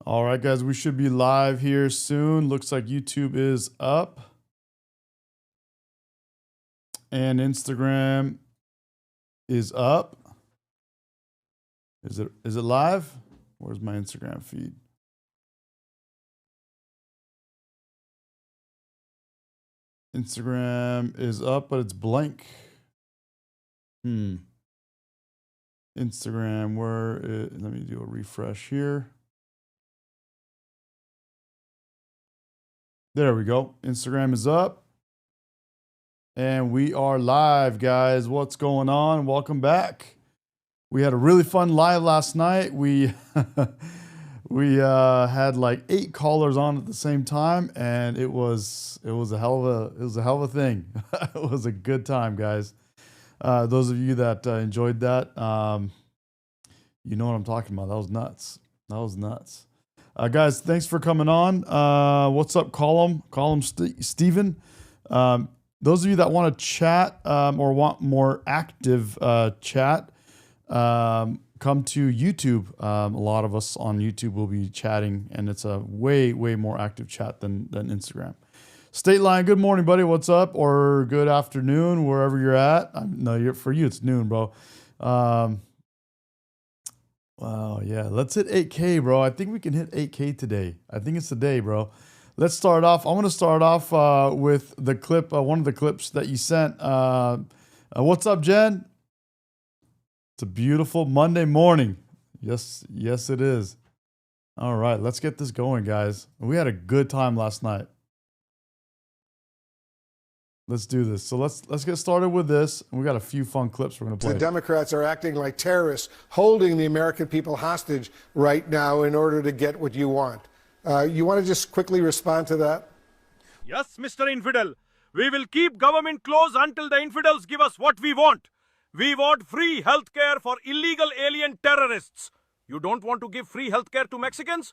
All right, guys, we should be live here soon. Looks like YouTube is up. And Instagram is up. Is it live? Where's my Instagram feed? Instagram is up, but it's blank. Instagram, let me do a refresh here. There we go. Instagram is up. And we are live, guys. What's going on? Welcome back. We had a really fun live last night. We had like 8 callers on at the same time, and it was a hell of a thing. It was a good time, guys. Those of you that enjoyed that, you know what I'm talking about. That was nuts. Guys, thanks for coming on. What's up, Column Steven? Those of you that want to chat or want more active chat, come to YouTube. A lot of us on YouTube will be chatting, and it's a way more active chat than Instagram. State Line, good morning, buddy. What's up? Or good afternoon, wherever you're at. For you, it's noon, bro. Wow, yeah. Let's hit 8K, bro. I think we can hit 8K today. I think it's the day, bro. Let's start off. I'm going to start off with the clip, one of the clips that you sent. What's up, Jen? It's a beautiful Monday morning. Yes, it is. All right, let's get this going, guys. We had a good time last night. Let's do this. So let's get started with this. We got a few fun clips we're going to play. The Democrats are acting like terrorists, holding the American people hostage right now in order to get what you want. You want to just quickly respond to that? Yes, Mr. Infidel. We will keep government closed until the infidels give us what we want. We want free healthcare for illegal alien terrorists. You don't want to give free healthcare to Mexicans?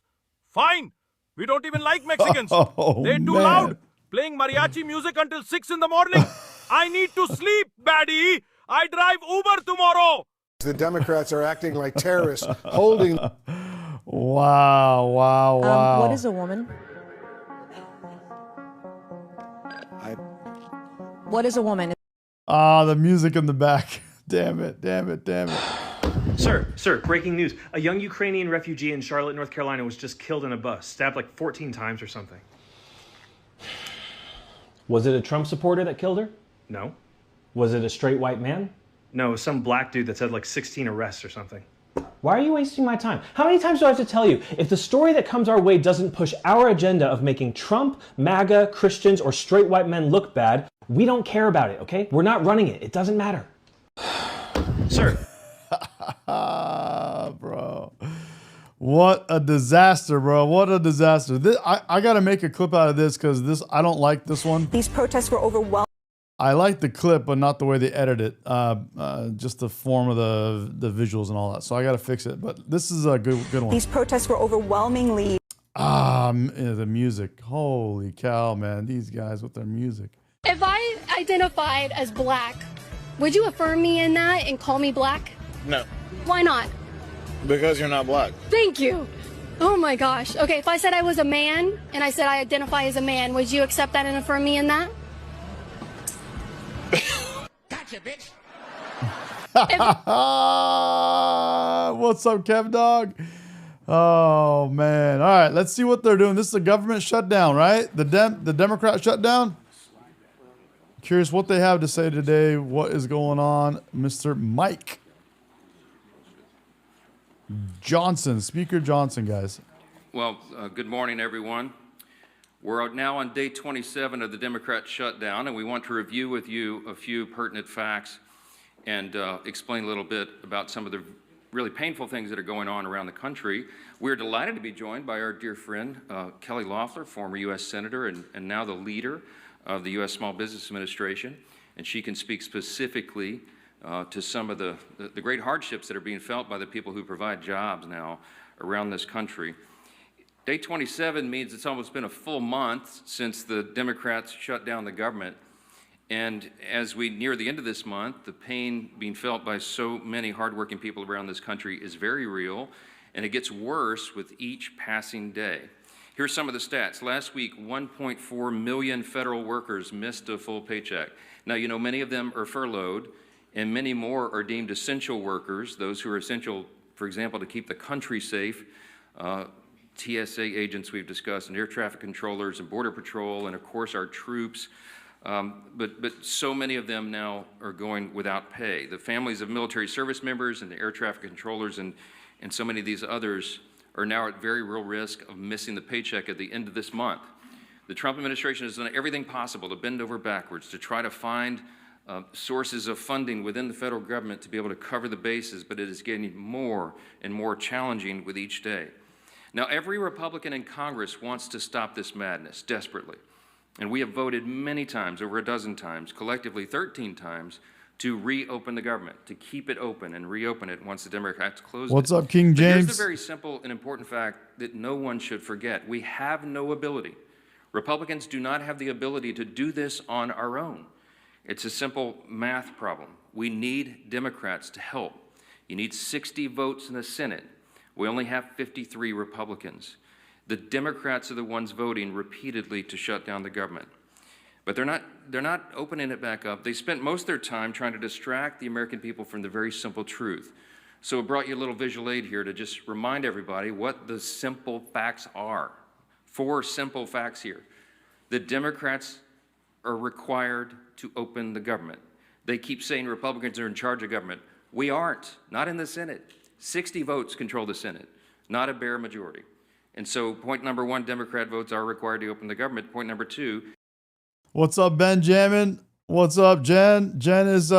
Fine. We don't even like Mexicans. They're too loud, playing mariachi music until 6 in the morning. I need to sleep, baddie. I drive Uber tomorrow. The Democrats are acting like terrorists, holding... Wow. What is a woman? What is a woman? The music in the back. Damn it. Sir, breaking news. A young Ukrainian refugee in Charlotte, North Carolina was just killed in a bus, stabbed like 14 times or something. Was it a Trump supporter that killed her? No. Was it a straight white man? No, some black dude that's had like 16 arrests or something. Why are you wasting my time? How many times do I have to tell you? If the story that comes our way doesn't push our agenda of making Trump, MAGA, Christians, or straight white men look bad, we don't care about it, okay? We're not running it. It doesn't matter. Sir. Bro. What a disaster, bro. What a disaster. I got to make a clip out of this because I don't like this one. These protests were overwhelming. I like the clip, but not the way they edit it. Just the form of the visuals and all that. So I got to fix it. But this is a good one. These protests were overwhelmingly... the music. Holy cow, man. These guys with their music. If I identified as black, would you affirm me in that and call me black? No. Why not? Because you're not black. Thank you. Oh my gosh. Okay, if I said I was a man and I said I identify as a man, would you accept that and affirm me in that? Gotcha, bitch. What's up, Kev Dog? Oh man! All right, let's see what they're doing. This is a government shutdown, right? The Democrat shutdown. Curious what they have to say today. What is going on, Mr. Mike Johnson, Speaker Johnson, guys? Well, good morning, everyone. We're now on day 27 of the Democrat shutdown, and we want to review with you a few pertinent facts and explain a little bit about some of the really painful things that are going on around the country. We're delighted to be joined by our dear friend, Kelly Loeffler, former U.S. Senator and now the leader of the U.S. Small Business Administration, and she can speak specifically to some of the great hardships that are being felt by the people who provide jobs now around this country. Day 27 means it's almost been a full month since the Democrats shut down the government. And as we near the end of this month, the pain being felt by so many hardworking people around this country is very real. and it gets worse with each passing day. Here's some of the stats. Last week, 1.4 million federal workers missed a full paycheck. Now, you know, many of them are furloughed, and many more are deemed essential workers, those who are essential, for example, to keep the country safe. TSA agents we've discussed, and air traffic controllers and border patrol, and of course our troops. But so many of them now are going without pay. The families of military service members and the air traffic controllers and so many of these others are now at very real risk of missing the paycheck at the end of this month. The Trump administration has done everything possible to bend over backwards to try to find sources of funding within the federal government to be able to cover the bases, but it is getting more and more challenging with each day. Now, every Republican in Congress wants to stop this madness desperately. And we have voted many times, over a dozen times, collectively 13 times, to reopen the government, to keep it open and reopen it once the Democrats close it. What's up, King James? But here's the very simple and important fact that no one should forget. We have no ability. Republicans do not have the ability to do this on our own. It's a simple math problem. We need Democrats to help. You need 60 votes in the Senate. We only have 53 Republicans. The Democrats are the ones voting repeatedly to shut down the government. But they're not opening it back up. They spent most of their time trying to distract the American people from the very simple truth. So I brought you a little visual aid here to just remind everybody what the simple facts are. 4 simple facts here. The Democrats are required to open the government. They keep saying Republicans are in charge of government. We aren't, not in the Senate. 60 votes control the Senate, not a bare majority. And so point number 1, Democrat votes are required to open the government. Point number 2. What's up, Benjamin? What's up, Jen? Jen says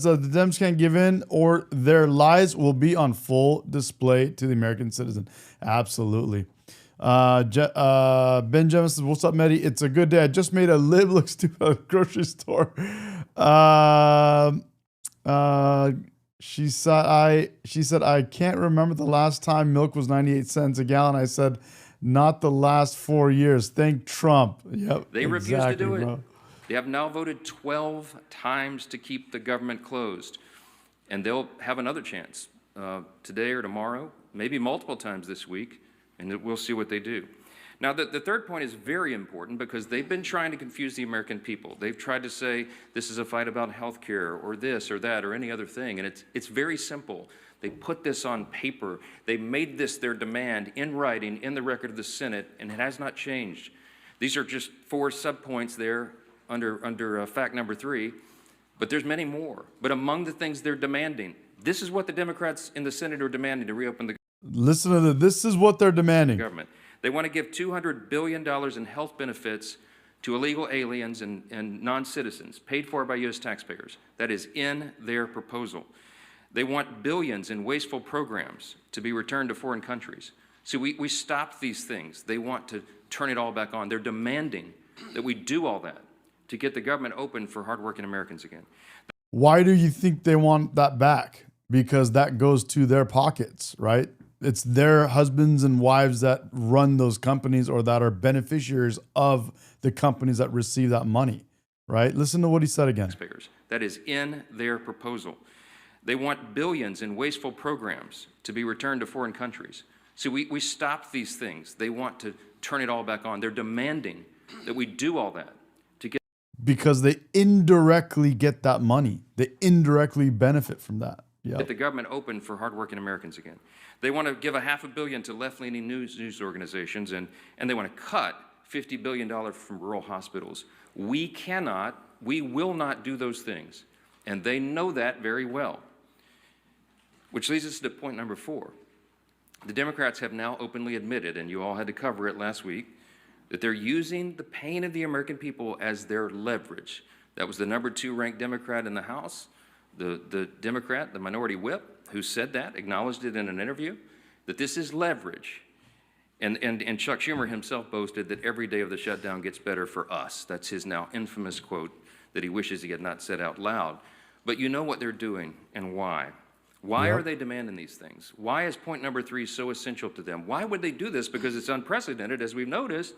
the Dems can't give in or their lies will be on full display to the American citizen. Absolutely. Benjamin says, what's up, Medi? It's a good day. I just made a lib look stupid at a grocery store. She said I can't remember the last time milk was 98 cents a gallon. I said, not the last 4 years. Thank Trump. Yep. They refuse to do it. Bro. They have now voted 12 times to keep the government closed. And they'll have another chance today or tomorrow, maybe multiple times this week, and we'll see what they do. Now, the third point is very important because they've been trying to confuse the American people. They've tried to say this is a fight about health care or this or that or any other thing, and it's very simple. They put this on paper. They made this their demand in writing in the record of the Senate, and it has not changed. These are just 4 subpoints there under fact number 3, but there's many more. But among the things they're demanding, this is what the Democrats in the Senate are demanding to reopen the Listen to this is what they're demanding. Government. They want to give $200 billion in health benefits to illegal aliens and non-citizens, paid for by U.S. taxpayers. That is in their proposal. They want billions in wasteful programs to be returned to foreign countries. See, we stopped these things. They want to turn it all back on. They're demanding that we do all that to get the government open for hardworking Americans again. Why do you think they want that back? Because that goes to their pockets, right? It's their husbands and wives that run those companies or that are beneficiaries of the companies that receive that money, right? Listen to what he said again. Taxpayers. That is in their proposal. They want billions in wasteful programs to be returned to foreign countries. So we stopped these things. They want to turn it all back on. They're demanding that we do all that to get. Because they indirectly get that money. They indirectly benefit from that. Yep. Get the government open for hardworking Americans again. They want to give $500 million to left-leaning news organizations, and they want to cut $50 billion from rural hospitals. We will not do those things, and they know that very well. Which leads us to point number 4. The Democrats have now openly admitted, and you all had to cover it last week, that they're using the pain of the American people as their leverage. That was the number 2 ranked Democrat in the House. The Democrat, the minority whip, who said that, acknowledged it in an interview, that this is leverage. And Chuck Schumer himself boasted that every day of the shutdown gets better for us. That's his now infamous quote that he wishes he had not said out loud. But you know what they're doing and why. Why are they demanding these things? Why is point number 3 so essential to them? Why would they do this? Because it's unprecedented, as we've noticed,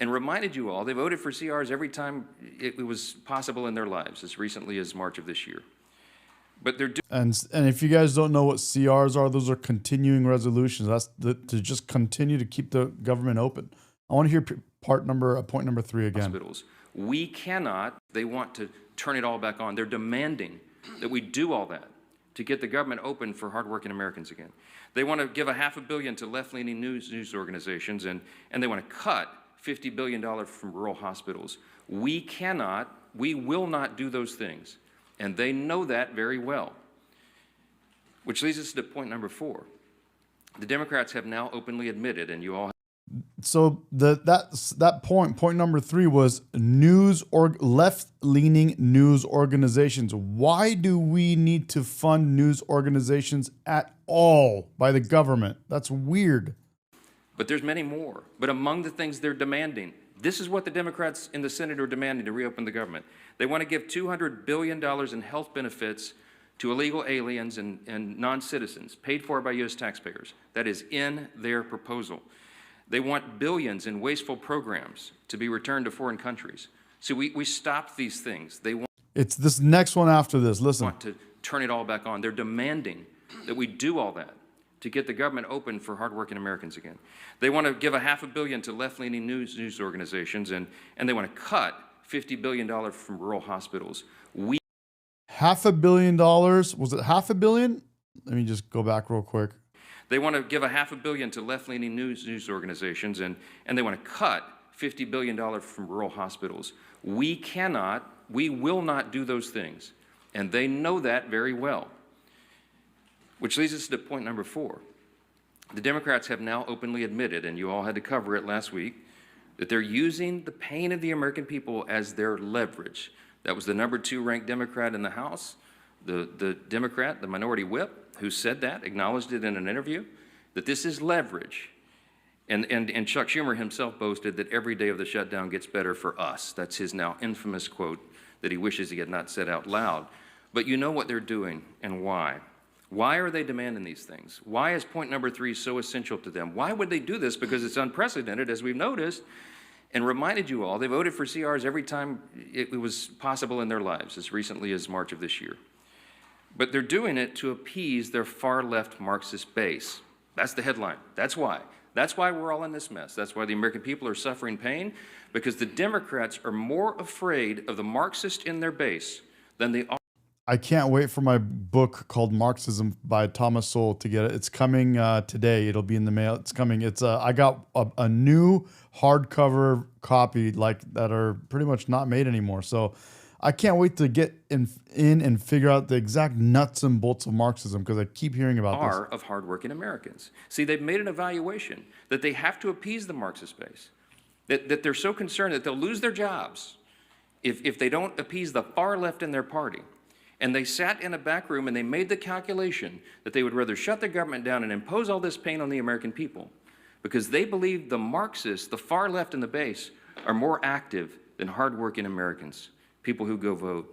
and reminded you all, they voted for CRs every time it was possible in their lives, as recently as March of this year. But they're And if you guys don't know what CRs are, those are continuing resolutions. That's to just continue to keep the government open. I want to hear point number 3 again. Hospitals. We cannot, they want to turn it all back on. They're demanding that we do all that to get the government open for hardworking Americans again. They want to give $500 million to left-leaning news organizations, and they want to cut $50 billion from rural hospitals. We cannot, we will not do those things. And they know that very well. Which leads us to point number 4. The Democrats have now openly admitted, and you all. So that point number 3 was left-leaning news organizations. Why do we need to fund news organizations at all by the government? That's weird. But there's many more. But among the things they're demanding, this is what the Democrats in the Senate are demanding to reopen the government. They want to give $200 billion in health benefits to illegal aliens and non-citizens, paid for by U.S. taxpayers. That is in their proposal. They want billions in wasteful programs to be returned to foreign countries. So we stopped these things. They want. It's this next one after this. Listen. Want to turn it all back on. They're demanding that we do all that to get the government open for hardworking Americans again. They want to give $500 million to left-leaning news organizations, and they want to cut $50 billion from rural hospitals. $500 million? Was it $500 million? Let me just go back real quick. They want to give $500 million to left-leaning news organizations, and they want to cut $50 billion from rural hospitals. We cannot, we will not do those things. And they know that very well. Which leads us to point number 4. The Democrats have now openly admitted, and you all had to cover it last week, that they're using the pain of the American people as their leverage. That was the number 2 ranked Democrat in the House, the Democrat, the minority whip, who said that, acknowledged it in an interview, that this is leverage. And Chuck Schumer himself boasted that every day of the shutdown gets better for us. That's his now infamous quote that he wishes he had not said out loud. But you know what they're doing and why. Why are they demanding these things? Why is point number 3 so essential to them? Why would they do this? Because it's unprecedented, as we've noticed, and reminded you all, they voted for CRs every time it was possible in their lives, as recently as March of this year. But they're doing it to appease their far-left Marxist base. That's the headline. That's why. That's why we're all in this mess. That's why the American people are suffering pain, because the Democrats are more afraid of the Marxist in their base than they are. I can't wait for my book called Marxism by Thomas Sowell to get it. It's coming today. It'll be in the mail. It's coming. It's I got a new hardcover copy that are pretty much not made anymore. So I can't wait to get in and figure out the exact nuts and bolts of Marxism, because I keep hearing about this. Of hardworking Americans. See, they've made an evaluation that they have to appease the Marxist base, that they're so concerned that they'll lose their jobs if they don't appease the far left in their party. And they sat in a back room and they made the calculation that they would rather shut the government down and impose all this pain on the American people, because they believe the Marxists, the far left in the base, are more active than hardworking Americans, people who go vote.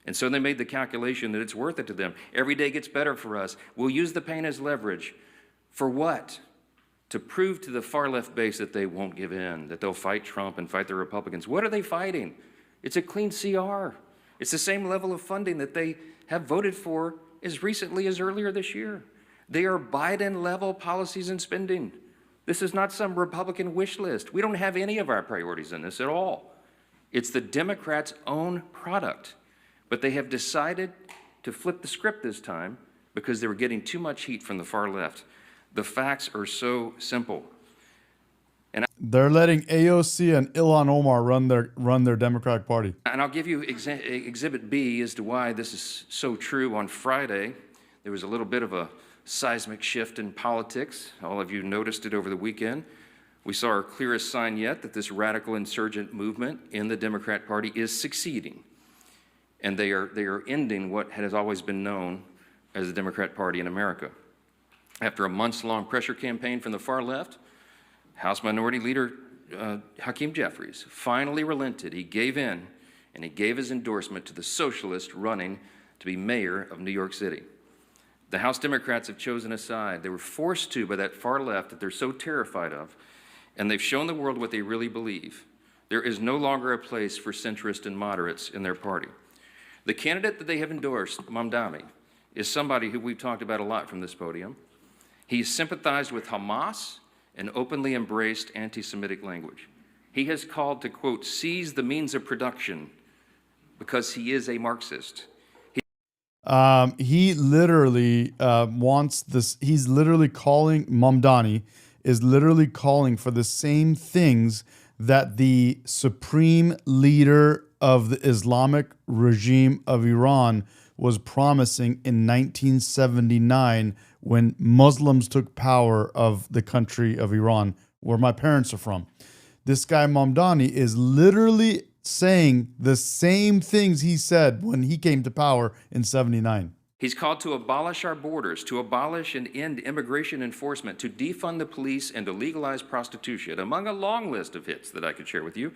And so they made the calculation that it's worth it to them. Every day gets better for us. We'll use the pain as leverage. For what? To prove to the far left base that they won't give in, that they'll fight Trump and fight the Republicans. What are they fighting? It's a clean CR. It's the same level of funding that they have voted for as recently as earlier this year. They are Biden-level policies and spending. This is not some Republican wish list. We don't have any of our priorities in this at all. It's the Democrats' own product. But they have decided to flip the script this time because they were getting too much heat from the far left. The facts are so simple. They're letting AOC and Ilhan Omar run their Democratic Party. And I'll give you Exhibit B as to why this is so true. On Friday, there was a little bit of a seismic shift in politics. All of you noticed it over the weekend. We saw our clearest sign yet that this radical insurgent movement in the Democrat Party is succeeding. And they are ending what has always been known as the Democrat Party in America. After a months-long pressure campaign from the far left, House Minority Leader Hakeem Jeffries finally relented. He gave in, and he gave his endorsement to the socialist running to be mayor of New York City. The House Democrats have chosen a side. They were forced to by that far left that they're so terrified of, and they've shown the world what they really believe. There is no longer a place for centrists and moderates in their party. The candidate that they have endorsed, Mamdani, is somebody who we've talked about a lot from this podium. He sympathized with Hamas and openly embraced anti-Semitic language. He has called to, quote, seize the means of production because he is a Marxist. He literally wants this. He's literally calling, Mamdani is literally calling for the same things that the supreme leader of the Islamic regime of Iran was promising in 1979 when Muslims took power of the country of Iran, where my parents are from. This guy Mamdani is literally saying the same things he said when he came to power in 79. He's called to abolish our borders, to abolish and end immigration enforcement, to defund the police, and to legalize prostitution, among a long list of hits that I could share with you.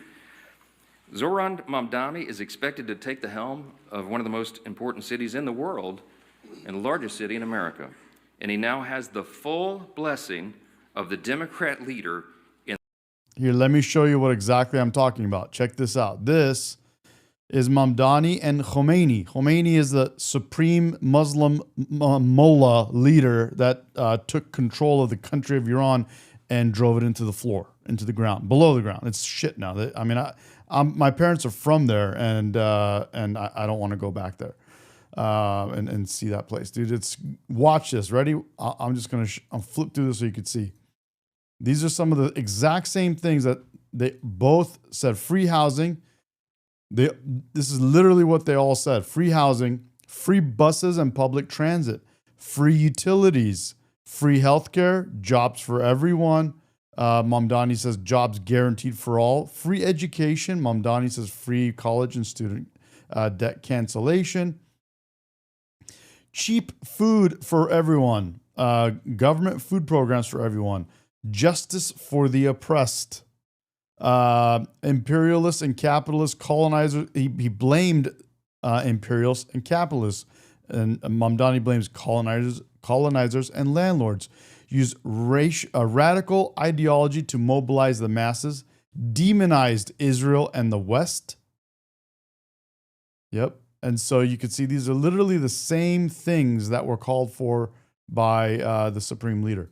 Zoran Mamdani is expected to take the helm of one of the most important cities in the world and the largest city in America. And he now has the full blessing of the Democrat leader in. Here, let me show you what exactly I'm talking about. Check this out. This is Mamdani and Khomeini. Khomeini is the supreme Muslim mullah leader that took control of the country of Iran and drove it into the floor, into the ground, below the ground. It's shit now. I mean, my parents are from there, and I don't want to go back there and see that place, dude. Watch this. Ready? I'm just gonna I'll flip through this so you can see. These are some of the exact same things that they both said. Free housing. This is literally what they all said. Free housing, free buses and public transit, free utilities, free healthcare, jobs for everyone. Mamdani says jobs guaranteed for all. Free education. Mamdani says free college and student debt cancellation. Cheap food for everyone. Government food programs for everyone. Justice for the oppressed. Imperialists and capitalists, colonizers. He blamed imperialists and capitalists. And Mamdani blames colonizers and landlords. Use radical ideology to mobilize the masses, demonized Israel and the West. Yep. And so you can see these are literally the same things that were called for by the supreme leader.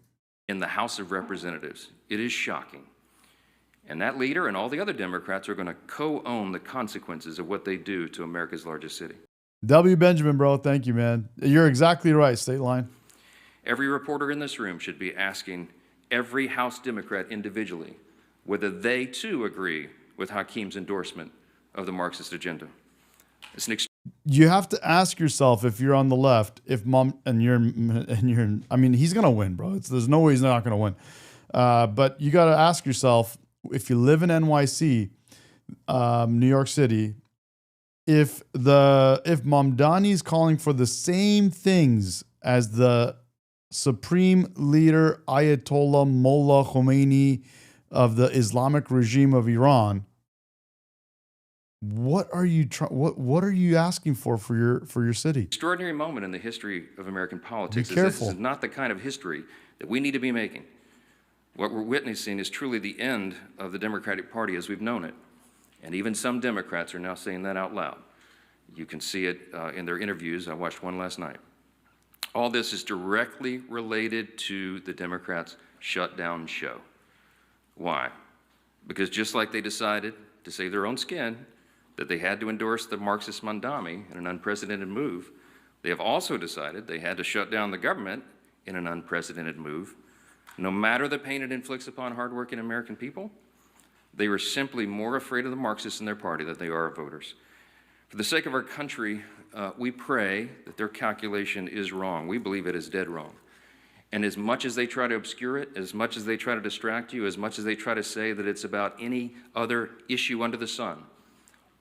In the House of Representatives. It is shocking. And that leader and all the other Democrats are going to co-own the consequences of what they do to America's largest city. W. Benjamin, bro. Thank you, man. You're exactly right, State Line. Every reporter in this room should be asking every House Democrat individually whether they too agree with Hakeem's endorsement of the Marxist agenda. It's an you have to ask yourself if you're on the left, if I mean, he's gonna win, bro. There's no way he's not gonna win. But you got to ask yourself, if you live in NYC, New York City, if Mamdani is calling for the same things as the supreme leader Ayatollah Mullah Khomeini of the Islamic regime of Iran, what are you asking for your city? Extraordinary moment in the history of American politics. Be careful. This is not the kind of history that we need to be making. What we're witnessing is truly the end of the Democratic Party as we've known it. And even some Democrats are now saying that out loud. You can see it in their interviews. I watched one last night. All this is directly related to the Democrats' shutdown show. Why? Because just like they decided to save their own skin, that they had to endorse the Marxist Mamdani in an unprecedented move, they have also decided they had to shut down the government in an unprecedented move. No matter the pain it inflicts upon hardworking American people, they were simply more afraid of the Marxists in their party than they are of voters. For the sake of our country, we pray that their calculation is wrong. We believe it is dead wrong. And as much as they try to obscure it, as much as they try to distract you, as much as they try to say that it's about any other issue under the sun,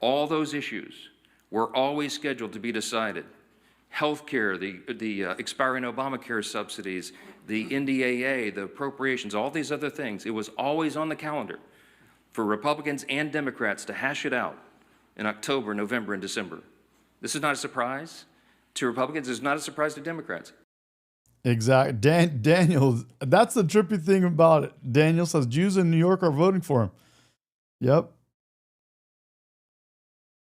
all those issues were always scheduled to be decided. Healthcare, the expiring Obamacare subsidies, the NDAA, the appropriations, all these other things, it was always on the calendar for Republicans and Democrats to hash it out in October, November, and December. This is not a surprise to Republicans. It's not a surprise to Democrats. Exactly. Daniel, that's the trippy thing about it. Daniel says Jews in New York are voting for him. Yep.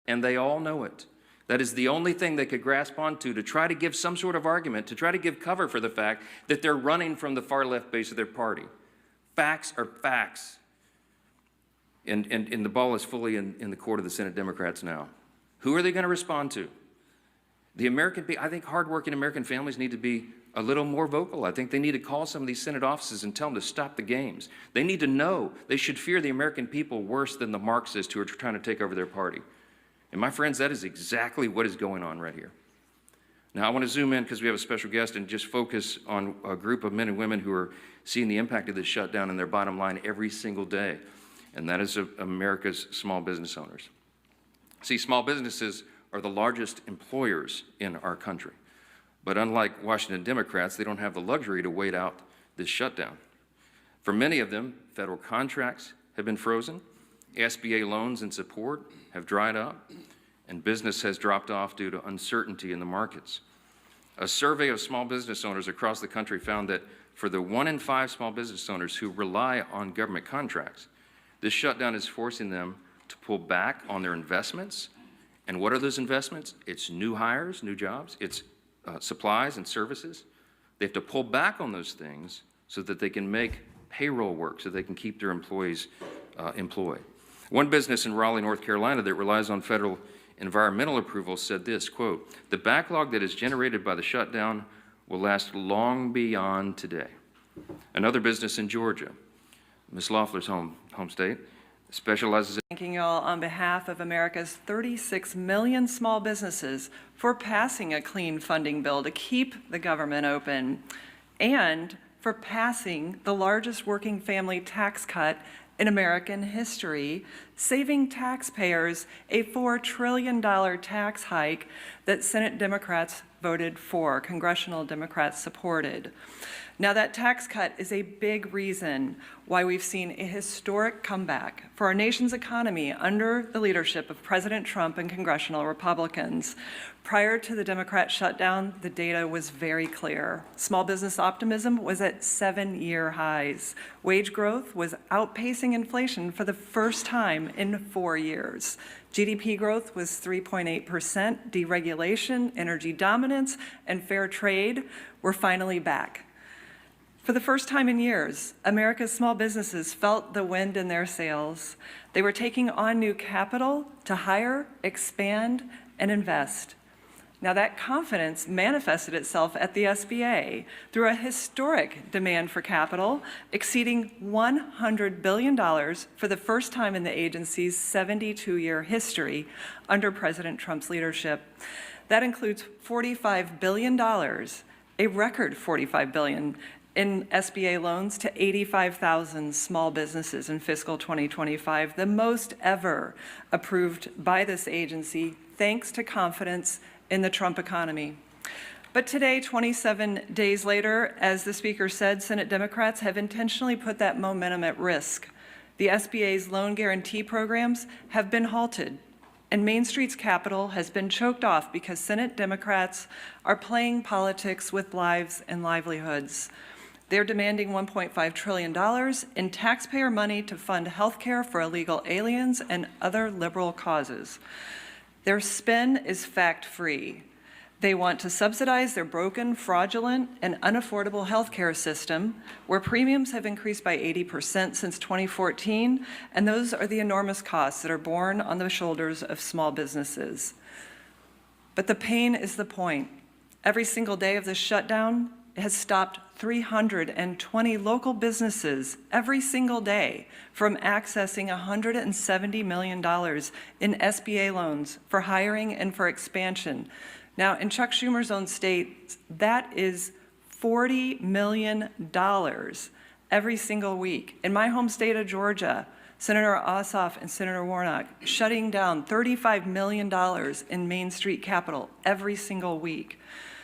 And they all know it. That is the only thing they could grasp onto to try to give some sort of argument, to try to give cover for the fact that they're running from the far left base of their party. Facts are facts. And the ball is fully in the court of the Senate Democrats now. Who are they going to respond to? The American people, I think hardworking American families need to be a little more vocal. I think they need to call some of these Senate offices and tell them to stop the games. They need to know they should fear the American people worse than the Marxists who are trying to take over their party. And my friends, that is exactly what is going on right here. Now, I want to zoom in because we have a special guest and just focus on a group of men and women who are seeing the impact of this shutdown in their bottom line every single day, and that is America's small business owners. See, small businesses are the largest employers in our country, but unlike Washington Democrats, they don't have the luxury to wait out this shutdown. For many of them, federal contracts have been frozen, SBA loans and support have dried up, and business has dropped off due to uncertainty in the markets. A survey of small business owners across the country found that for the 1 in 5 small business owners who rely on government contracts, this shutdown is forcing them to pull back on their investments. And what are those investments? It's new hires, new jobs, it's supplies and services. They have to pull back on those things so that they can make payroll work, so they can keep their employees employed. One business in Raleigh, North Carolina that relies on federal environmental approval said this, quote, "The backlog that is generated by the shutdown will last long beyond today." Another business in Georgia, Ms. Loeffler's home state, specializes in thanking you all on behalf of America's 36 million small businesses for passing a clean funding bill to keep the government open and for passing the largest working family tax cut in American history, saving taxpayers a $4 trillion tax hike that Senate Democrats voted for, congressional Democrats supported. Now, that tax cut is a big reason why we've seen a historic comeback for our nation's economy under the leadership of President Trump and congressional Republicans. Prior to the Democrat shutdown, the data was very clear. Small business optimism was at 7-year highs. Wage growth was outpacing inflation for the first time in 4 years. GDP growth was 3.8%. Deregulation, energy dominance, and fair trade were finally back. For the first time in years, America's small businesses felt the wind in their sails. They were taking on new capital to hire, expand, and invest. Now, that confidence manifested itself at the SBA through a historic demand for capital exceeding $100 billion for the first time in the agency's 72-year history under President Trump's leadership. That includes $45 billion, a record $45 billion in SBA loans to 85,000 small businesses in fiscal 2025, the most ever approved by this agency, thanks to confidence in the Trump economy. But today, 27 days later, as the Speaker said, Senate Democrats have intentionally put that momentum at risk. The SBA's loan guarantee programs have been halted, and Main Street's capital has been choked off because Senate Democrats are playing politics with lives and livelihoods. They're demanding $1.5 trillion in taxpayer money to fund health care for illegal aliens and other liberal causes. Their spin is fact-free. They want to subsidize their broken, fraudulent, and unaffordable health care system, where premiums have increased by 80% since 2014, and those are the enormous costs that are borne on the shoulders of small businesses. But the pain is the point. Every single day of this shutdown has stopped 320 local businesses every single day from accessing $170 million in SBA loans for hiring and for expansion. Now, in Chuck Schumer's own state, that is $40 million every single week. In my home state of Georgia, Senator Ossoff and Senator Warnock shutting down $35 million in Main Street capital every single week.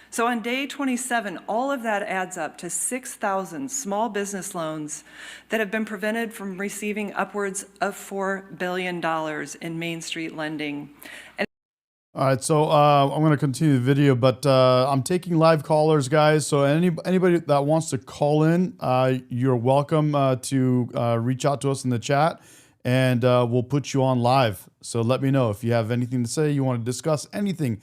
So on day 27, all of that adds up to 6,000 small business loans that have been prevented from receiving upwards of $4 billion in Main Street lending. All right, so I'm going to continue the video, but I'm taking live callers, guys. So anybody that wants to call in, you're welcome to reach out to us in the chat. and we'll put you on live. So let me know if you have anything to say, you want to discuss anything,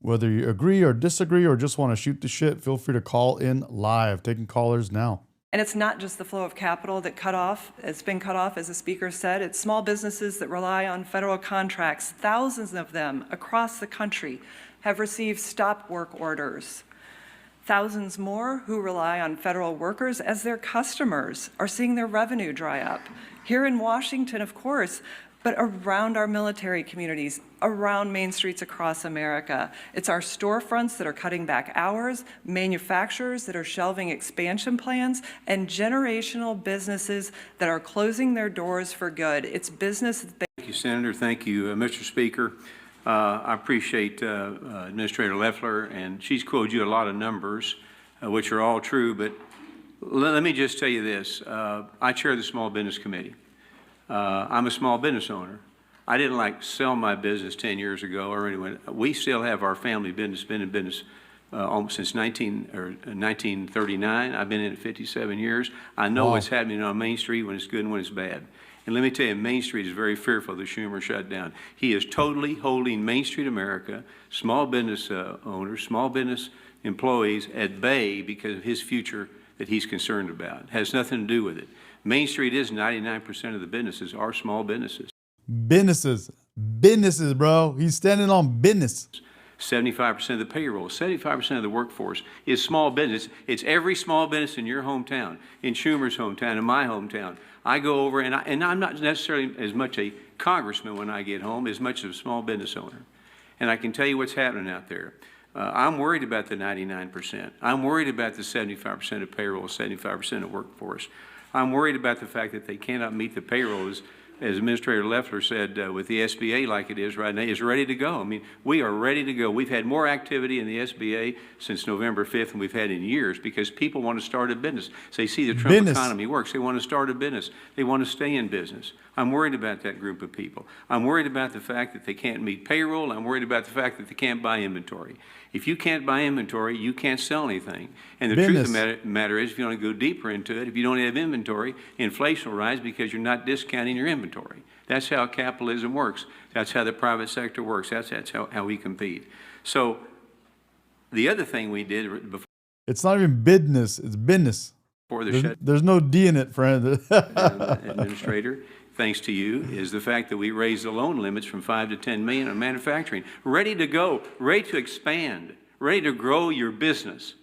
whether you agree or disagree or just want to shoot the shit. Feel free to call in live. Taking callers now. And it's not just the flow of capital that it's been cut off, as the speaker said. It's small businesses that rely on federal contracts. Thousands of them across the country have received stop work orders. Thousands more who rely on federal workers as their customers are seeing their revenue dry up. Here in Washington, of course, but around our military communities, around main streets across America. It's our storefronts that are cutting back hours, manufacturers that are shelving expansion plans, and generational businesses that are closing their doors for good. It's business. Thank you, Senator. Thank you, Mr. Speaker. I appreciate Administrator Loeffler, and she's quoted you a lot of numbers, which are all true, but let me just tell you this. I chair the Small Business Committee. I'm a small business owner. I didn't sell my business 10 years ago or anyone. We still have our family business, been in business almost since 1939. I've been in it 57 years. I know what's happening on Main Street when it's good and when it's bad. And let me tell you, Main Street is very fearful of the Schumer shutdown. He is totally holding Main Street America, small business owners, small business employees at bay because of his future that he's concerned about. It has nothing to do with it. Main Street is 99% of the businesses are small businesses. Businesses, bro. He's standing on business. 75% of the payroll, 75% of the workforce is small business. It's every small business in your hometown, in Schumer's hometown, in my hometown. I go over, and I'm not necessarily as much a congressman when I get home as much as a small business owner. And I can tell you what's happening out there. I'm worried about the 99%. I'm worried about the 75% of payroll, 75% of workforce. I'm worried about the fact that they cannot meet the payroll, as Administrator Loeffler said, with the SBA like it is right now, is ready to go. I mean, we are ready to go. We've had more activity in the SBA since November 5th than we've had in years because people want to start a business. So they see the Trump economy works. They want to start a business. They want to stay in business. I'm worried about that group of people. I'm worried about the fact that they can't meet payroll. I'm worried about the fact that they can't buy inventory. If you can't buy inventory, you can't sell anything. And the truth of the matter is, if you want to go deeper into it, if you don't have inventory, inflation will rise because you're not discounting your inventory. That's how capitalism works. That's how the private sector works. That's how we compete. So the other thing we did before... It's not even business, it's business. There's no D in it, friend. Administrator, thanks to you, is the fact that we raised the loan limits from 5 to 10 million on manufacturing. Ready to go, ready to expand, ready to grow your business.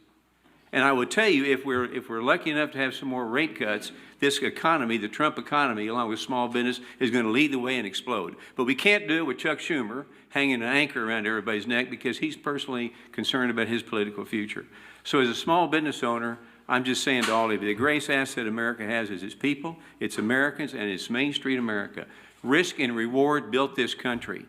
And I would tell you, if we're lucky enough to have some more rate cuts, this economy, the Trump economy, along with small business, is going to lead the way and explode. But we can't do it with Chuck Schumer hanging an anchor around everybody's neck because he's personally concerned about his political future. So as a small business owner, I'm just saying to all of you, the greatest asset America has is its people, its Americans, and it's Main Street America. Risk and reward built this country.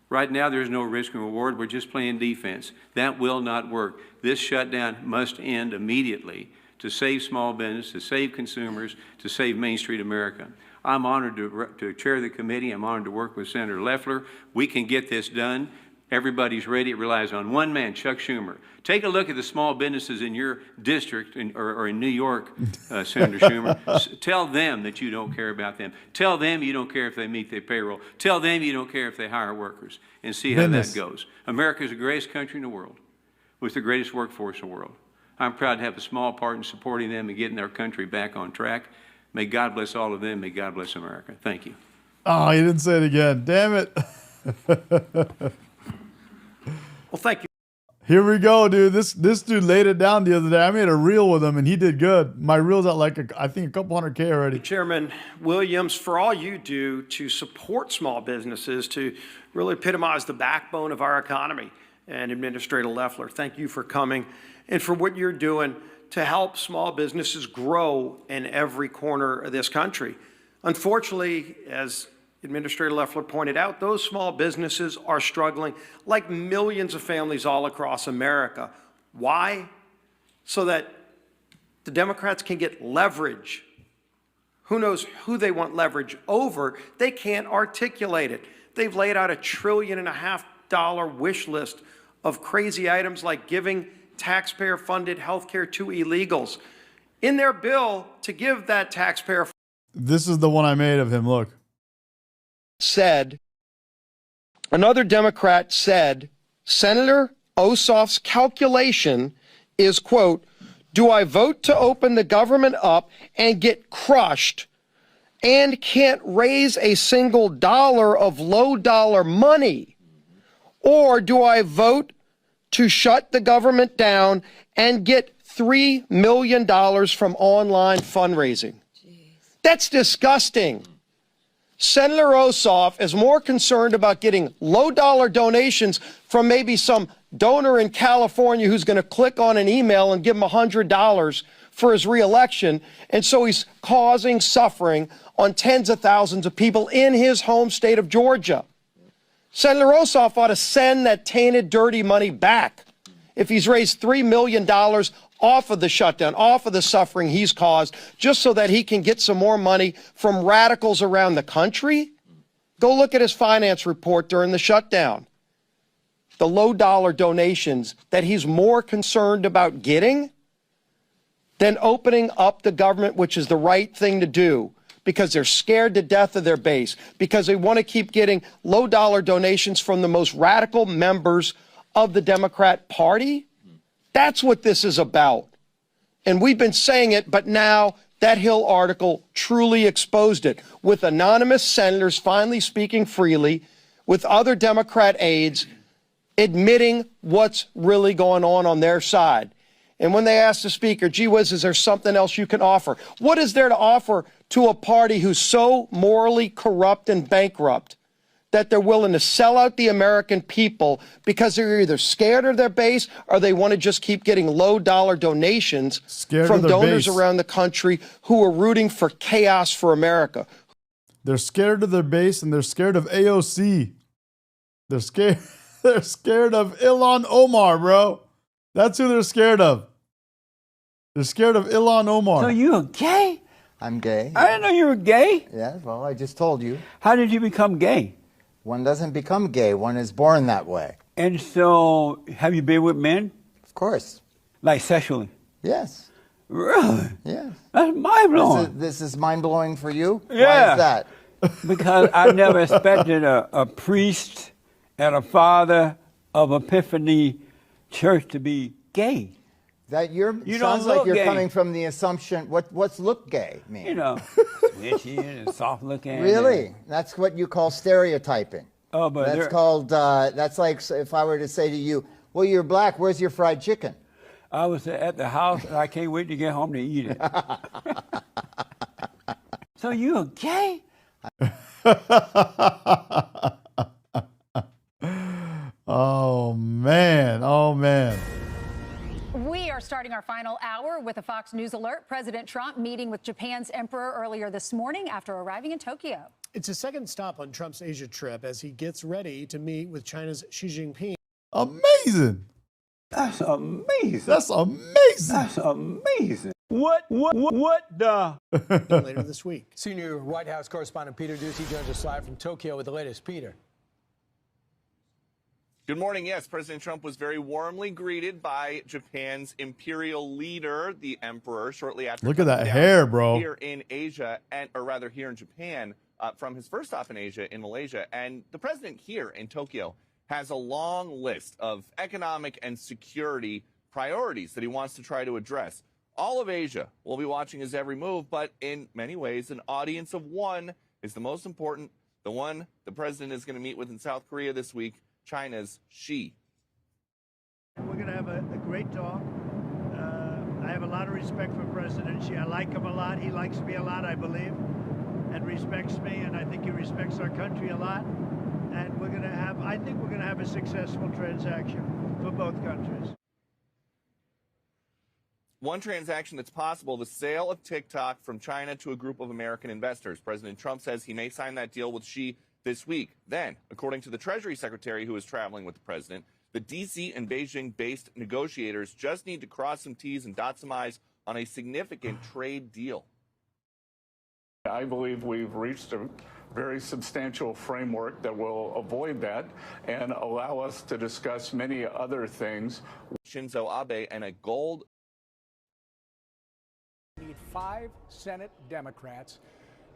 Right now, there's no risk and reward. We're just playing defense. That will not work. This shutdown must end immediately to save small business, to save consumers, to save Main Street America. I'm honored to chair the committee. I'm honored to work with Senator Loeffler. We can get this done. Everybody's ready. It relies on one man, Chuck Schumer. Take a look at the small businesses in your district or in New York, Senator Schumer. Tell them that you don't care about them. Tell them you don't care if they meet their payroll. Tell them you don't care if they hire workers, and see how that goes. America is the greatest country in the world with the greatest workforce in the world. I'm proud to have a small part in supporting them and getting our country back on track. May God bless all of them. May God bless America. Thank you. Oh, you didn't say it again. Damn it. Well, thank you. Here we go, dude. This dude laid it down the other day. I made a reel with him, and he did good. My reel's at I think a couple $100K already. Chairman Williams, for all you do to support small businesses, to really epitomize the backbone of our economy. And Administrator Loeffler, thank you for coming and for what you're doing to help small businesses grow in every corner of this country. Unfortunately, as Administrator Loeffler pointed out, those small businesses are struggling like millions of families all across America. Why? So that the Democrats can get leverage. Who knows who they want leverage over? They can't articulate it. They've laid out $1.5 trillion wish list of crazy items like giving taxpayer-funded health care to illegals. In their bill to give that taxpayer... This is the one I made of him, look. said, Senator Ossoff's calculation is, quote, do I vote to open the government up and get crushed and can't raise a single dollar of low dollar money? Or do I vote to shut the government down and get $3 million from online fundraising? That's disgusting. Senator Ossoff is more concerned about getting low dollar donations from maybe some donor in California who's going to click on an email and give him $100 for his reelection. And so he's causing suffering on tens of thousands of people in his home state of Georgia. Senator Ossoff ought to send that tainted, dirty money back. If he's raised $3 million off of the shutdown, off of the suffering he's caused, just so that he can get some more money from radicals around the country, go look at his finance report during the shutdown. The low dollar donations that he's more concerned about getting than opening up the government, which is the right thing to do, because they're scared to death of their base, because they want to keep getting low dollar donations from the most radical members of the Democrat Party. That's what this is about. And we've been saying it, but now that Hill article truly exposed it, with anonymous senators finally speaking freely, with other Democrat aides admitting what's really going on their side. And when they asked the speaker, gee whiz, is there something else you can offer? What is there to offer to a party who's so morally corrupt and bankrupt that they're willing to sell out the American people because they're either scared of their base or they want to just keep getting low dollar donations from donors around the country who are rooting for chaos for America? They're scared of their base and they're scared of AOC. They're scared. They're scared of Ilhan Omar, bro. That's who they're scared of. They're scared of Ilhan Omar. So you're gay? I'm gay. I didn't know you were gay. Yeah, well, I just told you. How did you become gay? One doesn't become gay. One is born that way. And so, have you been with men? Of course. Like sexually? Yes. Really? Yes. That's mind-blowing. This is mind-blowing for you? Yeah. Why is that? Because I never expected a priest and a father of Epiphany Church to be gay. That you sounds like you're gay. Coming from the assumption, what's look gay mean? You know, switchy and soft looking. Really? That's what you call stereotyping. Oh, but that's called, that's like if I were to say to you, well, you're black, where's your fried chicken? I was at the house and I can't wait to get home to eat it. So you're gay? Oh, man. Oh, man. We are starting our final hour with a Fox News alert. President Trump meeting with Japan's emperor earlier this morning after arriving in Tokyo. It's a second stop on Trump's Asia trip as he gets ready to meet with China's Xi Jinping. Amazing. That's amazing. That's amazing. That's amazing. What the? Later this week. Senior White House correspondent Peter Doocy joins us live from Tokyo with the latest. Peter. Good morning. Yes, President Trump was very warmly greeted by Japan's imperial leader, the emperor, shortly after. Look at that hair, bro. Here in Asia, or rather here in Japan, from his first stop in Asia, in Malaysia. And the president here in Tokyo has a long list of economic and security priorities that he wants to try to address. All of Asia will be watching his every move, but in many ways, an audience of one is the most important, the one the president is going to meet with in South Korea this week, China's Xi. We're going to have a great talk. I have a lot of respect for President Xi. I like him a lot. He likes me a lot, I believe, and respects me, and I think he respects our country a lot. And we're going to have, I think we're going to have a successful transaction for both countries. One transaction that's possible, the sale of TikTok from China to a group of American investors. President Trump says he may sign that deal with Xi this week. Then, according to the Treasury Secretary who is traveling with the president, the D.C. and Beijing-based negotiators just need to cross some T's and dot some I's on a significant trade deal. I believe we've reached a very substantial framework that will avoid that and allow us to discuss many other things. Shinzo Abe and a gold. We need 5 Senate Democrats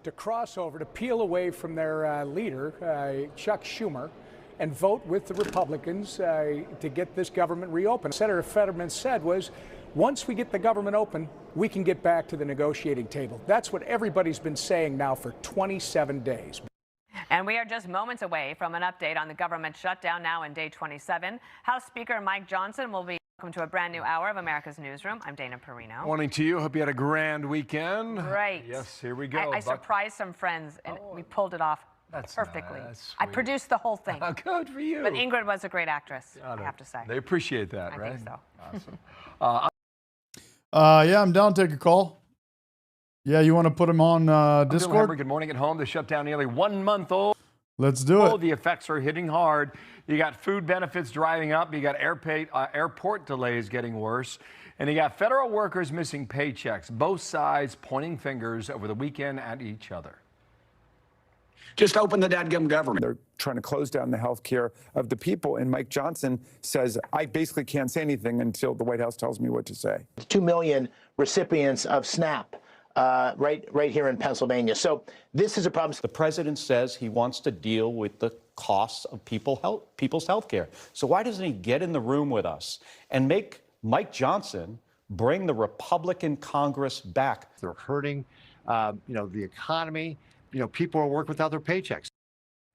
to cross over, to peel away from their leader, Chuck Schumer, and vote with the Republicans to get this government reopened. Senator Fetterman said was, once we get the government open, we can get back to the negotiating table. That's what everybody's been saying now for 27 days. And we are just moments away from an update on the government shutdown, now in day 27. House Speaker Mike Johnson will be welcome to a brand new hour of America's Newsroom. I'm Dana Perino. Morning to you. Hope you had a grand weekend. Great. Yes, here we go. I surprised some friends, and we pulled it off perfectly. Nice. I produced the whole thing. Good for you. But Ingrid was a great actress, I have to say. They appreciate that, I right? think so. Awesome. Yeah, I'm down to take a call. Yeah, you want to put him on Discord? Good morning at home. The shutdown nearly 1 month old. Let's do it. The effects are hitting hard. You got food benefits driving up. You got airport delays getting worse. And you got federal workers missing paychecks. Both sides pointing fingers over the weekend at each other. Just open the dadgum government. They're trying to close down the health care of the people. And Mike Johnson says, I basically can't say anything until the White House tells me what to say. 2 million recipients of SNAP right here in Pennsylvania. So this is a problem. The president says he wants to deal with the costs of people's health care. So why doesn't he get in the room with us and make Mike Johnson bring the Republican Congress back? They're hurting, the economy. People are working without their paychecks.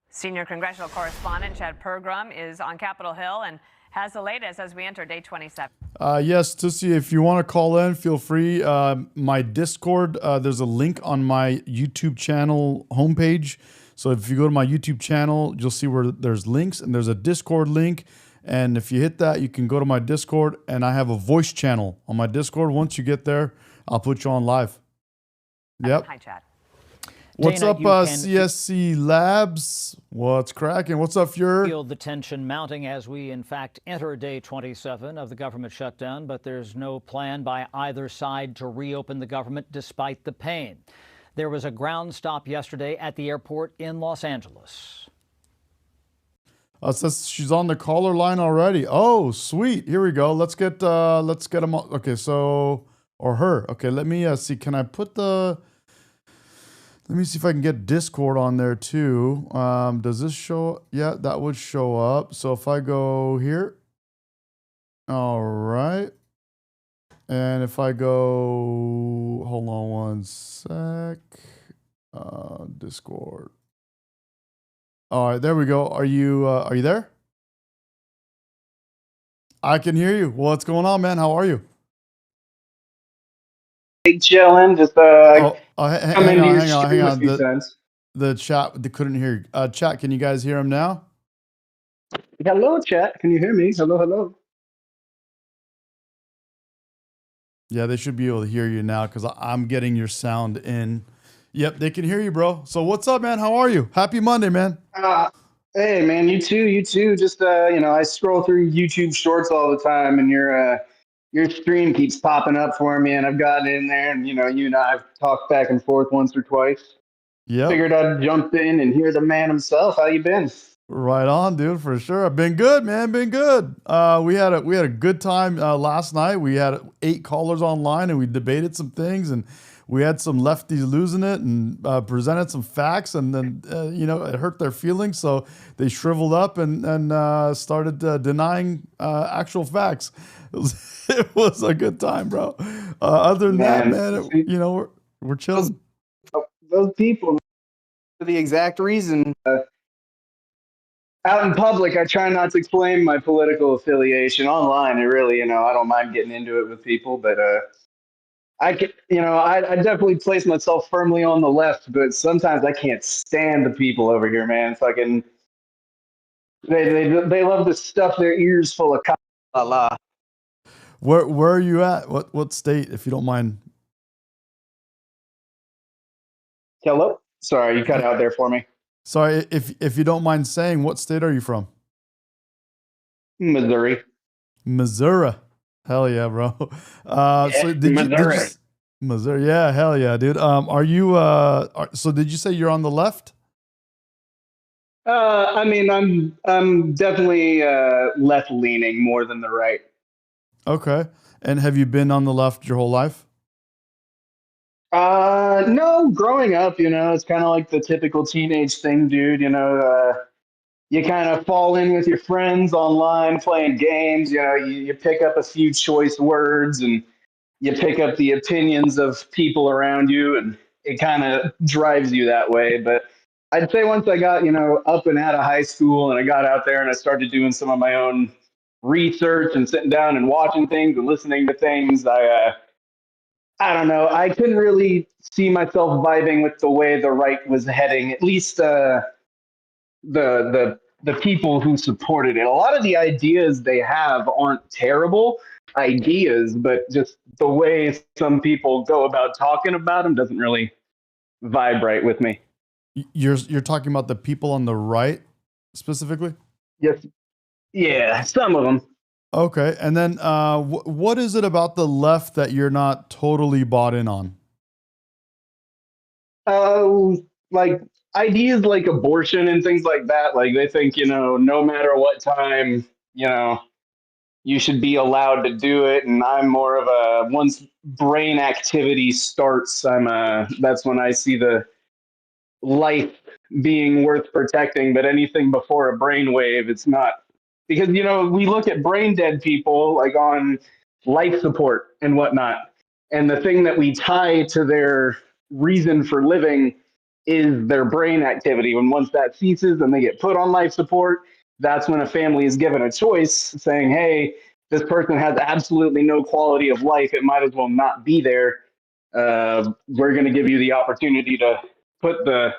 Senior congressional correspondent Chad Pergram is on Capitol Hill and has the latest as we enter day 27. Yes, Tussie, if you want to call in, feel free. My Discord, there's a link on my YouTube channel homepage. So if you go to my YouTube channel, you'll see where there's links, and there's a Discord link. And if you hit that, you can go to my Discord, and I have a voice channel on my Discord. Once you get there, I'll put you on live. Yep. Hi, Chad. What's Dana, up, CSC Labs? What's cracking? What's up, Fuhrer? Feel the tension mounting as we, in fact, enter day 27 of the government shutdown, but there's no plan by either side to reopen the government despite the pain. There was a ground stop yesterday at the airport in Los Angeles. Says she's on the caller line already. Oh, sweet. Here we go. Let's get him on. Okay, so, or her. Okay, let me see. Can I put the... Let me see if I can get Discord on there too. Does this show? Yeah, that would show up. So if I go here. All right. And if I go, hold on one sec. Discord. All right, there we go. Are you there? I can hear you. What's going on, man? How are you? Chilling, just hang on. times. The chat, they couldn't hear you. Chat, can you guys hear him now? Hello, chat. Can you hear me? Hello, hello. Yeah, they should be able to hear you now because I'm getting your sound in. Yep, they can hear you, bro. So what's up, man? How are you? Happy Monday, man. Hey, man, you too. Just, I scroll through YouTube shorts all the time, and your stream keeps popping up for me, and I've gotten in there, and you and I have talked back and forth once or twice. Yeah. Figured I'd jump in and hear the man himself. How you been? Right on, dude, for sure. I've been good, man. Been good. We had a good time last night. We had 8 callers online, and we debated some things, and we had some lefties losing it, and presented some facts, and then it hurt their feelings, so they shriveled up and started denying actual facts. It was a good time, bro. Other than that, man, we're chilling. Those people, for the exact reason. Out in public, I try not to claim my political affiliation. Online, it really, I don't mind getting into it with people, but I definitely place myself firmly on the left, but sometimes I can't stand the people over here, man. Fucking, they love to stuff their ears full of la la. Where are you at? What state, if you don't mind? Hello? Sorry, you cut out there for me. Sorry, if you don't mind saying, what state are you from? Missouri. Missouri. Hell yeah, bro. So Missouri. Yeah, hell yeah, dude. Are you so did you say you're on the left? I'm definitely left leaning more than the right. Okay. And have you been on the left your whole life? No, growing up, it's kind of like the typical teenage thing, dude. You kind of fall in with your friends online playing games. You pick up a few choice words and you pick up the opinions of people around you, and it kind of drives you that way. But I'd say once I got, up and out of high school and I got out there and I started doing some of my own research and sitting down and watching things and listening to things, I don't know. I couldn't really see myself vibing with the way the right was heading. At least the people who supported it. A lot of the ideas they have aren't terrible ideas, but just the way some people go about talking about them doesn't really vibe right with me. You're talking about the people on the right specifically? Yes. Yeah, some of them. Okay, and then what is it about the left that you're not totally bought in on? Like ideas like abortion and things like that. Like they think, no matter what time, you should be allowed to do it. And I'm more of a once brain activity starts, that's when I see the life being worth protecting. But anything before a brainwave, it's not, because we look at brain dead people like on life support and whatnot, and the thing that we tie to their reason for living is their brain activity. When once that ceases and they get put on life support, that's when a family is given a choice saying, hey, this person has absolutely no quality of life, it might as well not be there. We're going to give you the opportunity to put the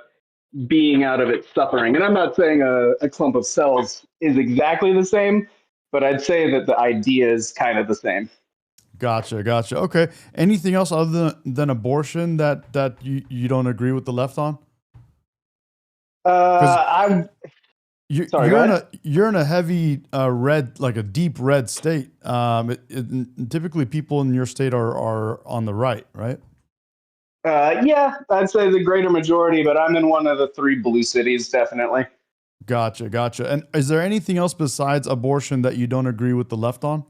being out of its suffering. And I'm not saying a clump of cells is exactly the same, but I'd say that the idea is kind of the same. Gotcha. Okay. Anything else other than abortion that you don't agree with the left on? You're in a heavy red, like a deep red state. Typically, people in your state are on the right, right? Yeah, I'd say the greater majority, but I'm in one of the 3 blue cities, definitely. Gotcha. And is there anything else besides abortion that you don't agree with the left on?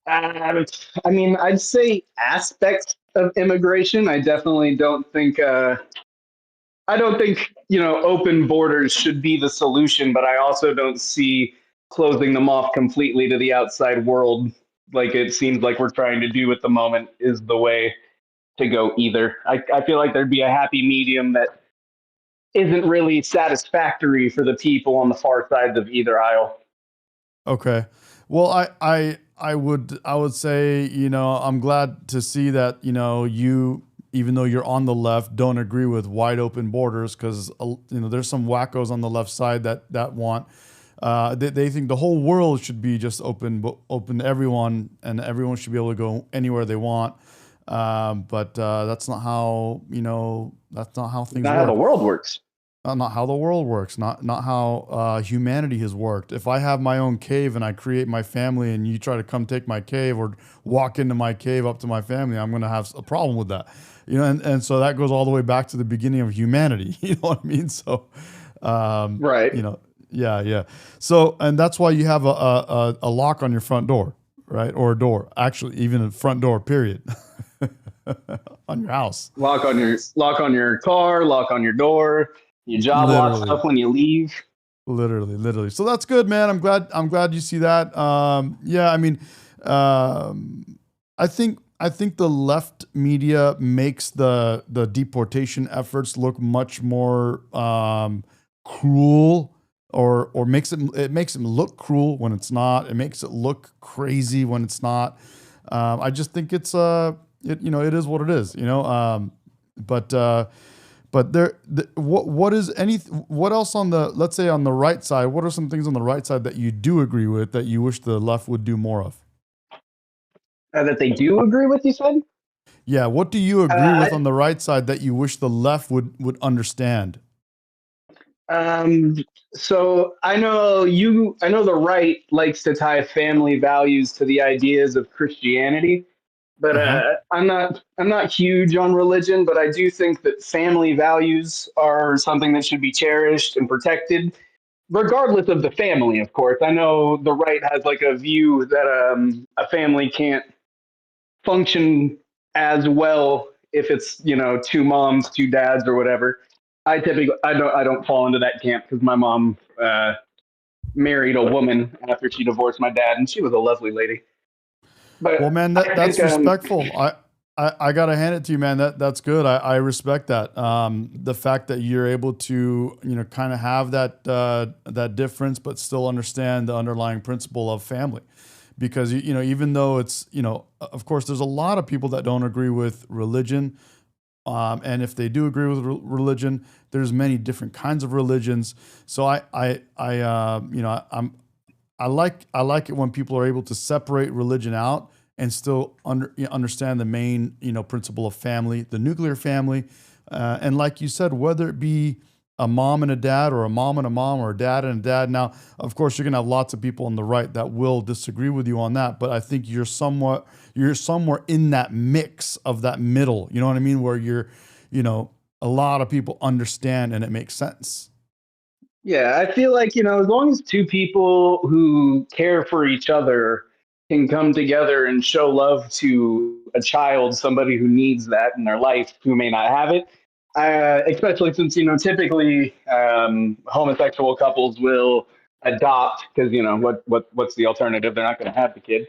I mean, I'd say aspects of immigration. I definitely don't think, open borders should be the solution, but I also don't see closing them off completely to the outside world, like it seems like we're trying to do at the moment, is the way to go either. I feel like there'd be a happy medium that isn't really satisfactory for the people on the far sides of either aisle. Okay. Well, I would say, I'm glad to see that, you, even though you're on the left, don't agree with wide open borders, because, there's some wackos on the left side that want, they think the whole world should be just open to everyone, and everyone should be able to go anywhere they want. But that's not how, that's not how things work. Not how the world works. Not how the world works. Not how humanity has worked. If I have my own cave and I create my family, and you try to come take my cave or walk into my cave up to my family, I'm going to have a problem with that. And so that goes all the way back to the beginning of humanity. You know what I mean? So, right. Yeah. So, and that's why you have a lock on your front door, right? Or a door, actually, even a front door, period. On your house. Lock on your car, lock on your door. Your job locks up when you leave. Literally. So that's good, man. I'm glad you see that. Yeah, I mean, I think the left media makes the deportation efforts look much more cruel, or makes them look cruel when it's not. It makes it look crazy when it's not. I just think it's it is what it is, but what else on the, let's say on the right side, what are some things on the right side that you do agree with that you wish the left would do more of? That they do agree with, you said? Yeah, what do you agree with on the right side that you wish the left would understand? So I know the right likes to tie family values to the ideas of Christianity. But I'm not huge on religion, but I do think that family values are something that should be cherished and protected, regardless of the family, of course. I know the right has like a view that a family can't function as well if it's, you know, two moms, two dads, or whatever. I don't fall into that camp because my mom married a woman after she divorced my dad, and she was a lovely lady. But Well, man, that's respectful. I gotta hand it to you, man. That's good. I respect that. The fact that you're able to, you know, kind of have that difference, but still understand the underlying principle of family, because you know, even though it's, you know, of course, there's a lot of people that don't agree with religion, and if they do agree with religion, there's many different kinds of religions. So you know, I like it when people are able to separate religion out and still understand the main, you know, principle of family, the nuclear family, and like you said, whether it be a mom and a dad, or a mom and a mom, or a dad and a dad. Now, of course, you're gonna have lots of people on the right that will disagree with you on that, but I think you're somewhere in that mix of that middle. You know what I mean? Where you're, you know, a lot of people understand and it makes sense. Yeah, I feel like, you know, as long as two people who care for each other can come together and show love to a child, somebody who needs that in their life, who may not have it, especially since, you know, typically homosexual couples will adopt because, you know, what's the alternative? They're not going to have the kid.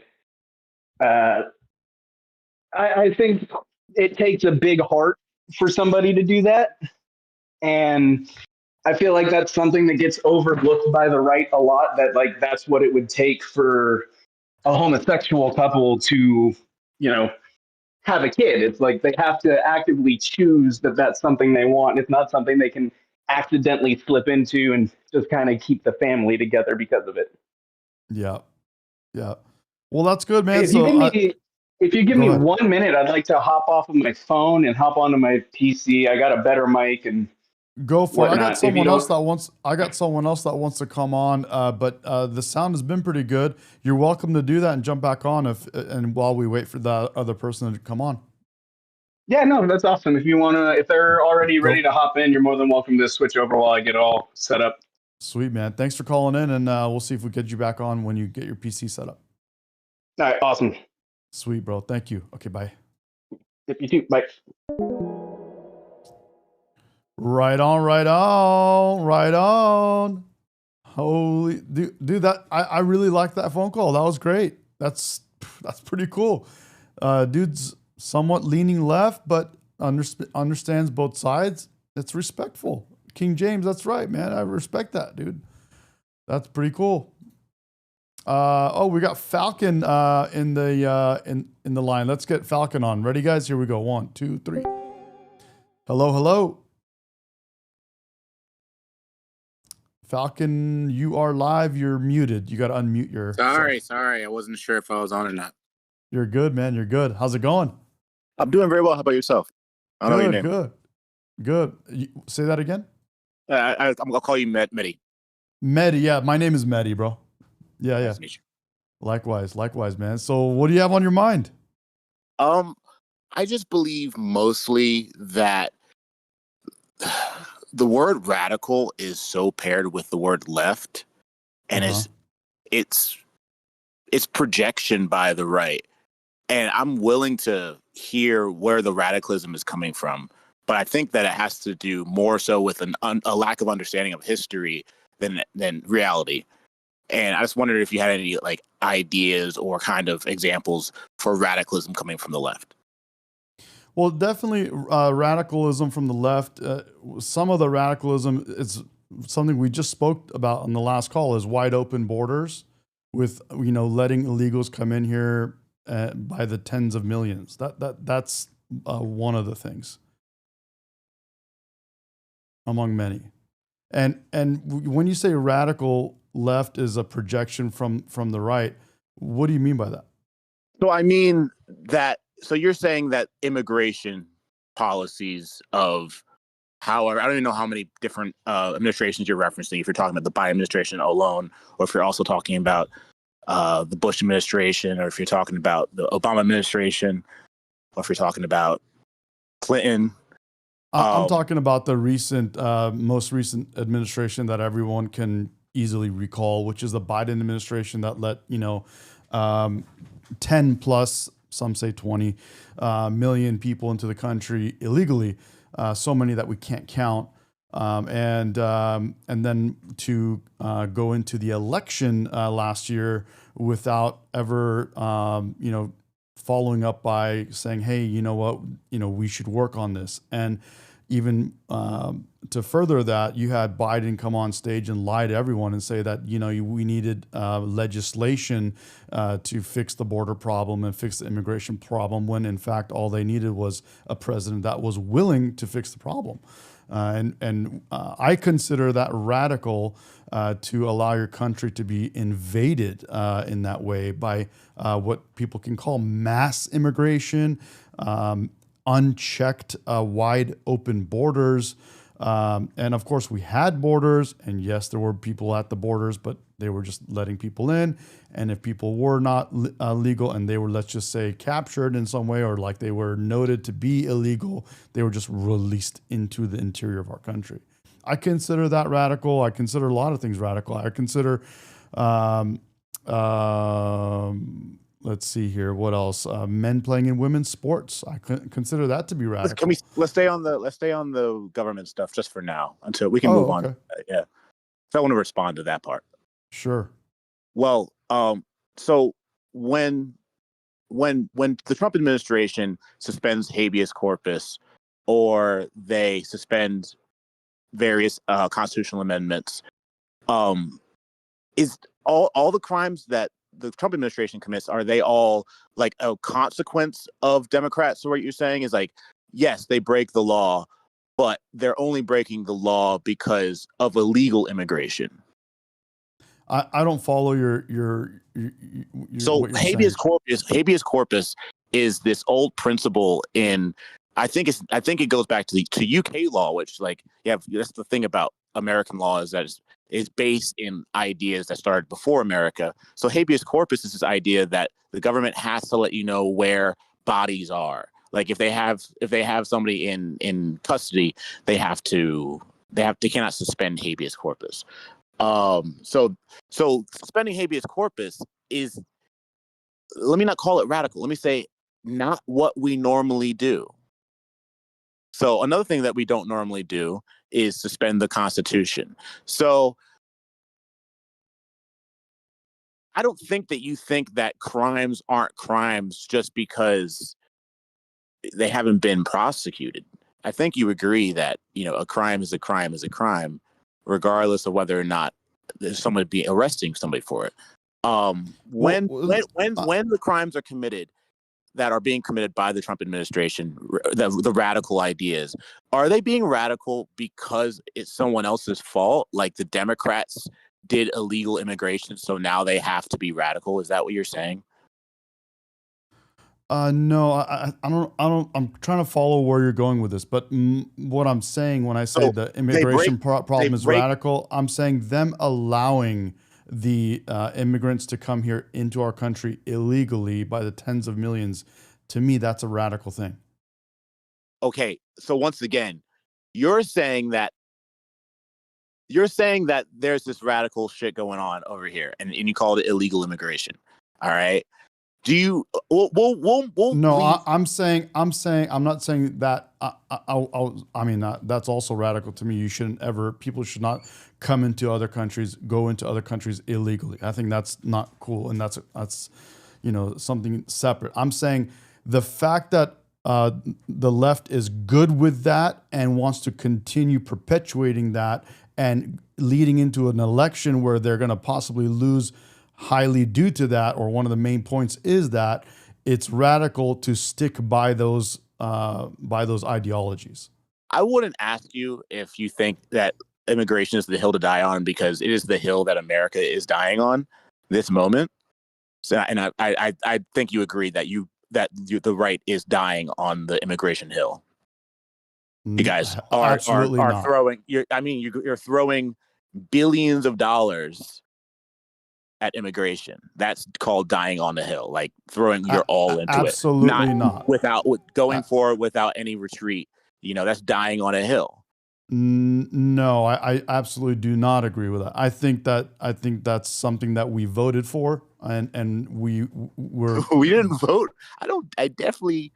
I think it takes a big heart for somebody to do that. And I feel like that's something that gets overlooked by the right a lot, that like that's what it would take for a homosexual couple to, you know, have a kid. It's like they have to actively choose that that's something they want. It's not something they can accidentally slip into and just kind of keep the family together because of it. Yeah. Yeah. Well, that's good, man. If you give me 1 minute, I'd like to hop off of my phone and hop onto my PC. I got a better mic and go for it. I got whatnot. someone else that wants to come on, but the sound has been pretty good. You're welcome to do that and jump back on and while we wait for the other person to come on. Yeah, no, that's awesome. If they're already ready to hop in, you're more than welcome to switch over while I get all set up. Sweet, man. Thanks for calling in, and we'll see if we get you back on when you get your PC set up. All right, awesome. Sweet, bro. Thank you. Okay, bye. Yep, you too. Bye. Right on, right on, right on. Holy dude, that I really like that phone call. That was great. That's pretty cool. Dude's somewhat leaning left, but understands both sides. It's respectful. King James, that's right, man. I respect that, dude. That's pretty cool. Oh, we got Falcon in the line. Let's get Falcon on. Ready, guys? Here we go. 1, 2, 3. Hello. Falcon, you are live. You're muted. You got to unmute your. Sorry. I wasn't sure if I was on or not. You're good, man. You're good. How's it going? I'm doing very well. How about yourself? I don't know your name. Good. Say that again. I'm gonna call you Medi. Medi, yeah. My name is Medi, bro. Yeah. Nice to meet you. Likewise, man. So, what do you have on your mind? I just believe mostly that the word radical is so paired with the word left, and it's projection by the right. And I'm willing to hear where the radicalism is coming from, but I think that it has to do more so with a lack of understanding of history than reality. And I just wondered if you had any like ideas or kind of examples for radicalism coming from the left. Well, definitely radicalism from the left. Some of the radicalism is something we just spoke about on the last call, is wide open borders with, you know, letting illegals come in here by the tens of millions. That's one of the things among many. And when you say radical left is a projection from the right, what do you mean by that? So I mean that. So you're saying that immigration policies of, however, I don't even know how many different administrations you're referencing. If you're talking about the Biden administration alone, or if you're also talking about the Bush administration, or if you're talking about the Obama administration, or if you're talking about Clinton. I'm talking about the most recent administration that everyone can easily recall, which is the Biden administration that let 10 plus some say 20 million people into the country illegally, so many that we can't count. And then to go into the election last year without ever, following up by saying, hey, you know what, we should work on this. And even to further that, you had Biden come on stage and lie to everyone and say that, we needed legislation to fix the border problem and fix the immigration problem, when in fact, all they needed was a president that was willing to fix the problem. And I consider that radical to allow your country to be invaded in that way by what people can call mass immigration, unchecked, wide open borders. And of course, we had borders, and yes, there were people at the borders, but they were just letting people in. And if people were not legal and they were, let's just say, captured in some way, or like they were noted to be illegal, they were just released into the interior of our country. I consider that radical. I consider a lot of things radical. I consider, let's see here, what else? Men playing in women's sports. I consider that to be radical. Let's stay on the government stuff just for now until we can move on. Yeah. So I want to respond to that part. Sure. Well, so when the Trump administration suspends habeas corpus, or they suspend various constitutional amendments, is all the crimes that the Trump administration commits, are they all like a consequence of Democrats? So what you're saying is like, yes, they break the law, but they're only breaking the law because of illegal immigration. I don't follow your so habeas corpus is this old principle in, I think it goes back to UK law, which that's the thing about American law, is that is based in ideas that started before America. So habeas corpus is this idea that the government has to let you know where bodies are. Like if they have somebody in custody, they cannot suspend habeas corpus. So suspending habeas corpus is, let me not call it radical. Let me say not what we normally do. So another thing that we don't normally do is suspend the Constitution. So I don't think that you think that crimes aren't crimes just because they haven't been prosecuted. I think you agree that, a crime is a crime is a crime, regardless of whether or not there's someone arresting somebody for it. When the crimes are committed that are being committed by the Trump administration, the radical ideas, are they being radical because it's someone else's fault? Like the Democrats did illegal immigration, so now they have to be radical. Is that what you're saying? No, I don't. I'm trying to follow where you're going with this, but what I'm saying when I say the immigration problem is radical, I'm saying them allowing the immigrants to come here into our country illegally by the tens of millions. To me, that's a radical thing. Okay, so once again, you're saying that there's this radical shit going on over here, and you call it illegal immigration. All right. Do you? No, I'm saying. I'm not saying that. I mean, that's also radical to me. You shouldn't ever. People should not come into other countries, go into other countries illegally. I think that's not cool, and that's something separate. I'm saying the fact that the left is good with that and wants to continue perpetuating that and leading into an election where they're going to possibly lose highly due to that, or one of the main points is that it's radical to stick by those ideologies. I wouldn't ask you if you think that immigration is the hill to die on, because it is the hill that America is dying on this moment. So, and I think you agree that the right is dying on the immigration hill. You guys are throwing. You're throwing billions of dollars at immigration. That's called dying on the hill, like throwing your all into absolutely it. Not without going forward without any retreat. That's dying on a hill. No, I absolutely do not agree with that. I think that's something that we voted for, and we're We didn't vote. I definitely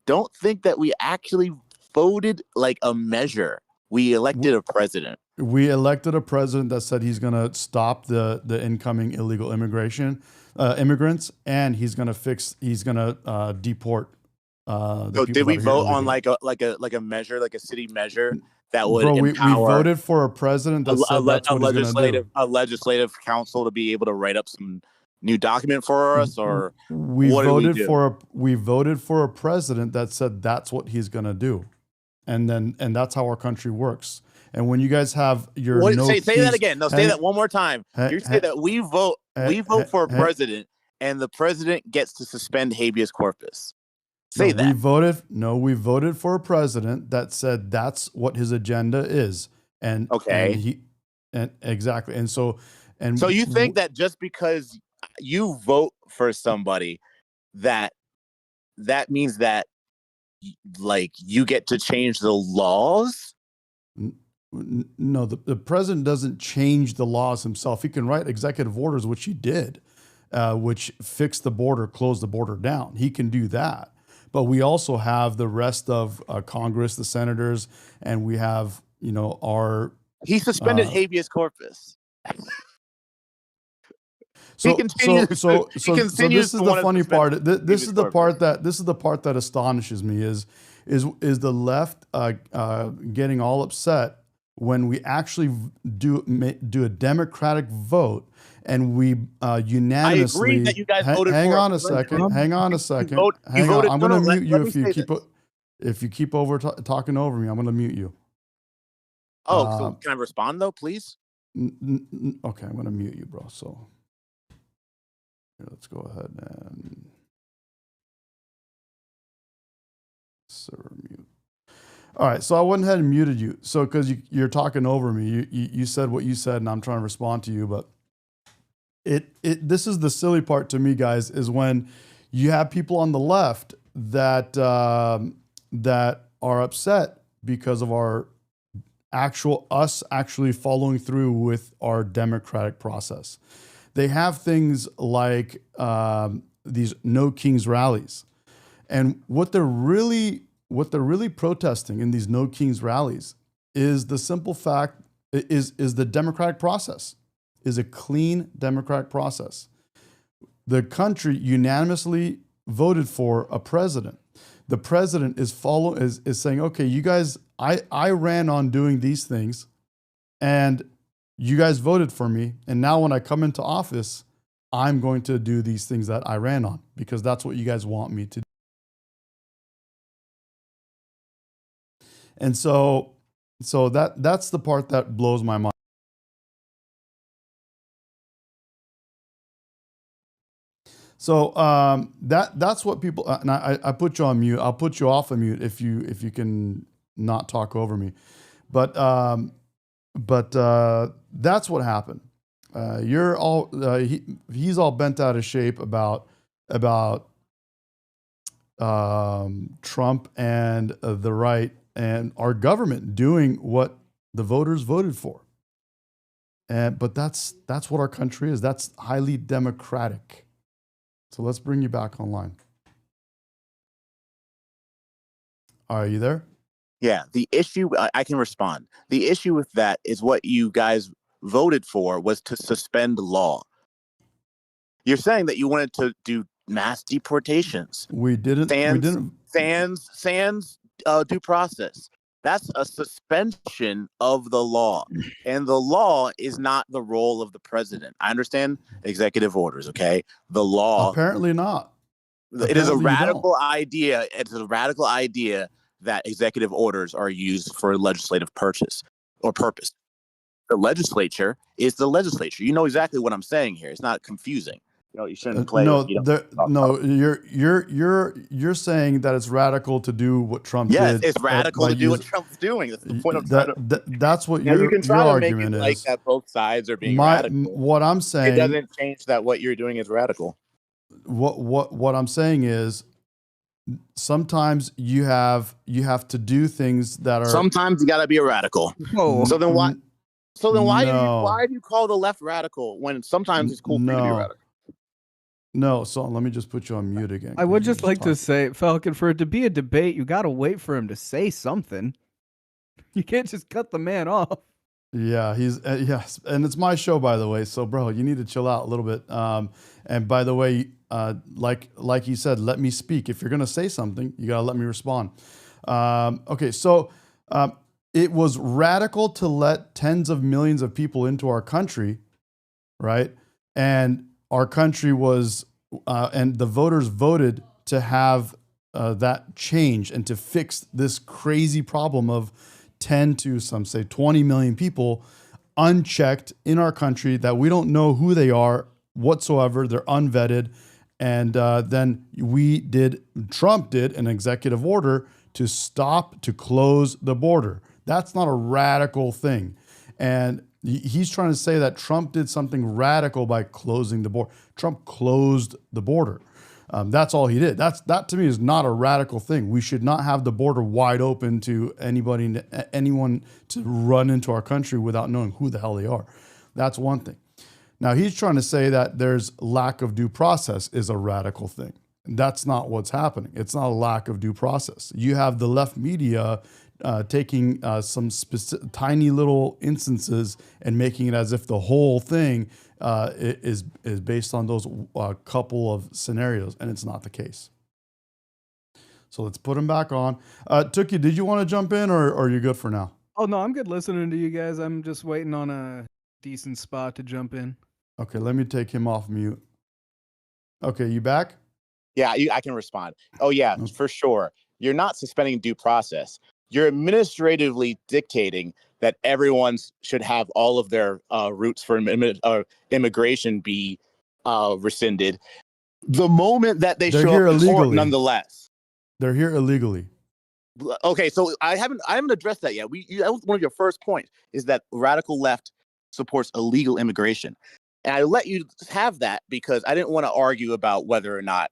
don't think that we actually voted like a measure. We elected a president. we elected a president that said he's going to stop the incoming illegal immigrants, and he's going to deport the So people did we that are here vote on illegally. like a measure, like a city measure that would Bro, we empower voted for a president that said that's what he's going to do. a legislative council to be able to write up some new document for us, or We what did we voted do? for a president that said that's what he's going to do, and that's how our country works. And when you guys have your Say that again. No, say that one more time. You say that we vote for a president, and the president gets to suspend habeas corpus. Say that. We voted for a president that said that's what his agenda is. And okay. And exactly. And so you think that just because you vote for somebody that means that like you get to change the laws? No, the president doesn't change the laws himself. He can write executive orders, which he did, which fixed the border, closed the border down. He can do that. But we also have the rest of Congress, the senators, and we have, our... He suspended habeas corpus. So this is the funny part. This is the part that astonishes me is the left getting all upset when we actually do a democratic vote and we unanimously. I agree that you guys voted hang for on a second. Hang on a second. You voted, I'm going to mute you if you keep talking over me. I'm going to mute you. Oh, so can I respond though, please? Okay, I'm going to mute you, bro. So here, let's go ahead and server mute. All right, so I went ahead and muted you. So because you're talking over me, you said what you said, and I'm trying to respond to you. But this is the silly part to me, guys, is when you have people on the left that that are upset because of us actually following through with our democratic process. They have things like these No Kings rallies, and what they're really protesting in these No Kings rallies is the simple fact is the democratic process, is a clean democratic process. The country unanimously voted for a president. The president is saying, okay, you guys, I ran on doing these things, and you guys voted for me, and now when I come into office, I'm going to do these things that I ran on because that's what you guys want me to do. And so that's the part that blows my mind. So that's what people. And I put you on mute. I'll put you off of mute if you can not talk over me. But that's what happened. You're all he's all bent out of shape about Trump and the right and our government doing what the voters voted for. But that's what our country is. That's highly democratic. So let's bring you back online. Are you there? Yeah, the issue, I can respond. The issue with that is what you guys voted for was to suspend law. You're saying that you wanted to do mass deportations. We didn't. Sans due process. That's a suspension of the law. And the law is not the role of the president. I understand executive orders, okay? The law. Apparently not. It is a radical idea. It's a radical idea that executive orders are used for legislative purpose. The legislature is the legislature. You know exactly what I'm saying here. It's not confusing. You shouldn't play. You're saying that it's radical to do what Trump did. Yes, it's radical to do what Trump's doing. That's the point of that's what you can try your to argument make it is. like that both sides are being radical. What I'm saying, it doesn't change that what you're doing is radical. What I'm saying is, sometimes you have to do things that are. Sometimes you got to be a radical. Whoa. So then why? So then No. why do you call the left radical when sometimes it's cool for you to be No. radical? No, so let me just put you on mute again. I would just like to say, Falcon, for it to be a debate, you got to wait for him to say something. You can't just cut the man off. Yeah, he's yes, and it's my show, by the way. So, bro, you need to chill out a little bit. And by the way, like you said, let me speak. If you're gonna say something, you gotta let me respond. Okay, so it was radical to let tens of millions of people into our country, right? And our country was, and the voters voted to have that change and to fix this crazy problem of 10 to some say 20 million people unchecked in our country that we don't know who they are whatsoever. They're unvetted. And then Trump did an executive order to close the border. That's not a radical thing. And he's trying to say that Trump did something radical by closing the border. Trump closed the border. That's all he did. That to me is not a radical thing. We should not have the border wide open to anyone to run into our country without knowing who the hell they are. That's one thing. Now he's trying to say that there's lack of due process is a radical thing. That's not what's happening. It's not a lack of due process. You have the left media taking some tiny little instances and making it as if the whole thing is based on those couple of scenarios, and it's not the case. So let's put him back on. Tookie, did you want to jump in, or are you good for now? Oh, no, I'm good listening to you guys. I'm just waiting on a decent spot to jump in. Okay, let me take him off mute. Okay, you back? Yeah, I can respond. Oh, yeah, for sure. You're not suspending due process. You're administratively dictating that everyone should have all of their routes for immigration be rescinded the moment that they show up in court, nonetheless. They're here illegally. Okay, so I haven't addressed that yet. That was one of your first points, is that radical left supports illegal immigration. And I let you have that because I didn't want to argue about whether or not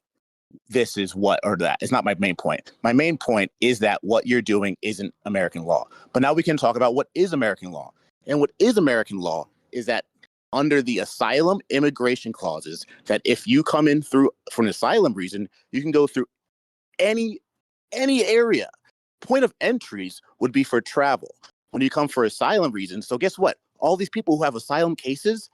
this is what or that. It's not my main point. My main point is that what you're doing isn't American law. But now we can talk about what is American law. And what is American law is that under the asylum immigration clauses, that if you come in for an asylum reason, you can go through any area. Point of entries would be for travel. When you come for asylum reasons, so guess what? All these people who have asylum cases,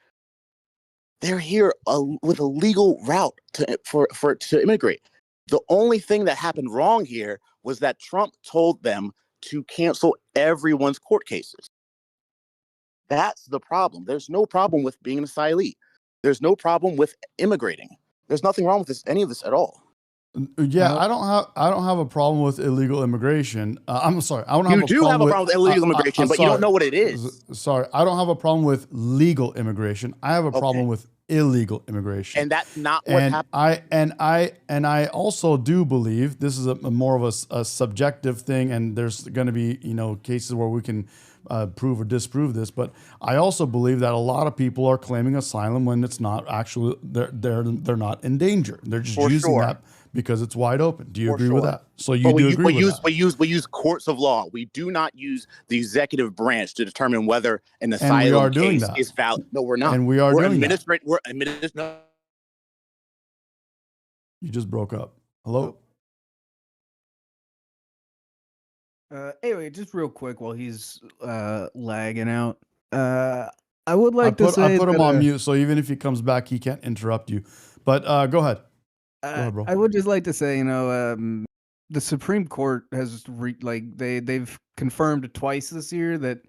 they're here with a legal route to immigrate. The only thing that happened wrong here was that Trump told them to cancel everyone's court cases. That's the problem. There's no problem with being an asylee. There's no problem with immigrating. There's nothing wrong with any of this at all. Yeah, I don't have a problem with illegal immigration. I'm sorry, I don't have. You do have a problem with illegal immigration, but you don't know what it is. Sorry, I don't have a problem with legal immigration. I have a problem with illegal immigration, and that's not what happened. I also do believe this is more of a subjective thing, and there's going to be cases where we can prove or disprove this. But I also believe that a lot of people are claiming asylum when it's not actually they're not in danger. They're just using that because it's wide open. Do you agree with that? So you do agree with that? We use courts of law. We do not use the executive branch to determine whether an asylum case is valid. No, we're not. And we are doing that. We're administrating. You just broke up. Hello? Anyway, just real quick while he's lagging out. I would like to say I put him on mute, so even if he comes back, he can't interrupt you. But go ahead. Go ahead, bro. I would just like to say, the Supreme Court has they've confirmed twice this year that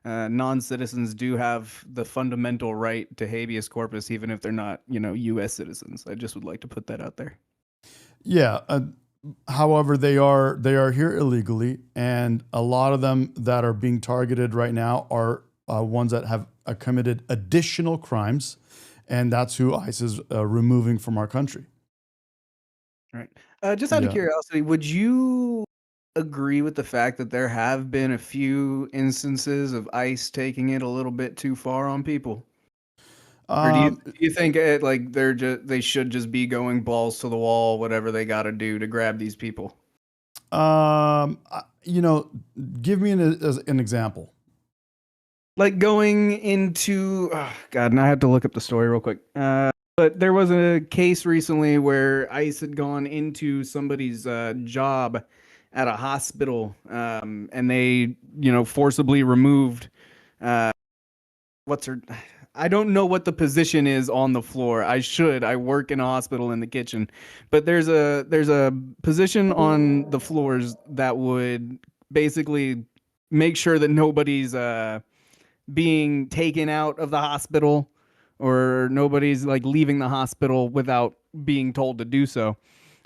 non-citizens do have the fundamental right to habeas corpus, even if they're not, U.S. citizens. I just would like to put that out there. Yeah. However, they are here illegally, and a lot of them that are being targeted right now are ones that have committed additional crimes, and that's who ICE is removing from our country. Right. Just out of curiosity, would you agree with the fact that there have been a few instances of ICE taking it a little bit too far on people? Or do you think like they should just be going balls to the wall, whatever they got to do to grab these people? You know, give me an example. Like going into, oh God, and I have to look up the story real quick. But there was a case recently where ICE had gone into somebody's job at a hospital, and they, forcibly removed. I don't know what the position is on the floor. I work in a hospital in the kitchen, but there's a position on the floors that would basically make sure that nobody's being taken out of the hospital, or nobody's like leaving the hospital without being told to do so.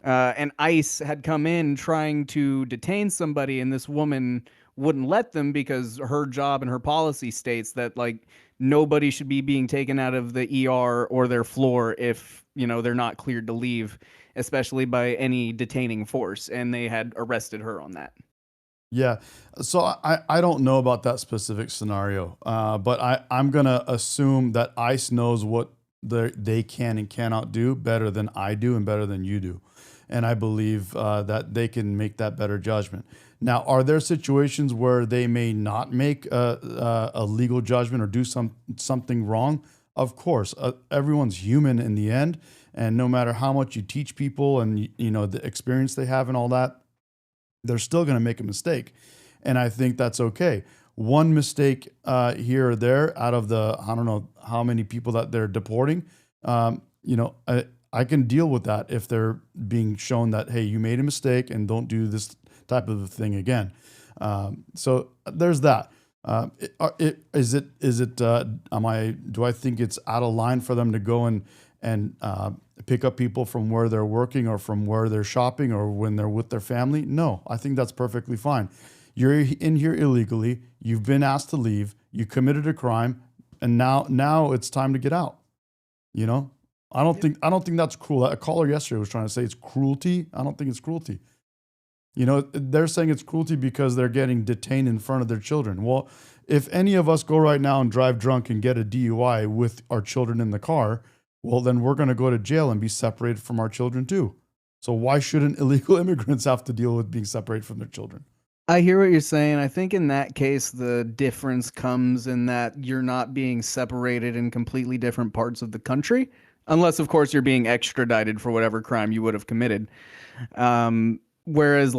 And ICE had come in trying to detain somebody, and this woman wouldn't let them because her job and her policy states that like nobody should be being taken out of the ER or their floor if, they're not cleared to leave, especially by any detaining force. And they had arrested her on that. Yeah. So I don't know about that specific scenario, but I'm going to assume that ICE knows what they can and cannot do better than I do and better than you do. And I believe that they can make that better judgment. Now, are there situations where they may not make a legal judgment or do something wrong? Of course, everyone's human in the end. And no matter how much you teach people and, the experience they have and all that, they're still going to make a mistake. And I think that's okay. One mistake here or there out of the, I don't know how many people that they're deporting, I can deal with that if they're being shown that, hey, you made a mistake and don't do this type of thing again. So there's that. Do I think it's out of line for them to go and pick up people from where they're working or from where they're shopping or when they're with their family? No, I think that's perfectly fine. You're in here illegally. You've been asked to leave. You committed a crime, and now it's time to get out. I don't think that's cruel. A caller yesterday was trying to say it's cruelty. I don't think it's cruelty. They're saying it's cruelty because they're getting detained in front of their children. Well, if any of us go right now and drive drunk and get a DUI with our children in the car, well, then we're going to go to jail and be separated from our children too. So why shouldn't illegal immigrants have to deal with being separated from their children? I hear what you're saying. I think in that case, the difference comes in that you're not being separated in completely different parts of the country, unless, of course, you're being extradited for whatever crime you would have committed. Whereas,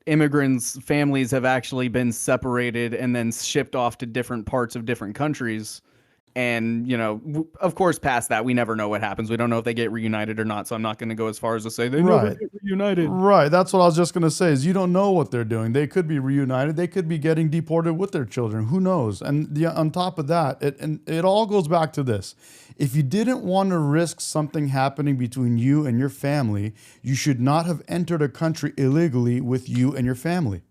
immigrants' families have actually been separated and then shipped off to different parts of different countries. And, of course, past that, we never know what happens. We don't know if they get reunited or not. So I'm not going to go as far as to say they never get reunited. Right. That's what I was just going to say is you don't know what they're doing. They could be reunited. They could be getting deported with their children. Who knows? And on top of that, it all goes back to this. If you didn't want to risk something happening between you and your family, you should not have entered a country illegally with you and your family.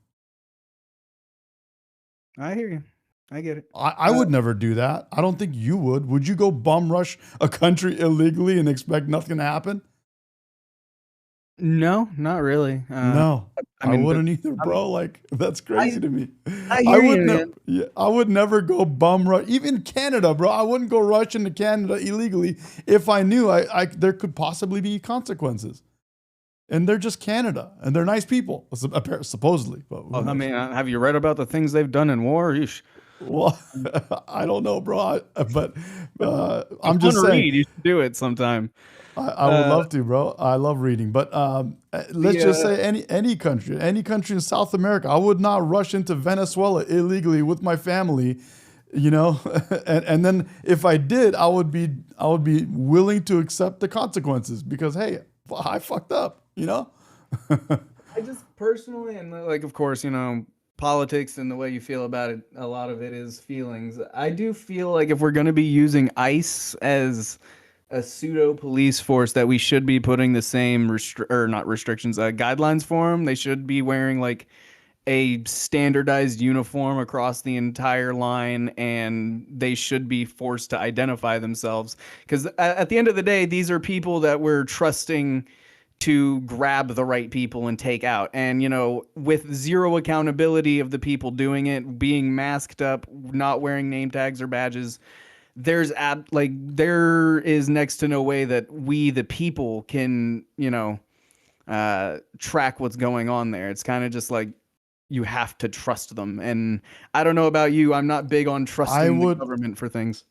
I hear you. I get it. I would never do that. I don't think you would. Would you go bum rush a country illegally and expect nothing to happen? No, not really. No, I wouldn't either, bro. That's crazy to me. I would never go bum rush. Even Canada, bro. I wouldn't go rush into Canada illegally if I knew there could possibly be consequences. And they're just Canada, and they're nice people, supposedly. But have you read about the things they've done in war? Well, I don't know, bro. But I'm just saying you should do it sometime. I would love to, bro. I love reading. But let's just say any country in South America, I would not rush into Venezuela illegally with my family, and then if I did, I would be willing to accept the consequences because hey, I fucked up, I just personally, and of course, politics and the way you feel about it, a lot of it is feelings. I do feel like if we're going to be using ICE as a pseudo police force, that we should be putting the same guidelines for them. They should be wearing a standardized uniform across the entire line, and they should be forced to identify themselves. Because at the end of the day, these are people that we're trusting to grab the right people and take out. And, with zero accountability of the people doing it, being masked up, not wearing name tags or badges, there is next to no way that we, the people, can, track what's going on there. It's kind of just like you have to trust them. And I don't know about you. I'm not big on trusting the government for things.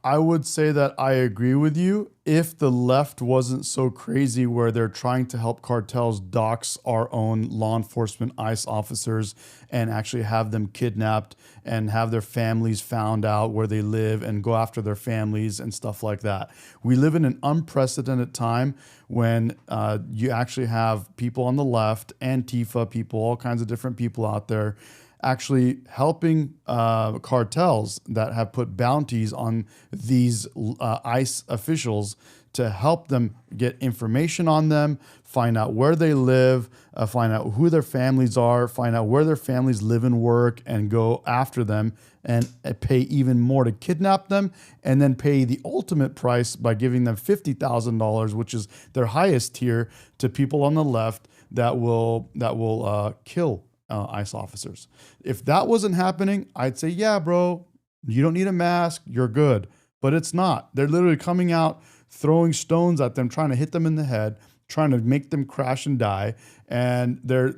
I would say that I agree with you if the left wasn't so crazy where they're trying to help cartels dox our own law enforcement ICE officers and actually have them kidnapped and have their families found out where they live and go after their families and stuff like that. We live in an unprecedented time when you actually have people on the left, Antifa people, all kinds of different people out there actually helping cartels that have put bounties on these ICE officials to help them get information on them, find out where they live, find out who their families are, find out where their families live and work, and go after them and pay even more to kidnap them, and then pay the ultimate price by giving them $50,000, which is their highest tier, to people on the left that will kill ICE officers. If that wasn't happening, I'd say, yeah, bro, you don't need a mask, you're good. But it's not. They're literally coming out, throwing stones at them, trying to hit them in the head, trying to make them crash and die. And they're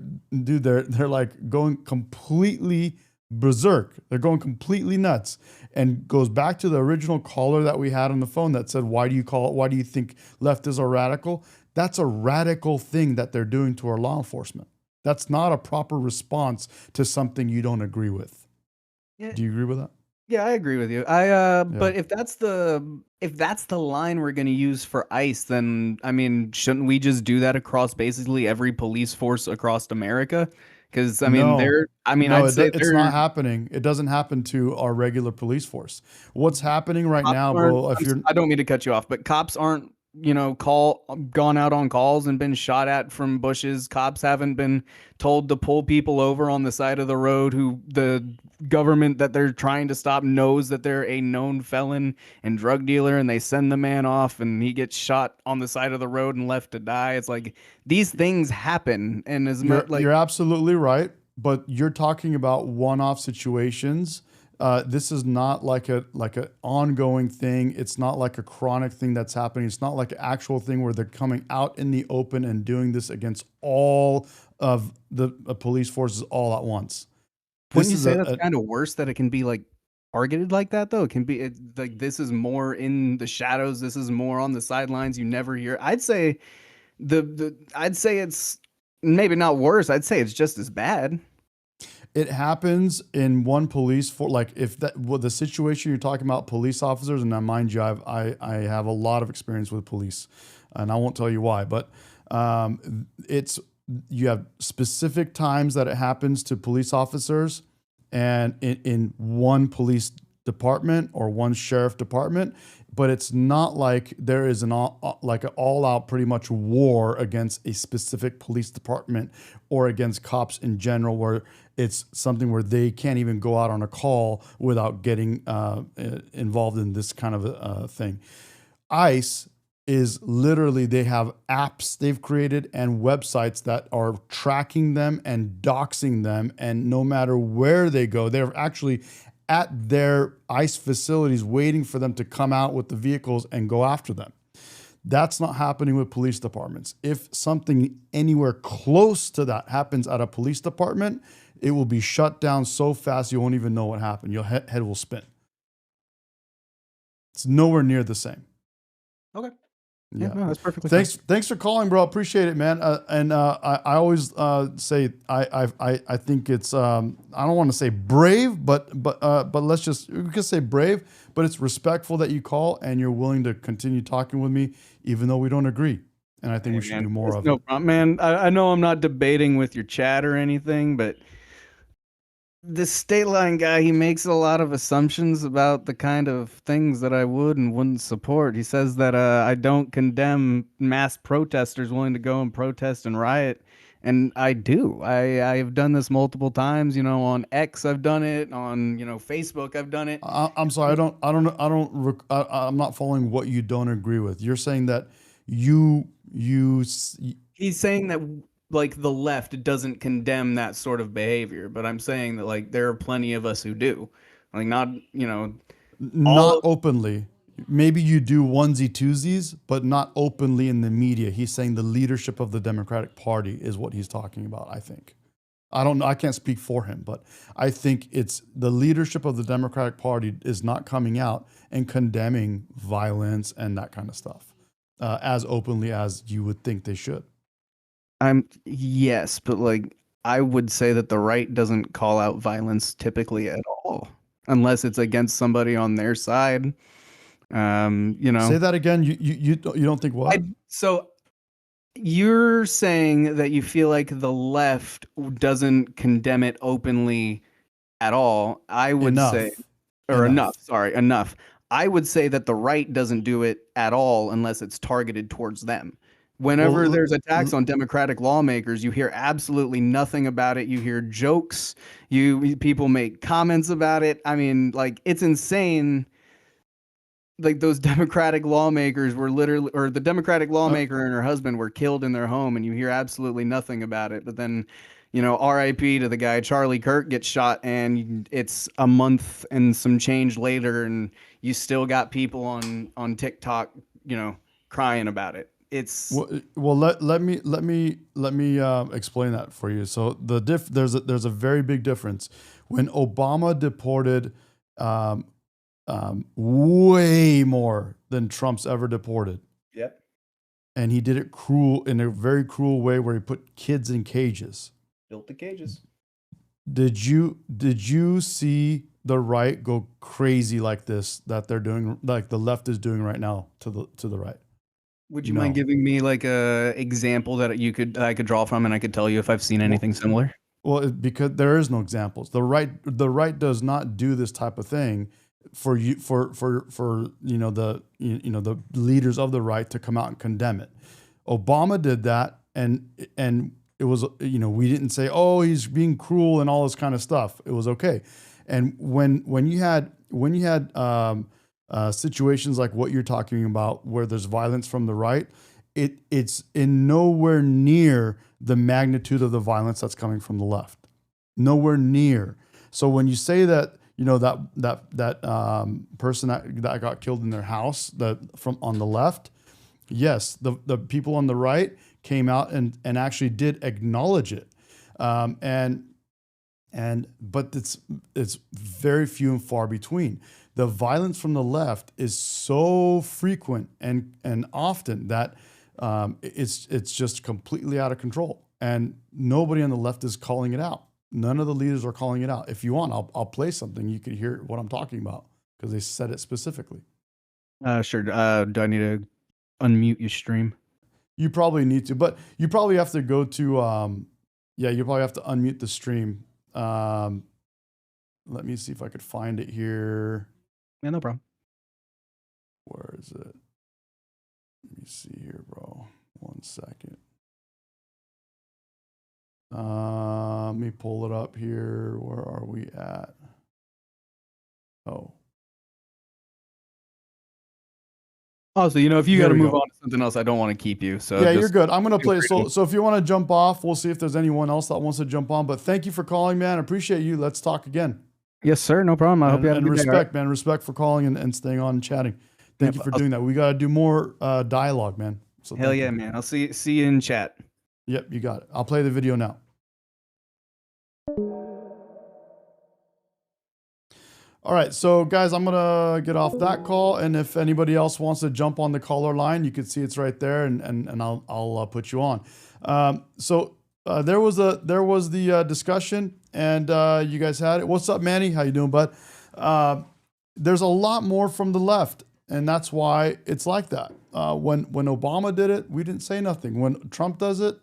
like going completely berserk. They're going completely nuts. And goes back to the original caller that we had on the phone that said, why do you think leftists are radical? That's a radical thing that they're doing to our law enforcement. That's not a proper response to something you don't agree with. Yeah. Do you agree with that? Yeah, I agree with you. But if that's the line we're going to use for ICE, then I mean, shouldn't we just do that across basically every police force across America? Because I'd say it's not happening. It doesn't happen to our regular police force. What's happening right now, bro? I don't mean to cut you off, but cops aren't gone out on calls and been shot at from bushes. Cops haven't been told to pull people over on the side of the road who the government that they're trying to stop knows that they're a known felon and drug dealer, and they send the man off and he gets shot on the side of the road and left to die. It's like these things happen, and you're absolutely right, but you're talking about one-off situations. This is not like an ongoing thing. It's not like a chronic thing that's happening. It's not like an actual thing where they're coming out in the open and doing this against all of the police forces all at once. Wouldn't you say that's kind of worse that it can be like targeted like that though? It can be like this is more in the shadows. This is more on the sidelines. You never hear. I'd say I'd say it's maybe not worse. I'd say it's just as bad. It happens in one police force. Like if the situation you're talking about, police officers, and now mind you, I have a lot of experience with police, and I won't tell you why, but you have specific times that it happens to police officers, and in one police department or one sheriff department, but it's not like there is an all-out pretty much war against a specific police department or against cops in general, where it's something where they can't even go out on a call without getting involved in this kind of a thing. ICE is literally, they have apps they've created and websites that are tracking them and doxing them, and no matter where they go, they're actually at their ICE facilities waiting for them to come out with the vehicles and go after them. That's not happening with police departments. If something anywhere close to that happens at a police department, it will be shut down so fast you won't even know what happened. Your head will spin. It's nowhere near the same. Okay. Yeah, no, that's perfectly Thanks for calling, bro. Appreciate it, man. I always say I think it's I don't want to say brave, but let's just, we can say brave, but it's respectful that you call and you're willing to continue talking with me, even though we don't agree. And I think we should do more of it. No problem, man. I know I'm not debating with your chat or anything, but this state line guy, he makes a lot of assumptions about the kind of things that I would and wouldn't support. He says that I don't condemn mass protesters willing to go and protest and riot, and I do. I've done this multiple times. On X, I've done it. On Facebook, I've done it. I'm sorry, I'm not following what you don't agree with. You're saying that He's saying that like the left doesn't condemn that sort of behavior, but I'm saying that like there are plenty of us who do. Like not, Not openly. Maybe you do onesie twosies, but not openly in the media. He's saying the leadership of the Democratic Party is what he's talking about, I think. I don't know. I can't speak for him, but I think it's the leadership of the Democratic Party is not coming out and condemning violence and that kind of stuff as openly as you would think they should. Yes, but like I would say that the right doesn't call out violence typically at all, unless it's against somebody on their side. You know. Say that again. You don't think what? So you're saying that you feel like the left doesn't condemn it openly at all. I would say, or enough. Sorry, enough. I would say that the right doesn't do it at all unless it's targeted towards them. Whenever there's attacks on Democratic lawmakers, you hear absolutely nothing about it. You hear jokes. People make comments about it. I mean, like, it's insane. Like, those Democratic lawmakers were literally, or the Democratic lawmaker and her husband were killed in their home, and you hear absolutely nothing about it. But then, you know, RIP to the guy, Charlie Kirk gets shot, and it's a month and some change later, and you still got people on TikTok, you know, crying about it. It's well. Let me explain that for you. So there's a very big difference when Obama deported way more than Trump's ever deported. Yep. And he did it in a very cruel way where he put kids in cages. Built the cages. Did you see the right go crazy like this that they're doing, like the left is doing right now to the right? Would you mind giving me like a example that I could draw from, and I could tell you if I've seen anything similar? Well, because there is no examples. The right does not do this type of thing for the leaders of the right to come out and condemn it. Obama did that, and it was, we didn't say, oh, he's being cruel and all this kind of stuff. It was okay. And when you had situations like what you're talking about, where there's violence from the right, it's in nowhere near the magnitude of the violence that's coming from the left. Nowhere near. So when you say that, that person that got killed in their house, on the left, yes, the people on the right came out and actually did acknowledge it, but it's very few and far between. The violence from the left is so frequent and often that it's just completely out of control, and nobody on the left is calling it out. None of the leaders are calling it out. If you want, I'll play something. You could hear what I'm talking about because they said it specifically. Sure. Do I need to unmute your stream? You probably need to, but you probably have to go to, you probably have to unmute the stream. Let me see if I could find it here. Yeah, no problem. Where is it? Let me see here, bro. 1 second. Let me pull it up here. Where are we at? Oh. Oh, so if you got to move on to something else, I don't want to keep you. So yeah, you're good. I'm gonna play. So if you want to jump off, we'll see if there's anyone else that wants to jump on. But thank you for calling, man. I appreciate you. Let's talk again. Yes, sir. No problem. I hope you have a good respect, day. Man. Respect for calling and staying on and chatting. Thank you for doing that. We got to do more dialogue, man. So hell yeah, man. I'll see you in chat. Yep, you got it. I'll play the video now. All right, so guys, I'm gonna get off that call, and if anybody else wants to jump on the caller line, you can see it's right there, and I'll put you on. There was the discussion, and you guys had it. What's up, Manny? How you doing, bud? There's a lot more from the left, and that's why it's like that. When Obama did it, we didn't say nothing. When Trump does it,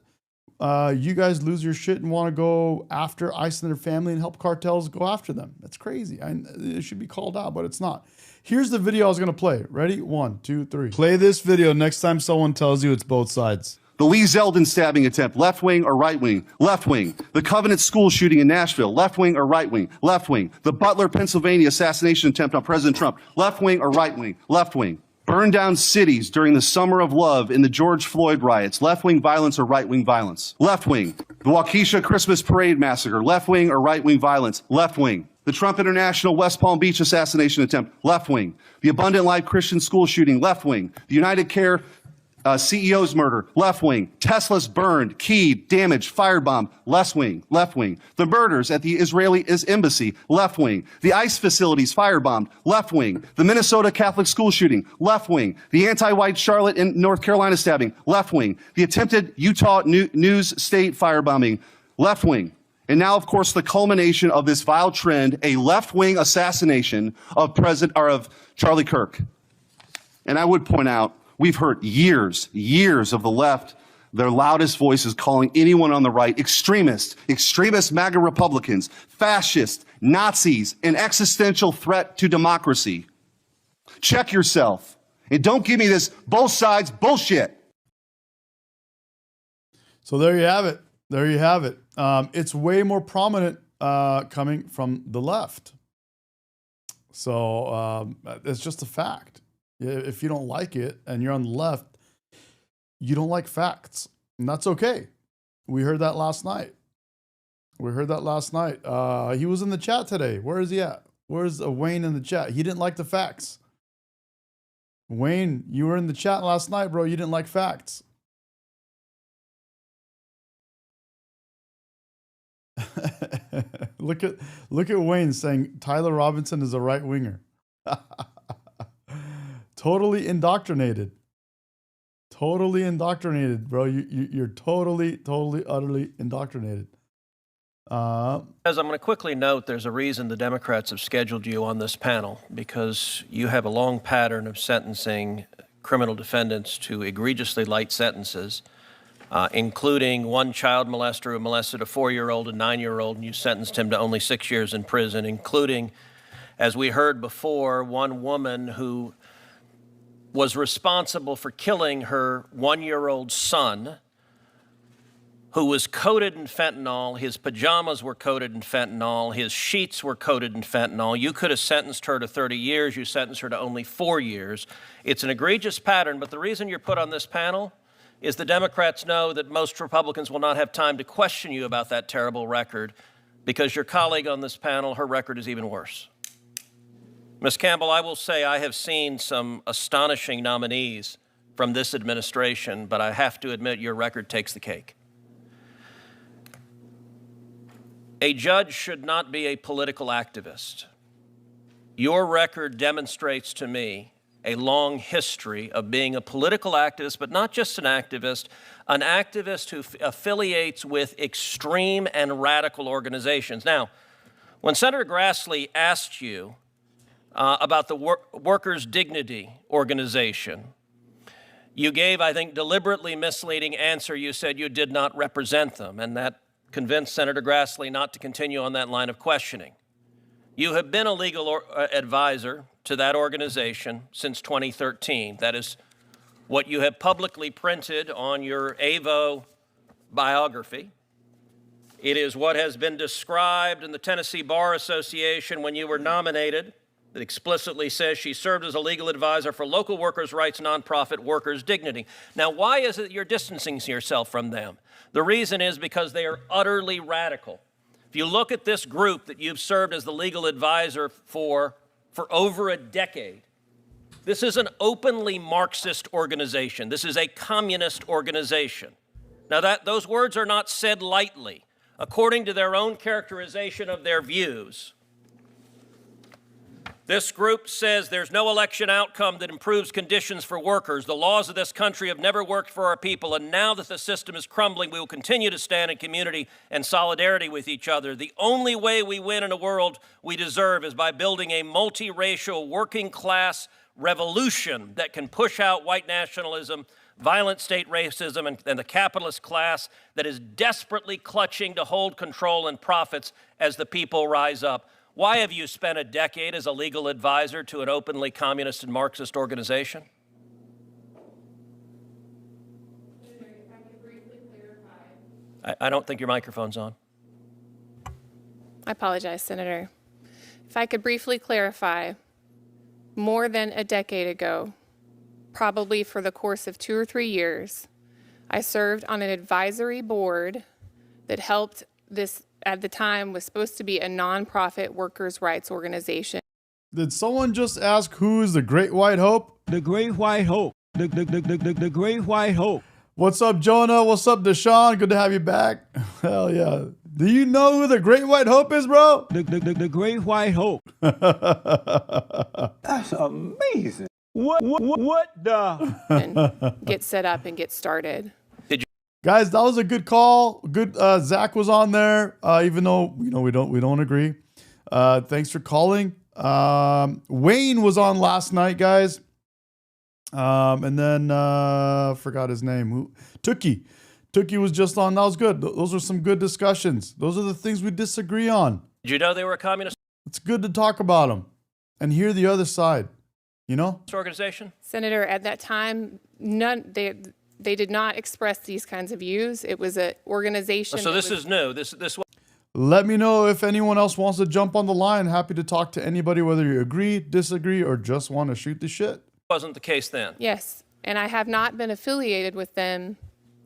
you guys lose your shit and want to go after ICE and their family and help cartels go after them. That's crazy. It should be called out, but it's not. Here's the video I was going to play. Ready? 1, 2, 3. Play this video next time someone tells you it's both sides. The Lee Zeldin stabbing attempt, left wing or right wing? Left wing. The Covenant school shooting in Nashville, left wing or right wing? Left wing. The Butler, Pennsylvania assassination attempt on President Trump, left wing or right wing? Left wing. Burn down cities during the Summer of Love in the George Floyd riots, left wing violence or right wing violence? Left wing. The Waukesha Christmas Parade massacre, left wing or right wing violence, left wing. The Trump International West Palm Beach assassination attempt, left wing. The Abundant Life Christian school shooting, left wing. The United Care CEO's murder, left wing. Tesla's burned, keyed, damaged, firebombed, left wing, left wing. The murders at the Israeli embassy, left wing. The ICE facilities firebombed, left wing. The Minnesota Catholic school shooting, left wing. The anti-white Charlotte and North Carolina stabbing, left wing. The attempted Utah News State firebombing, left wing. And now, of course, the culmination of this vile trend, a left-wing assassination of Charlie Kirk. And I would point out, we've heard years of the left, their loudest voices calling anyone on the right extremist MAGA Republicans, fascists, Nazis, an existential threat to democracy. Check yourself. And don't give me this both sides bullshit. So there you have it. There you have it. It's way more prominent coming from the left. So it's just a fact. If you don't like it and you're on the left, you don't like facts. And that's okay. We heard that last night. He was in the chat today. Where is he at? Where's Wayne in the chat? He didn't like the facts. Wayne, you were in the chat last night, bro. You didn't like facts. Look at Wayne saying Tyler Robinson is a right winger. Totally indoctrinated, bro. You're totally, utterly indoctrinated. As I'm going to quickly note, there's a reason the Democrats have scheduled you on this panel, because you have a long pattern of sentencing criminal defendants to egregiously light sentences, including one child molester who molested a 4-year-old and 9-year-old, and you sentenced him to only 6 years in prison, including, as we heard before, one woman who was responsible for killing her 1-year-old son, who was coated in fentanyl. His pajamas were coated in fentanyl. His sheets were coated in fentanyl. You could have sentenced her to 30 years. You sentenced her to only 4 years. It's an egregious pattern, but the reason you're put on this panel is the Democrats know that most Republicans will not have time to question you about that terrible record, because your colleague on this panel, her record is even worse. Ms. Campbell, I will say I have seen some astonishing nominees from this administration, but I have to admit your record takes the cake. A judge should not be a political activist. Your record demonstrates to me a long history of being a political activist, but not just an activist who affiliates with extreme and radical organizations. Now, when Senator Grassley asked you about the Workers' Dignity Organization, you gave, I think, deliberately misleading answer. You said you did not represent them, and that convinced Senator Grassley not to continue on that line of questioning. You have been a legal advisor to that organization since 2013. That is what you have publicly printed on your AVO biography. It is what has been described in the Tennessee Bar Association when you were nominated. That explicitly says she served as a legal advisor for local workers' rights nonprofit Workers' Dignity. Now, why is it you're distancing yourself from them? The reason is because they are utterly radical. If you look at this group that you've served as the legal advisor for over a decade, this is an openly Marxist organization. This is a communist organization. Now, those words are not said lightly. According to their own characterization of their views, this group says there's no election outcome that improves conditions for workers. The laws of this country have never worked for our people, and now that the system is crumbling, we will continue to stand in community and solidarity with each other. The only way we win in a world we deserve is by building a multiracial working class revolution that can push out white nationalism, violent state racism, and the capitalist class that is desperately clutching to hold control and profits as the people rise up. Why have you spent a decade as a legal advisor to an openly communist and Marxist organization? I don't think your microphone's on. I apologize, Senator. If I could briefly clarify, more than a decade ago, probably for the course of 2 or 3 years, I served on an advisory board that helped this, at the time, was supposed to be a nonprofit workers' rights organization. Did someone just ask who is the Great White Hope? The Great White Hope. The Great White Hope. What's up, Jonah? What's up, Deshaun? Good to have you back. Hell yeah. Do you know who the Great White Hope is, bro? The Great White Hope. That's amazing. What the? And get set up and get started. Guys, that was a good call. Good. Zach was on there, even though we don't agree. Thanks for calling. Wayne was on last night, guys. And then forgot his name. Tookie was just on. That was good. Those are some good discussions. Those are the things we disagree on. Did you know they were a communist It's good to talk about them and hear the other side. You know? organization? Senator, at that time, they did not express these kinds of views. It was an organization. So this is new. This Let me know if anyone else wants to jump on the line. Happy to talk to anybody, whether you agree, disagree, or just want to shoot the shit. wasn't the case then. Yes, and I have not been affiliated with them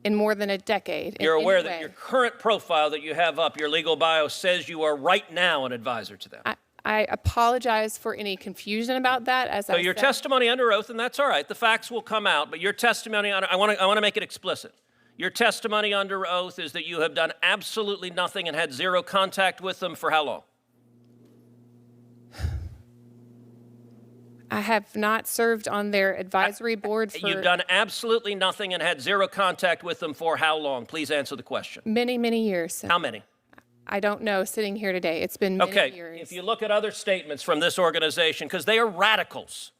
in more than a decade. You're aware that your current profile that you have up, your legal bio, says you are right now an advisor to them. I apologize for any confusion about that. So your testimony under oath, and that's all right, the facts will come out, but your testimony, I want to make it explicit. Your testimony under oath is that you have done absolutely nothing and had zero contact with them for how long? I have not served on their advisory board for You've done absolutely nothing and had zero contact with them for how long? Please answer the question. many, many years. How many? I don't know, sitting here today. It's been many years. If you look at other statements from this organization, because they are radicals.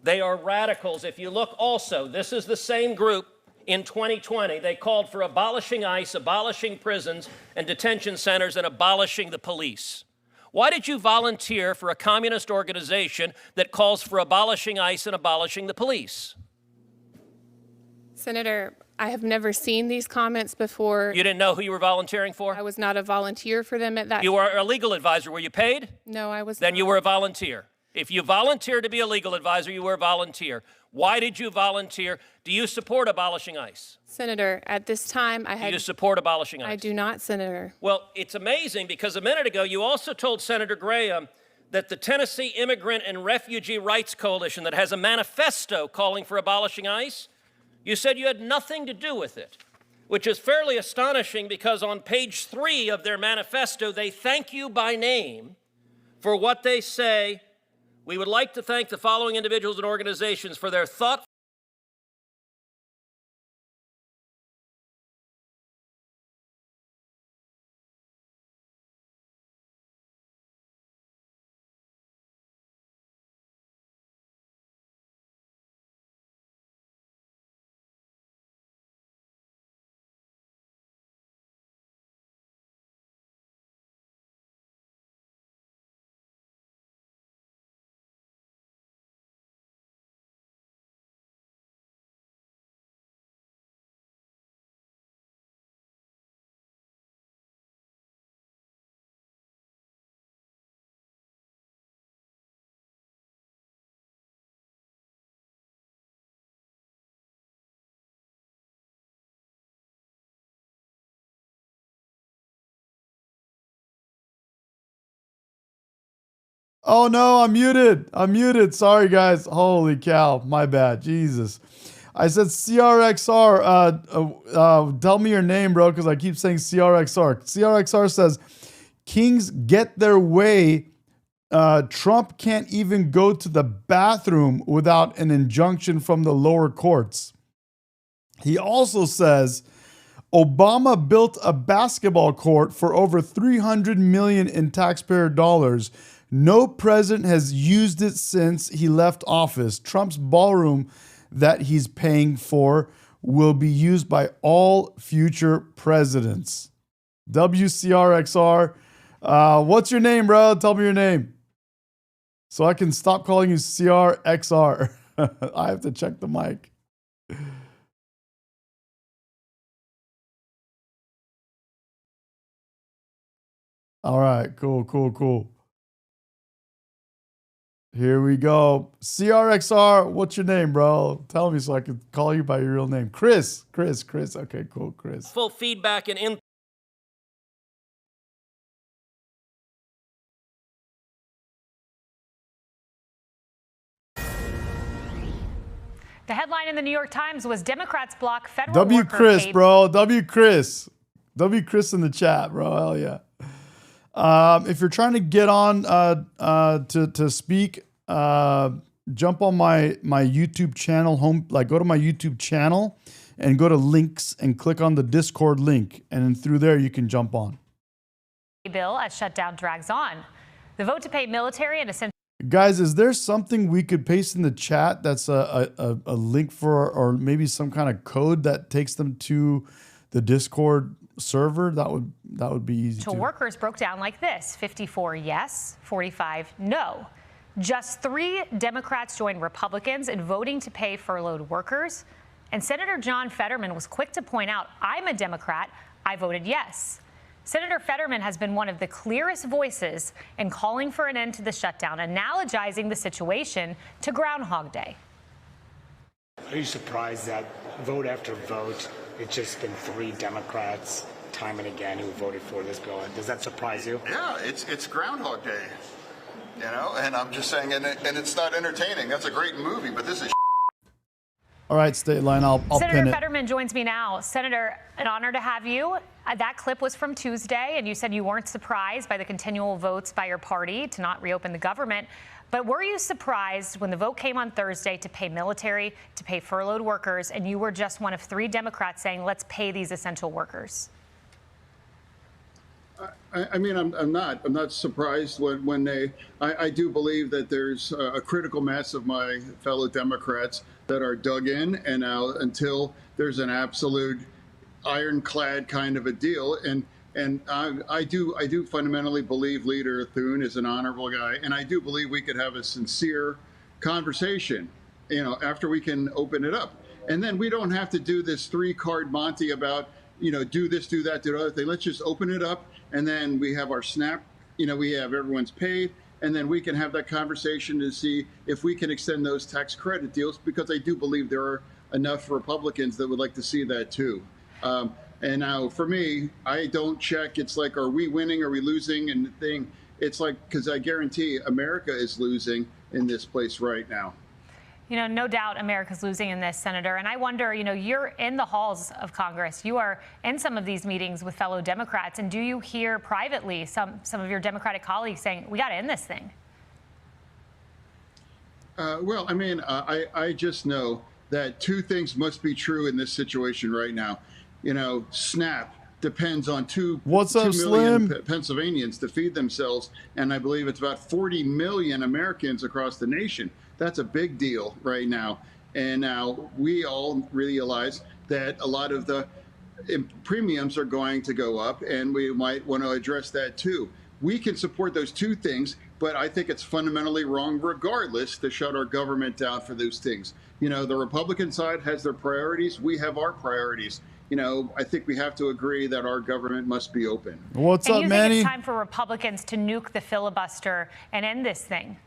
They are radicals. If you look also, this is the same group in 2020. They called for abolishing ICE, abolishing prisons and detention centers, and abolishing the police. Why did you volunteer for a communist organization that calls for abolishing ICE and abolishing the police? Senator, I have never seen these comments before. You didn't know who you were volunteering for? I was not a volunteer for them at that You were a legal advisor. Were you paid? No, I was Then not. you were a volunteer. If you volunteered to be a legal advisor, you were a volunteer. Why did you volunteer? Do you support abolishing ICE? Senator, at this time, I had... Do you support abolishing ICE? I do not, Senator. Well, it's amazing because a minute ago you also told Senator Graham that the Tennessee Immigrant and Refugee Rights Coalition that has a manifesto calling for abolishing ICE, you said you had nothing to do with it, which is fairly astonishing because on page 3 of their manifesto, they thank you by name for what they say. We would like to thank the following individuals and organizations for their thoughtful Oh no, I'm muted. Sorry, guys. Holy cow. My bad. Jesus. I said CRXR. Tell me your name, bro, because I keep saying CRXR. CRXR says, Kings get their way. Trump can't even go to the bathroom without an injunction from the lower courts. He also says, Obama built a basketball court for over $300 million in taxpayer dollars. No president has used it since he left office. Trump's ballroom that he's paying for will be used by all future presidents. WCRXR. What's your name, bro? Tell me your name so I can stop calling you CRXR. I have to check the mic. All right, cool. Here we go. CRXR, what's your name, bro? Tell me so I can call you by your real name. Chris. Okay, cool, Chris. full feedback and input The headline in the New York Times was Democrats block federal W. worker Chris, paid. bro. W. Chris. W. Chris in the chat, bro. Hell yeah. If you're trying to get on to speak, jump on my YouTube channel go to my YouTube channel and go to links and click on the Discord link, and then through there you can jump on. Bill as shutdown drags on. The vote to pay military and essential. Guys, is there something we could paste in the chat that's a link for, or maybe some kind of code that takes them to the Discord server? That would be easy. To workers broke down like this: 54 yes, 45 no. Just 3 Democrats joined Republicans in voting to pay furloughed workers. And Senator John Fetterman was quick to point out, I'm a Democrat, I voted yes. Senator Fetterman has been one of the clearest voices in calling for an end to the shutdown, analogizing the situation to Groundhog Day. Are you surprised that vote after vote, it's just been 3 Democrats time and again who voted for this bill? Does that surprise you? Yeah, it's Groundhog Day, you know, and I'm just saying, and it's not entertaining. That's a great movie, but this is. All right, State Line, I'll Senator pin it. Fetterman joins me now. Senator, an honor to have you. That clip was from Tuesday, and you said you weren't surprised by the continual votes by your party to not reopen the government. But were you surprised when the vote came on Thursday to pay military, to pay furloughed workers, and you were just one of 3 Democrats saying, let's pay these essential workers? I mean, I'm not surprised when I do believe that there's a critical mass of my fellow Democrats that are dug in, and now until there's an absolute ironclad kind of a deal, and I do fundamentally believe Leader Thune is an honorable guy, and I do believe we could have a sincere conversation, you know, after we can open it up, and then we don't have to do this 3-card Monty about, you know, do this, do that, do the other thing. Let's just open it up, and then we have our SNAP, you know, we have everyone's paid, and then we can have that conversation to see if we can extend those tax credit deals, because I do believe there are enough Republicans that would like to see that too. And now for me, I don't check. It's like, are we winning? Are we losing? And the thing, it's like, because I guarantee America is losing in this place right now. You know, no doubt America's losing in this, Senator. And I wonder, you know, you're in the halls of Congress. You are in some of these meetings with fellow Democrats. And do you hear privately some of your Democratic colleagues saying, we got to end this thing? Well, I mean, I just know that 2 things must be true in this situation right now. You know, SNAP depends on 2 million Pennsylvanians to feed themselves, and I believe it's about 40 million Americans across the nation. That's a big deal right now. And now we all realize that a lot of the premiums are going to go up, and we might want to address that too. We can support those 2 things, but I think it's fundamentally wrong regardless to shut our government down for those things. You know, the Republican side has their priorities. We have our priorities. You know, I think we have to agree that our government must be open. What's up, Manny? And you think it's time for Republicans to nuke the filibuster and end this thing?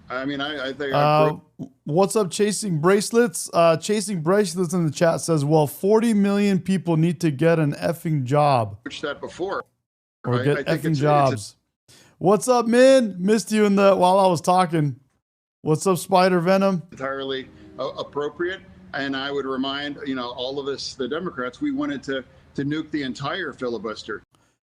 I mean, I think. What's up, Chasing Bracelets? Chasing Bracelets in the chat says, well, 40 million people need to get an effing job. That before. Or get effing jobs. What's up, Min? Missed you while I was talking. What's up, Spider Venom? Entirely appropriate. And I would remind, you know, all of us, the Democrats, we wanted to nuke the entire filibuster.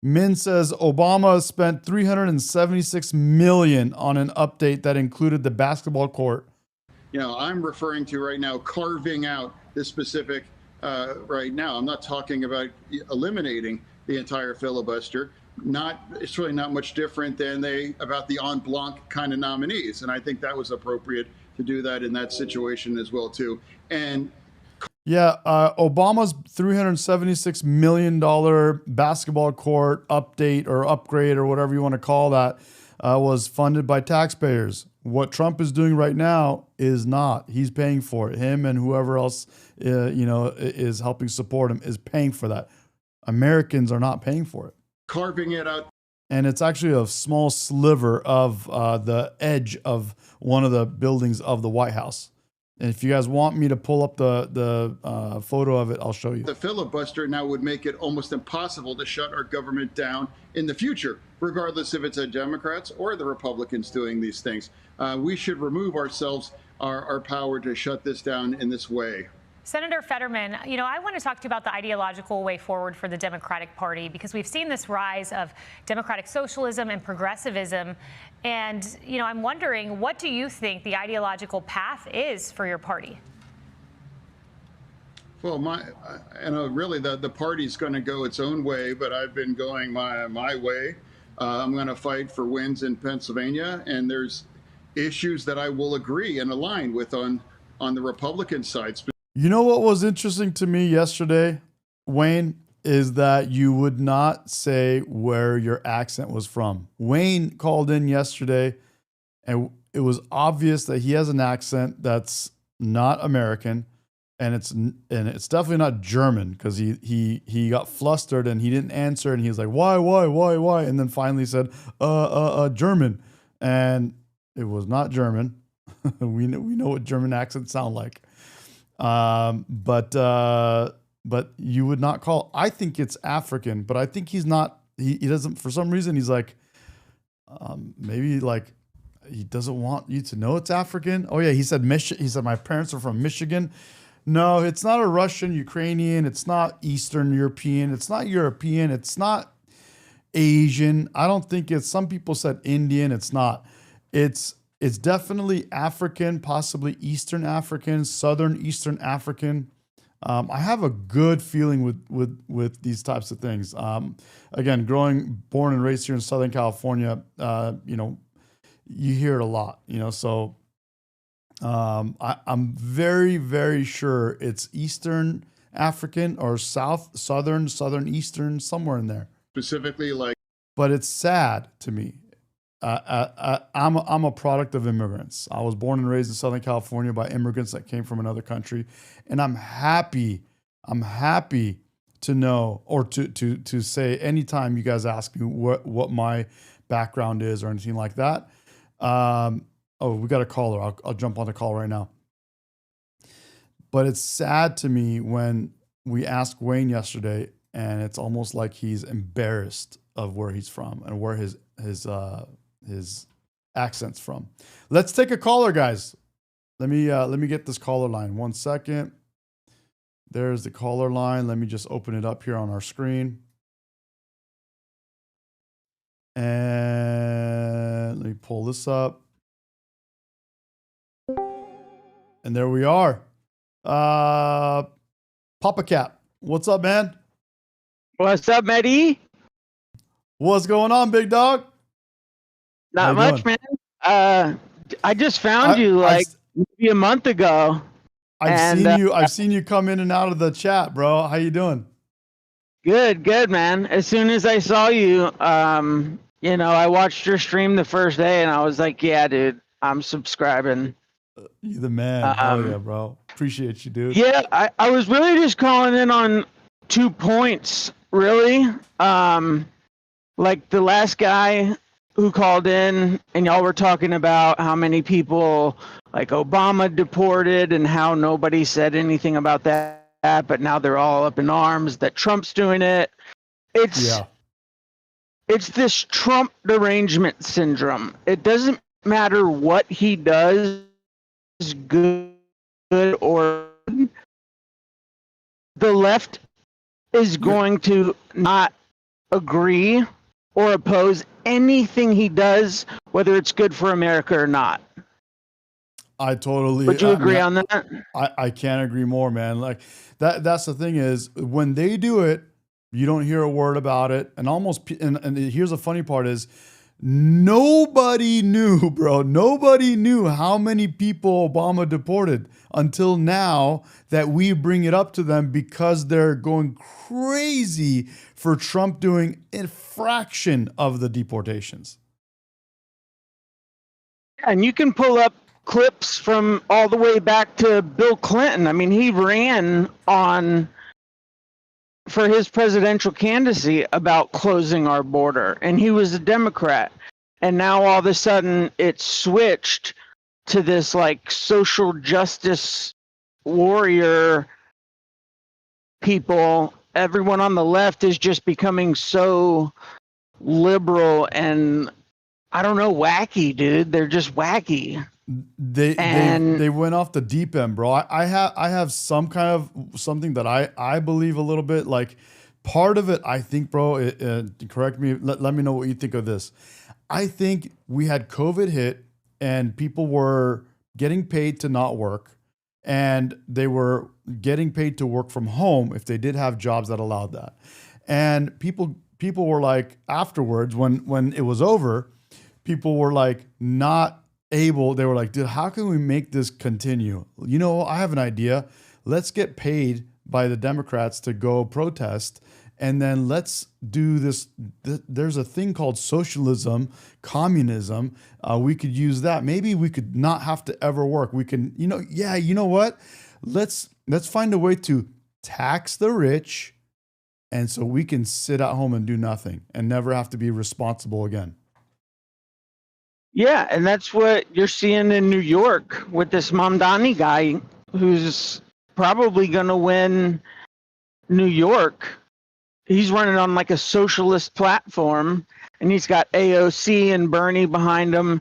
Min says Obama spent $376 million on an update that included the basketball court. You know, I'm referring to right now carving out this specific right now. I'm not talking about eliminating the entire filibuster. It's really not much different than about the en blanc kind of nominees. And I think that was appropriate to do that in that situation as well, too. And yeah, Obama's $376 million basketball court update or upgrade or whatever you want to call that was funded by taxpayers. What Trump is doing right now is not. He's paying for it. Him and whoever else is helping support him is paying for that. Americans are not paying for it. Carving it out. And it's actually a small sliver of the edge of one of the buildings of the White House. And if you guys want me to pull up the photo of it, I'll show you. The filibuster now would make it almost impossible to shut our government down in the future, regardless if it's the Democrats or the Republicans doing these things. We should remove ourselves our power to shut this down in this way. Senator Fetterman, you know, I want to talk to you about the ideological way forward for the Democratic Party, because we've seen this rise of democratic socialism and progressivism. And, you know, I'm wondering, what do you think the ideological path is for your party? Well, really the party's going to go its own way, but I've been going my way. I'm going to fight for wins in Pennsylvania, and there's issues that I will agree and align with on the Republican side. You know what was interesting to me yesterday, Wayne, is that you would not say where your accent was from. Wayne called in yesterday, and it was obvious that he has an accent that's not American, and it's definitely not German, because he got flustered and he didn't answer, and he was like, why, and then finally said German, and it was not German. we know what German accents sound like. But you would not call, I think it's African, but I think he's not, he doesn't, for some reason, he's like, maybe like, he doesn't want you to know it's African. Oh yeah. He said, my parents are from Michigan. No, it's not a Russian, Ukrainian. It's not Eastern European. It's not European. It's not Asian. I don't think it's, some people said Indian. It's not, it's definitely African, possibly Eastern African, Southern Eastern African. I have a good feeling with these types of things. Again, born and raised here in Southern California, you know, you hear it a lot, you know, so I'm very, very sure it's Eastern African or Southern Eastern, somewhere in there. Specifically, like. But it's sad to me. I'm a product of immigrants. I was born and raised in Southern California by immigrants that came from another country, and I'm happy to know, or to say, anytime you guys ask me what my background is or anything like that. Oh, we got a caller. I'll jump on the call right now. But it's sad to me when we asked Wayne yesterday, and it's almost like he's embarrassed of where he's from and where his accent's from. Let's take a caller, guys. Let me get this caller line. 1 second. There's the caller line. Let me just open it up here on our screen. And let me pull this up. And there we are. Papa Cap, what's up, man? What's up, Medi? What's going on, big dog? Not much, man. I just found you like maybe a month ago. I've seen you come in and out of the chat, bro. How you doing? Good, man. As soon as I saw you, you know, I watched your stream the first day, and I was like, yeah, dude, I'm subscribing. You the man. Oh yeah, bro. Appreciate you, dude. Yeah, I was really just calling in on 2 points, really. Like the last guy who called in, and y'all were talking about how many people like Obama deported and how nobody said anything about that, but now they're all up in arms that Trump's doing it. It's this Trump derangement syndrome. It doesn't matter what he does, good or bad. The left is going to not agree or oppose anything he does, whether it's good for America or not. I totally. Would you agree on that? I can't agree more, man. Like that's the thing is, when they do it, you don't hear a word about it. And here's the funny part is, nobody knew, bro. Nobody knew how many people Obama deported until now that we bring it up to them, because they're going crazy for Trump doing a fraction of the deportations. And you can pull up clips from all the way back to Bill Clinton. I mean, he ran for his presidential candidacy about closing our border, and he was a Democrat. And now all of a sudden it's switched to this like social justice warrior people. Everyone on the left is just becoming so liberal and, I don't know, wacky, dude. They're just wacky. They went off the deep end, bro. I have some kind of something that I believe a little bit. Like part of it, I think, bro. Correct me. Let me know what you think of this. I think we had COVID hit, and people were getting paid to not work, and they were getting paid to work from home if they did have jobs that allowed that. And people were like, afterwards, when it was over, people were like not able. They were like, dude, how can we make this continue? You know, I have an idea. Let's get paid by the Democrats to go protest, and then let's do this. There's a thing called socialism, communism. We could use that. Maybe we could not have to ever work. We can, you know what? Let's find a way to tax the rich, and so we can sit at home and do nothing and never have to be responsible again. Yeah, and that's what you're seeing in New York with this Mamdani guy who's probably going to win New York. He's running on like a socialist platform, and he's got AOC and Bernie behind him.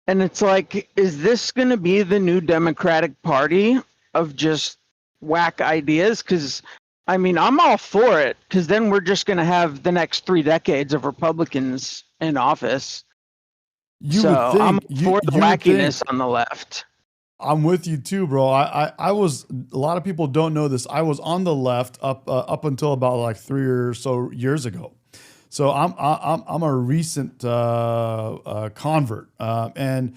And it's like, is this going to be the new Democratic Party of just whack ideas? Because, I mean, I'm all for it, because then we're just going to have the next 3 decades of Republicans in office. I'm for the wackiness on the left. I'm with you too, bro. I was, a lot of people don't know this. I was on the left up until about like 3 or so years ago. So I'm a recent convert, and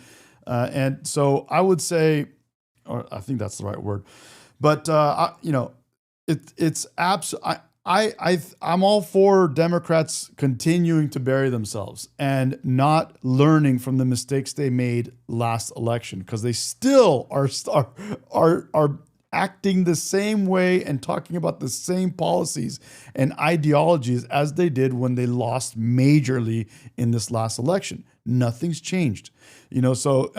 so I would say, or I think that's the right word, but it's absolutely. I'm all for Democrats continuing to bury themselves and not learning from the mistakes they made last election, because they still are acting the same way and talking about the same policies and ideologies as they did when they lost majorly in this last election. Nothing's changed, So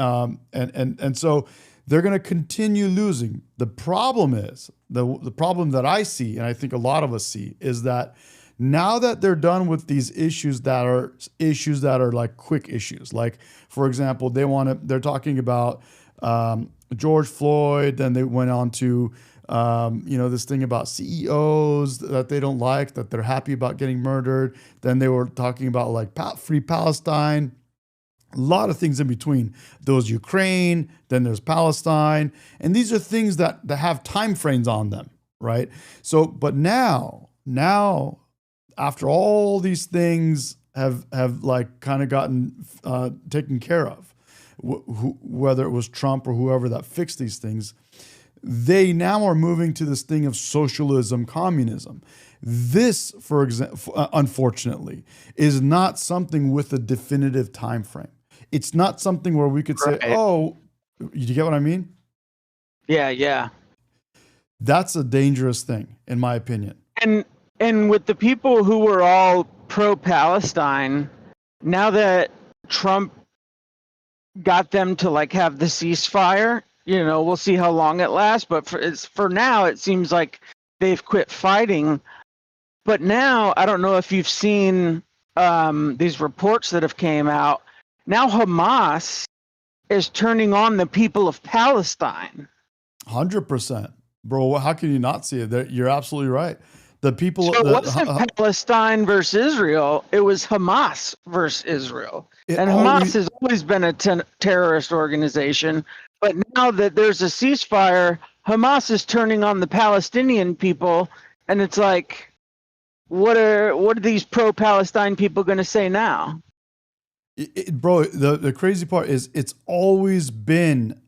and so they're going to continue losing. The problem is, the problem that I see, and I think a lot of us see, is that now that they're done with these issues that are like quick issues, like, for example, they're talking about George Floyd, then they went on to this thing about CEOs that they don't like, that they're happy about getting murdered. Then they were talking about like free Palestine. A lot of things in between. There was Ukraine, then there's Palestine, and these are things that have time frames on them, right? So, but now, after all these things have like kind of gotten taken care of, whether it was Trump or whoever that fixed these things, they now are moving to this thing of socialism, communism. This, for example, unfortunately, is not something with a definitive time frame. It's not something where we could say, "Oh, you get what I mean?" Yeah. That's a dangerous thing, in my opinion. And with the people who were all pro-Palestine, now that Trump got them to like have the ceasefire, we'll see how long it lasts. But for now, it seems like they've quit fighting. But now, I don't know if you've seen these reports that have came out. Now Hamas is turning on the people of Palestine. 100%. Bro, how can you not see it? You're absolutely right. The people... So it wasn't Palestine versus Israel. It was Hamas versus Israel. And Hamas has always been a terrorist organization. But now that there's a ceasefire, Hamas is turning on the Palestinian people. And it's like, what are these pro-Palestine people going to say now? Bro, the crazy part is it's always been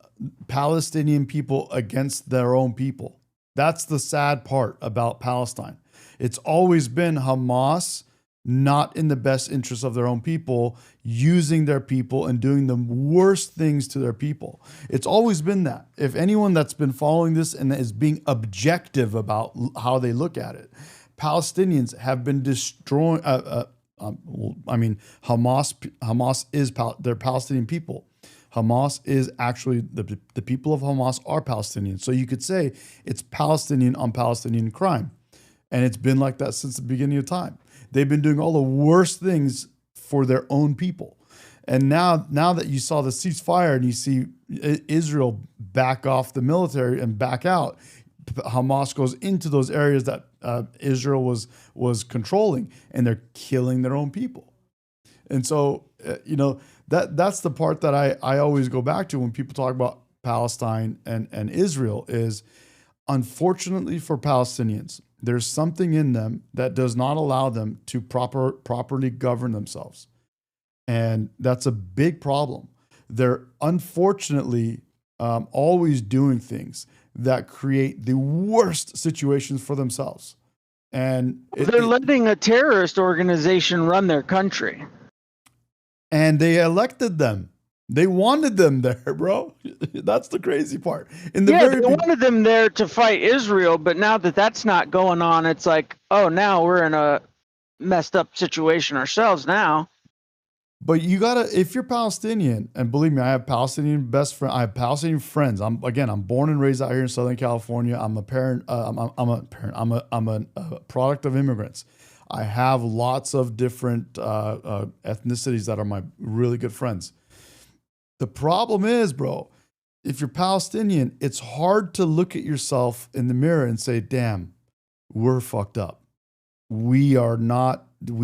Palestinian people against their own people. That's the sad part about Palestine. It's always been Hamas not in the best interest of their own people, using their people and doing the worst things to their people. It's always been that. If anyone that's been following this and is being objective about how they look at it, Palestinians have been destroying... Hamas is they're Palestinian people. Hamas is actually the people of Hamas are Palestinian. So you could say it's Palestinian on Palestinian crime, and it's been like that since the beginning of time. They've been doing all the worst things for their own people, And now that you saw the ceasefire and you see Israel back off the military and back out, Hamas goes into those areas that Israel was controlling, and they're killing their own people. And so, that's the part that I always go back to when people talk about Palestine and Israel is, unfortunately for Palestinians, there's something in them that does not allow them to properly govern themselves. And that's a big problem. They're unfortunately always doing things that create the worst situations for themselves. And they're letting a terrorist organization run their country. And they elected them. They wanted them there, bro. That's the crazy part. They wanted them there to fight Israel, but now that that's not going on, it's like, oh, now we're in a messed up situation ourselves now. But you gotta, if you're Palestinian, and believe me, I have Palestinian best friend. I have Palestinian friends. I'm born and raised out here in Southern California. I'm a parent. I'm a product of immigrants. I have lots of different ethnicities that are my really good friends. The problem is, bro, if you're Palestinian, it's hard to look at yourself in the mirror and say, damn, we're fucked up. We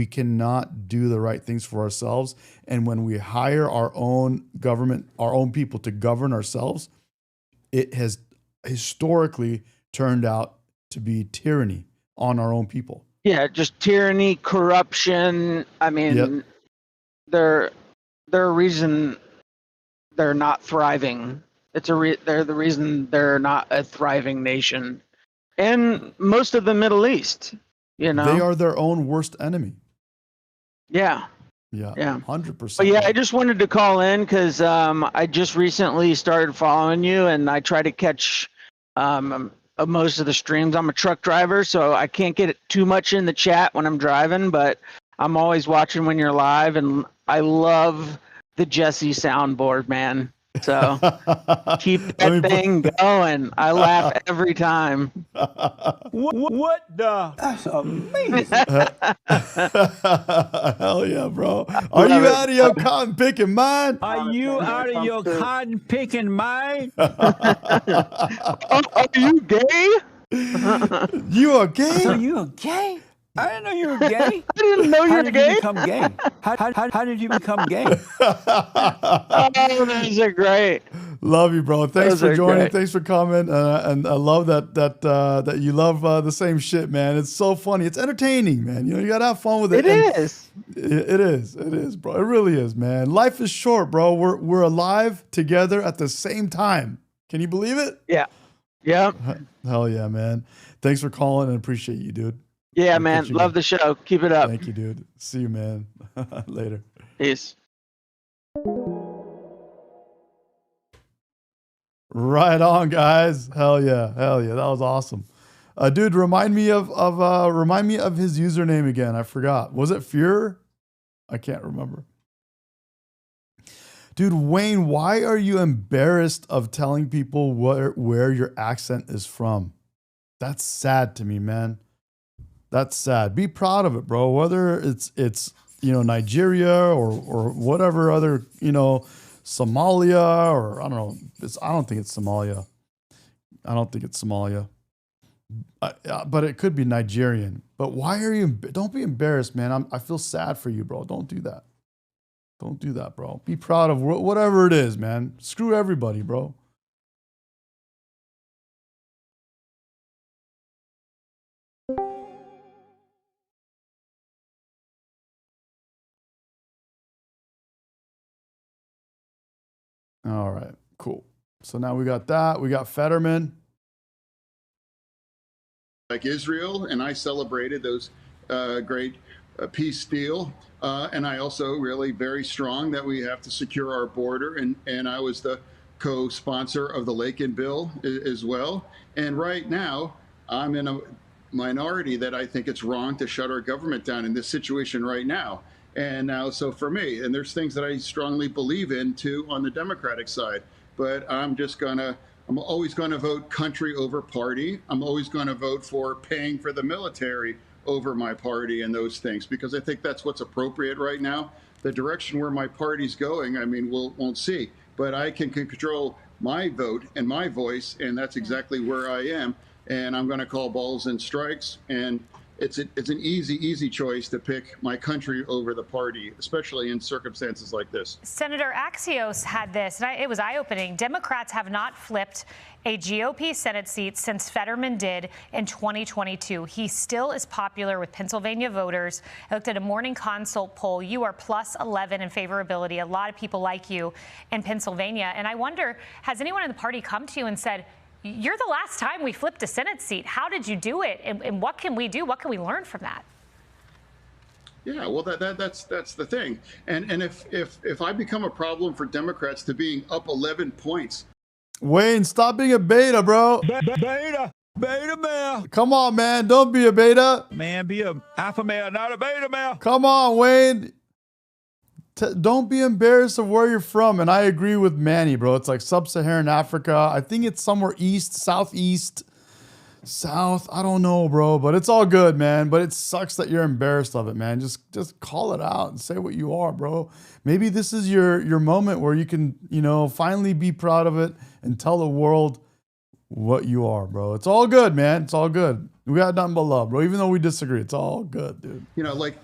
cannot do the right things for ourselves. And when we hire our own government, our own people to govern ourselves, it has historically turned out to be tyranny on our own people. Yeah, just tyranny, corruption. I mean, they're a reason they're not thriving. They're the reason they're not a thriving nation. And most of the Middle East, They are their own worst enemy. Yeah. Yeah. 100%. But yeah, I just wanted to call in because I just recently started following you, and I try to catch most of the streams. I'm a truck driver, so I can't get too much in the chat when I'm driving, but I'm always watching when you're live, and I love the Jesse soundboard, man. So keep that thing going. I laugh every time. What the? That's amazing. Hell yeah, bro. Are you out of your cotton picking mind? Are you out of your cotton picking mind? Are you gay? You are gay? Are you gay? I didn't know you were gay. I didn't know you were gay. How did you become gay? Oh, these are great. Love you, bro. Thanks for joining. Thanks for coming. And I love that you love the same shit, man. It's so funny. It's entertaining, man. You gotta have fun with it. It is, bro. It really is, man. Life is short, bro. We're alive together at the same time. Can you believe it? Yeah. Yeah. Hell yeah, man. Thanks for calling and appreciate you, dude. Yeah, man. Love the show. Keep it up. Thank you, dude. See you, man. Later. Peace. Right on, guys. Hell yeah. That was awesome. Dude, remind me of his username again. I forgot. Was it Fuhrer? I can't remember. Dude, Wayne, why are you embarrassed of telling people where your accent is from? That's sad to me, man. That's sad. Be proud of it, bro. Whether it's Nigeria or whatever other, Somalia or I don't know. I don't think it's Somalia. But it could be Nigerian. But why are you? Don't be embarrassed, man. I feel sad for you, bro. Don't do that. Don't do that, bro. Be proud of whatever it is, man. Screw everybody, bro. All right, cool. So now we got that. We got Fetterman. Like Israel, and I celebrated those great peace deal. And I also really very strong that we have to secure our border. And I was the co-sponsor of the Laken bill as well. And right now, I'm in a minority that I think it's wrong to shut our government down in this situation right now. And now, so for me, and there's things that I strongly believe in too on the Democratic side, but I'm always going to vote country over party. I'm always going to vote for paying for the military over my party and those things, because I think that's what's appropriate right now. The direction where my party's going, I mean, won't see. But I can control my vote and my voice, and that's exactly where I am. And I'm going to call balls and strikes. And it's an easy choice to pick my country over the party, especially in circumstances like this. Senator Axios had this, and it was eye-opening. Democrats have not flipped a GOP Senate seat since Fetterman did in 2022. He still is popular with Pennsylvania voters. I looked at a Morning Consult poll. You are plus 11 in favorability. A lot of people like you in Pennsylvania. And I wonder, has anyone in the party come to you and said, you're the last time we flipped a Senate seat. How did you do it? And what can we do? What can we learn from that? Yeah, well, that's the thing. And if I become a problem for Democrats to being up 11 points. Wayne, stop being a beta, bro. Beta male. Come on, man. Don't be a beta. Man, be a alpha male, not a beta male. Come on, Wayne. Don't be embarrassed of where you're from. And I agree with Manny, bro. It's like sub-Saharan Africa. I think it's somewhere east, southeast, south. I don't know, bro. But it's all good, man. But it sucks that you're embarrassed of it, man. Just call it out and say what you are, bro. Maybe this is your moment where you can, finally be proud of it and tell the world what you are, bro. It's all good, man. It's all good. We got nothing but love, bro. Even though we disagree, it's all good, dude. Like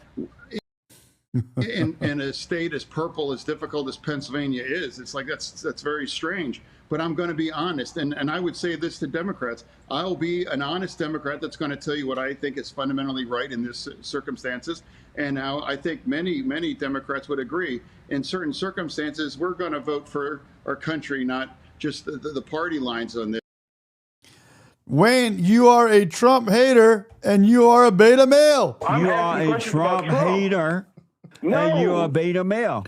in a state as purple, as difficult as Pennsylvania is, it's like that's very strange. But I'm going to be honest, and I would say this to Democrats. I'll be an honest Democrat that's going to tell you what I think is fundamentally right in this circumstances. And now I think many Democrats would agree. In certain circumstances, we're going to vote for our country, not just the party lines on this. Wayne, you are a Trump hater, and you are a beta male. You are a Trump hater, and you are a beta male.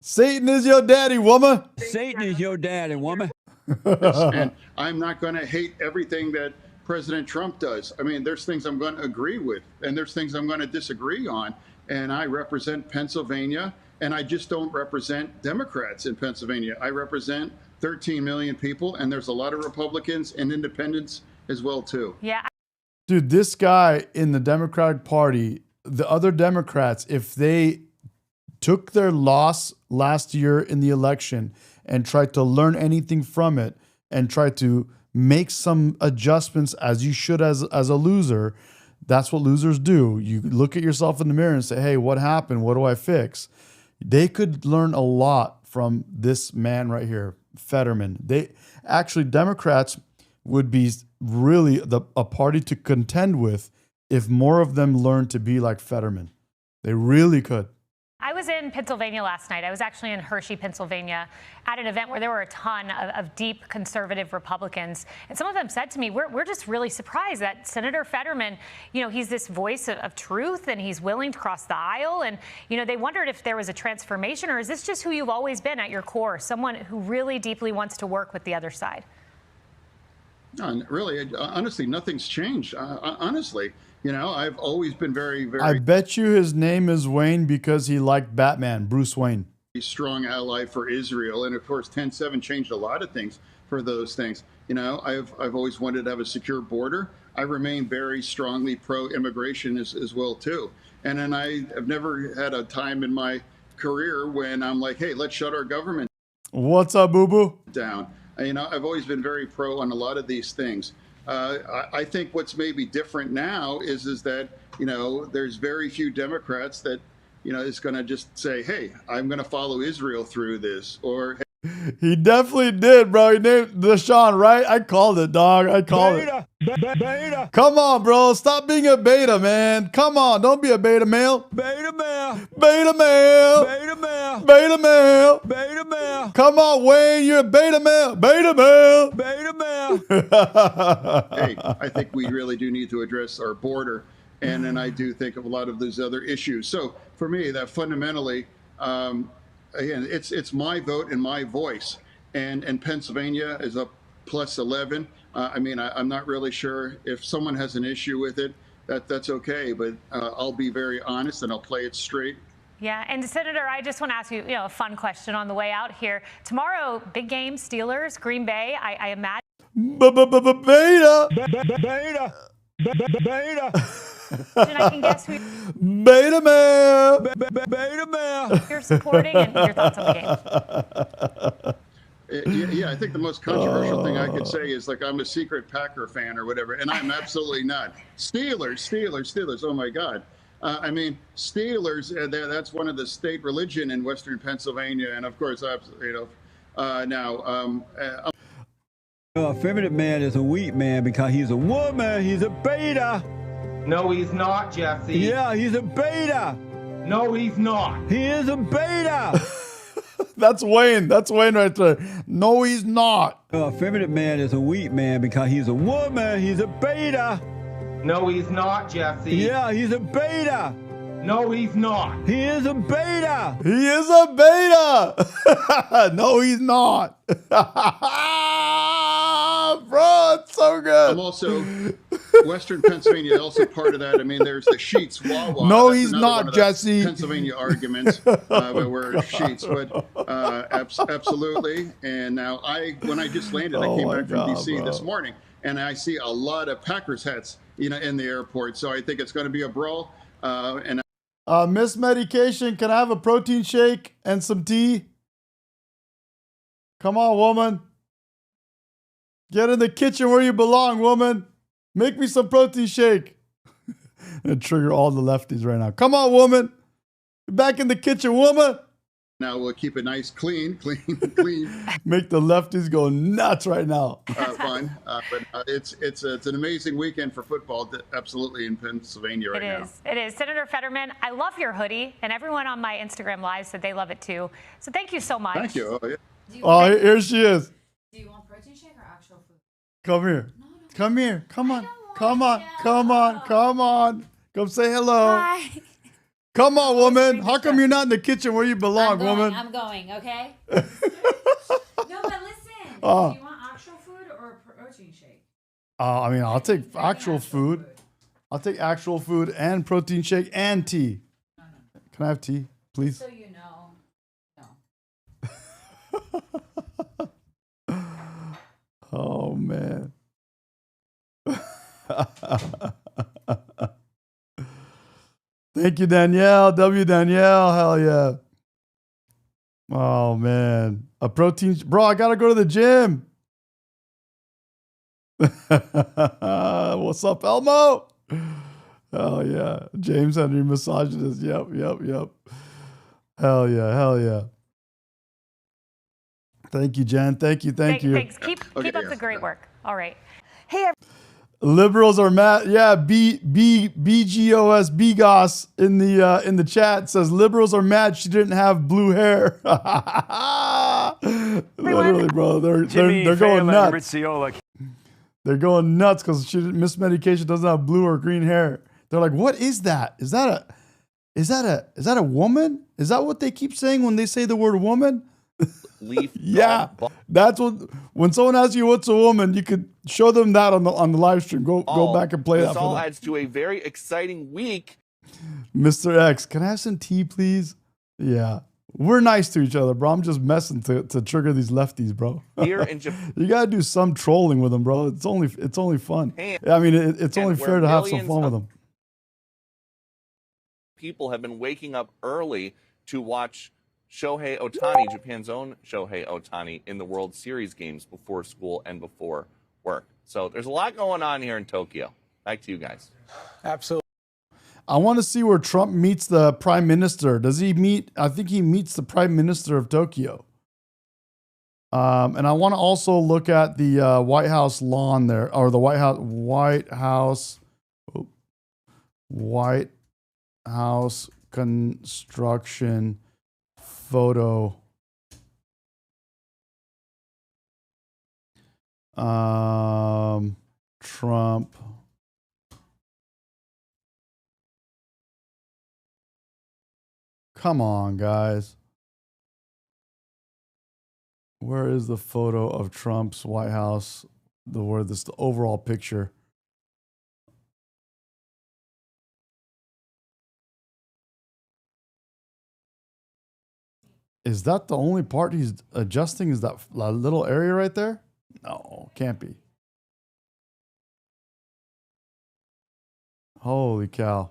Satan is your daddy, woman. Satan is your daddy, woman. And I'm not going to hate everything that President Trump does. I mean, there's things I'm going to agree with, and there's things I'm going to disagree on. And I represent Pennsylvania, and I just don't represent Democrats in Pennsylvania. I represent 13 million people, and there's a lot of Republicans and independents as well, too. Yeah. Dude, this guy in the Democratic Party, the other Democrats, if they took their loss last year in the election and tried to learn anything from it and tried to make some adjustments as you should as a loser, that's what losers do. You look at yourself in the mirror and say, hey, what happened? What do I fix? They could learn a lot from this man right here, Fetterman. Democrats would be really a party to contend with if more of them learned to be like Fetterman. They really could. I was in Pennsylvania last night. I was actually in Hershey, Pennsylvania, at an event where there were a ton of deep conservative Republicans. And some of them said to me, we're just really surprised that Senator Fetterman, he's this voice of truth and he's willing to cross the aisle. And, they wondered if there was a transformation, or is this just who you've always been at your core, someone who really deeply wants to work with the other side? No, really, honestly, nothing's changed. Honestly. I've always been very, very... I bet you his name is Wayne because he liked Batman, Bruce Wayne. Strong ally for Israel. And of course, 10-7 changed a lot of things for those things. I've always wanted to have a secure border. I remain very strongly pro-immigration as well, too. And then I have never had a time in my career when I'm like, hey, let's shut our government What's up, boo-boo? down. I've always been very pro on a lot of these things. I think what's maybe different now is that, there's very few Democrats that, is going to just say, hey, I'm going to follow Israel through this, or... He definitely did, bro. He named Deshaun, right? I called it, dog. I called it. Beta. Come on, bro. Stop being a beta, man. Come on. Don't be a beta male. Beta male. Beta male. Beta male. Beta male. Beta male. Come on, Wayne. You're a beta male. Beta male. Beta male. Hey, I think we really do need to address our border. And then I do think of a lot of those other issues. So for me, that fundamentally, again, it's my vote and my voice. And Pennsylvania is up plus 11. I'm not really sure if someone has an issue with it, that's okay. But I'll be very honest and I'll play it straight. Yeah, and Senator, I just want to ask you, a fun question on the way out here. Tomorrow, big game, Steelers, Green Bay. I imagine. Beta. Beta. I can guess who Beta male. Beta male. you're supporting and your thoughts on the game. Yeah, I think the most controversial thing I could say is like I'm a secret Packer fan or whatever, and I'm absolutely not. Steelers. Oh my God. I mean, Steelers. That's one of the state religion in Western Pennsylvania, and of course, A feminine man is a weak man because he's a woman. He's a beta. No, he's not, Jesse. Yeah, he's a beta. No, he's not. He is a beta. That's Wayne. That's Wayne right there. No, he's not. A feminine man is a weak man because he's a woman. He's a beta. No, he's not, Jesse. Yeah, he's a beta. No, he's not. He is a beta. He is a beta. No, he's not. Bro, it's so good. I'm also Western Pennsylvania, also part of that. I mean, there's the Sheets Wawa. No, That's he's another not, one of the Jesse. Pennsylvania arguments where we're Sheets, but absolutely. And now when I just landed, I came back from DC this morning, and I see a lot of Packers hats, in the airport. So I think it's going to be a brawl. Miss Medication, can I have a protein shake and some tea? Come on, woman. Get in the kitchen where you belong, woman. Make me some protein shake. And trigger all the lefties right now. Come on, woman. Get back in the kitchen, woman. Now we'll keep it nice, clean. Make the lefties go nuts right now. Fun, but it's an amazing weekend for football, absolutely, in Pennsylvania right now. It is. Senator Fetterman, I love your hoodie, and everyone on my Instagram Live said they love it too. So thank you so much. Thank you. Oh, here she is. Do you want protein shake or actual food? Come here. Come here. Come on. Come on. Come on. Come on. Come say hello. Hi. Come on, woman. How come you're not in the kitchen where you belong, woman? I'm going, okay? No, but listen. Do you want actual food or protein shake? I mean, I'll take actual food. I'll take actual food and protein shake and tea. Can I have tea, please? So you know. No. Oh, man. Thank you, Danielle. Danielle. Hell yeah. Oh, man. A protein. Bro, I got to go to the gym. What's up, Elmo? Oh, yeah. James Henry misogynist. Yep. Hell yeah. Thank you, Jen. Thank you. Thanks. Keep up the great work. All right. Hey, Liberals are mad. Yeah, BGOS BGOS in the chat says liberals are mad she didn't have blue hair. Literally, bro, they're going nuts. They're going nuts because Miss Medication doesn't have blue or green hair. They're like, what is that? Is that a woman? Is that what they keep saying when they say the word woman? Leaf. Yeah, that's what. When someone asks you what's a woman, you could show them that on the live stream. Go back and play that. This all adds to a very exciting week. Mr. X, can I have some tea, please? Yeah, we're nice to each other, bro. I'm just messing to trigger these lefties, bro. Here in Japan, you gotta do some trolling with them, bro. It's only fun. I mean, it's only fair to have some fun with them. People have been waking up early to watch Shohei Ohtani, Japan's own Shohei Ohtani, in the World Series games before school and before work. So there's a lot going on here in Tokyo. Back to you guys. Absolutely. I want to see where Trump meets the prime minister. Does he meet? I think he meets the prime minister of Tokyo. And I want to also look at the White House lawn there, or the White House construction photo. Trump. Come on, guys. Where is the photo of Trump's White House? The overall picture. Is that the only part he's adjusting? Is that little area right there? No, can't be. Holy cow.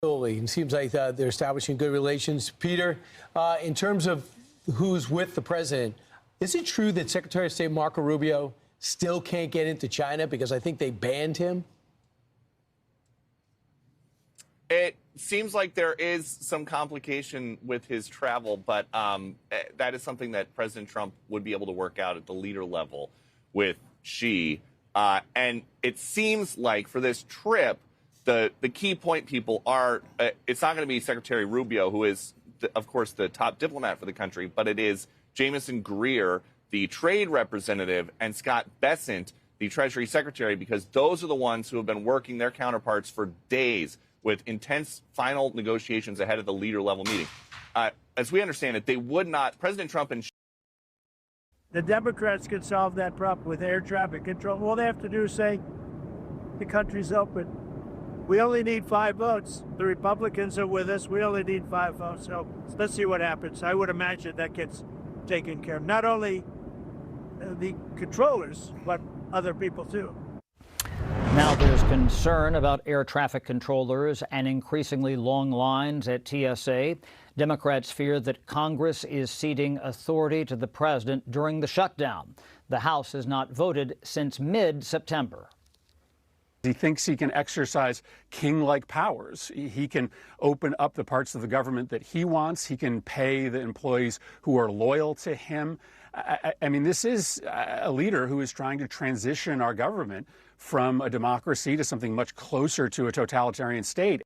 Absolutely. It seems like they're establishing good relations. Peter, in terms of who's with the president, is it true that Secretary of State Marco Rubio still can't get into China because I think they banned him? It seems like there is some complication with his travel, but that is something that President Trump would be able to work out at the leader level with Xi. And it seems like for this trip, the key point, people, are it's not going to be Secretary Rubio, who is, of course, the top diplomat for the country, but it is Jamieson Greer, the trade representative, and Scott Bessent, the Treasury Secretary, because those are the ones who have been working their counterparts for days with intense final negotiations ahead of the leader level meeting. As we understand it, they would not, President Trump and the Democrats could solve that problem with air traffic control. All they have to do is say, the country's open. We only need 5 votes. The Republicans are with us. We only need 5 votes. So let's see what happens. I would imagine that gets taken care of. Not only the controllers, but other people too. Now there's concern about air traffic controllers and increasingly long lines at TSA. Democrats fear that Congress is ceding authority to the president during the shutdown. The House has not voted since mid-September. He thinks he can exercise king-like powers. He can open up the parts of the government that he wants. He can pay the employees who are loyal to him. I mean, this is a leader who is trying to transition our government from a democracy to something much closer to a totalitarian state.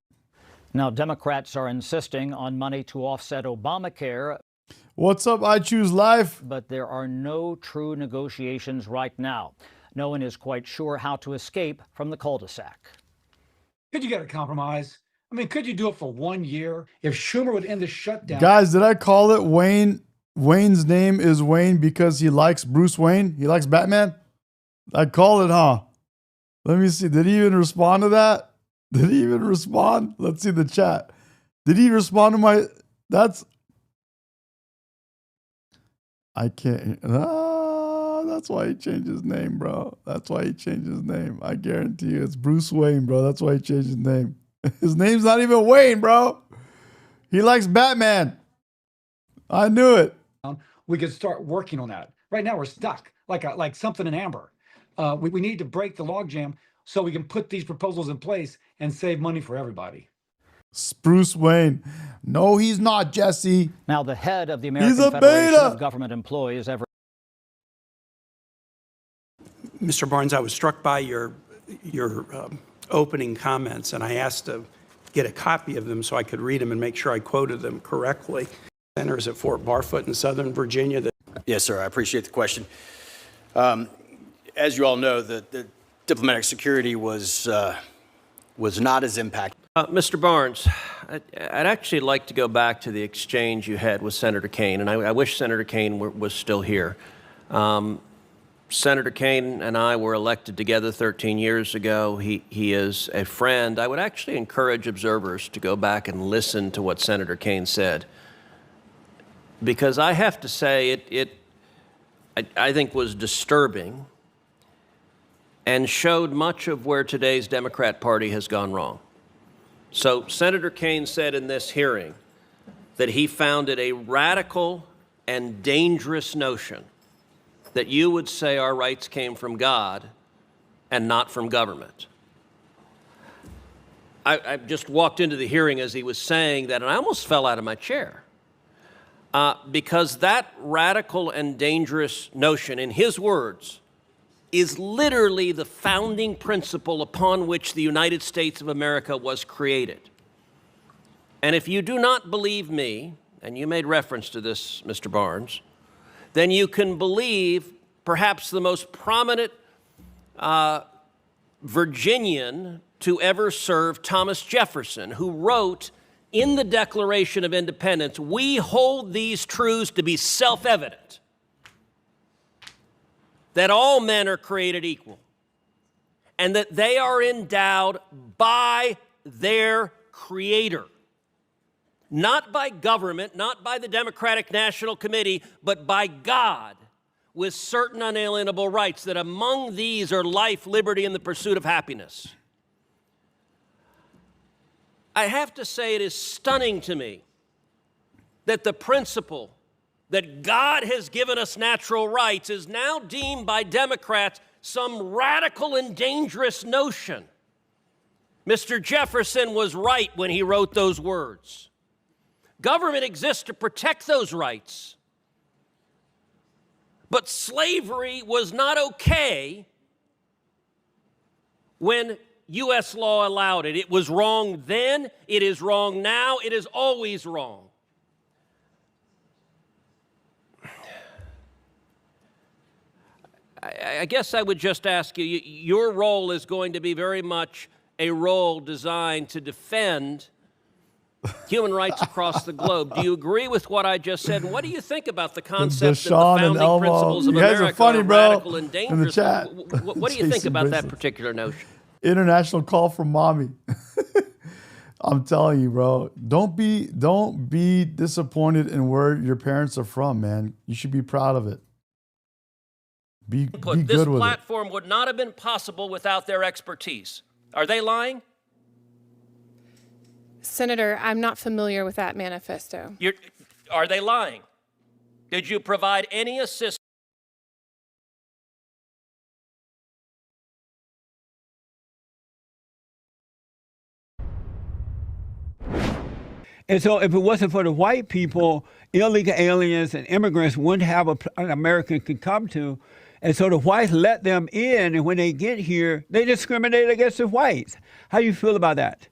Now, Democrats are insisting on money to offset Obamacare. What's up, I Choose Life? But there are no true negotiations right now. No one is quite sure how to escape from the cul-de-sac. Could you get a compromise? I mean, could you do it for 1 year? If Schumer would end the shutdown. Guys, did I call it Wayne? Wayne's name is Wayne because he likes Bruce Wayne? He likes Batman? I called it, huh? Let me see. Did he even respond to that? Did he even respond? Let's see the chat. Did he respond to my... That's... I can't... That's why he changed his name, bro. That's why he changed his name. I guarantee you. It's Bruce Wayne, bro. That's why he changed his name. His name's not even Wayne, bro. He likes Batman. I knew it. We could start working on that. Right now, we're stuck, like something in amber. We need to break the logjam so we can put these proposals in place and save money for everybody. Bruce Wayne. No, he's not, Jesse. Now, the head of the American Federation of Government Employees, Mr. Barnes, I was struck by your opening comments, and I asked to get a copy of them so I could read them and make sure I quoted them correctly. Centers at Fort Barfoot in Southern Virginia. Yes, sir. I appreciate the question. As you all know, the diplomatic security was not as impacted. Mr. Barnes, I'd actually like to go back to the exchange you had with Senator Kaine, and I wish Senator Kaine was still here. Senator Kaine and I were elected together 13 years ago. He is a friend. I would actually encourage observers to go back and listen to what Senator Kaine said, because I have to say I think was disturbing and showed much of where today's Democrat Party has gone wrong. So Senator Kaine said in this hearing that he found it a radical and dangerous notion that you would say our rights came from God and not from government. I just walked into the hearing as he was saying that, and I almost fell out of my chair. Because that radical and dangerous notion, in his words, is literally the founding principle upon which the United States of America was created. And if you do not believe me, and you made reference to this, Mr. Barnes, then you can believe perhaps the most prominent Virginian to ever serve, Thomas Jefferson, who wrote in the Declaration of Independence, "We hold these truths to be self-evident, that all men are created equal, and that they are endowed by their Creator, not by government, not by the Democratic National Committee, but by God, with certain unalienable rights, that among these are life, liberty, and the pursuit of happiness." I have to say it is stunning to me that the principle that God has given us natural rights is now deemed by Democrats some radical and dangerous notion. Mr. Jefferson was right when he wrote those words. Government exists to protect those rights. But slavery was not okay when U.S. law allowed it. It was wrong then, it is wrong now, it is always wrong. I guess I would just ask you, your role is going to be very much a role designed to defend human rights across the globe. Do you agree with what I just said? And what do you think about the concept that the founding principles of America are radical and dangerous? What do you think about that particular notion? International call from mommy. I'm telling you, bro, don't be disappointed in where your parents are from, man. You should be proud of it. Be good with it. This platform would not have been possible without their expertise. Are they lying? Senator, I'm not familiar with that manifesto. Are they lying? Did you provide any assistance? And so if it wasn't for the white people, illegal aliens and immigrants wouldn't have an American could come to. And so the whites let them in, and when they get here, they discriminate against the whites. How do you feel about that?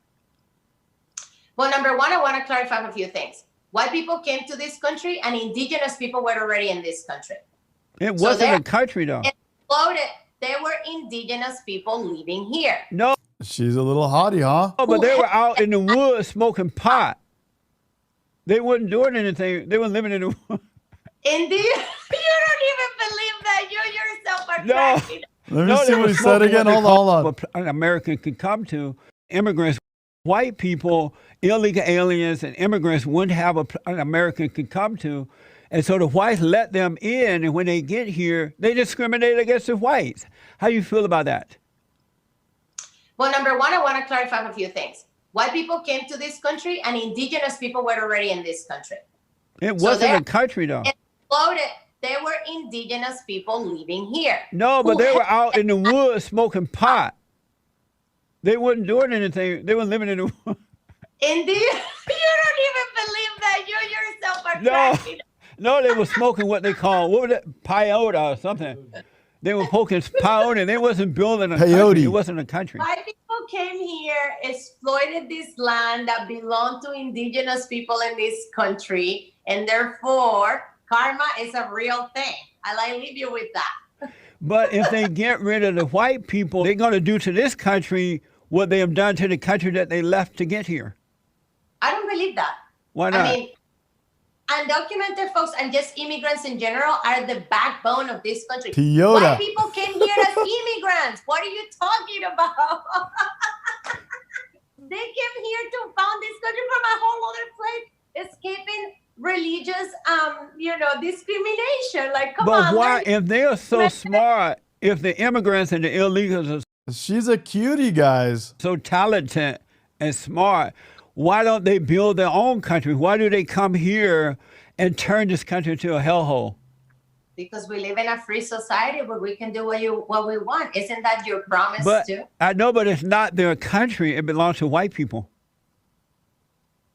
Well, number one, I want to clarify a few things. White people came to this country, and indigenous people were already in this country. It wasn't a country, though. It exploded. There were indigenous people living here. No. She's a little haughty, huh? Oh, but they were out in the woods smoking pot. They weren't doing anything. They were living in the woods. Indeed, you don't even believe that. You yourself are cracking. Let me see what he said again. Hold on. An American could come to. Immigrants, white people, illegal aliens, and immigrants wouldn't have an American could come to. And so the whites let them in, and when they get here, they discriminate against the whites. How do you feel about that? Well, number one, I want to clarify a few things. White people came to this country, and indigenous people were already in this country. It wasn't a country, though. It exploded. There were indigenous people living here. No, but they were out in the woods smoking pot. They weren't doing anything. They were living in the woods. Indeed, you don't even believe that. You yourself are cracking. No, they were smoking what they call, what was it, peyote or something. They were poking peyote. They wasn't building a country. It wasn't a country. White people came here, exploited this land that belonged to indigenous people in this country, and therefore, karma is a real thing. I leave you with that. But if they get rid of the white people, they're going to do to this country what they have done to the country that they left to get here. I don't believe that. Why not? I mean, undocumented folks and just immigrants in general are the backbone of this country. Toyota. White people came here as immigrants. What are you talking about? They came here to found this country from a whole other place, escaping religious, discrimination. Like, come on. But why, if they are so smart, if the immigrants and the illegals are She's a cutie, guys. so talented and smart, why don't they build their own country? Why do they come here and turn this country into a hellhole? Because we live in a free society where we can do what we want. Isn't that your promise too? I know, but it's not their country. It belongs to white people.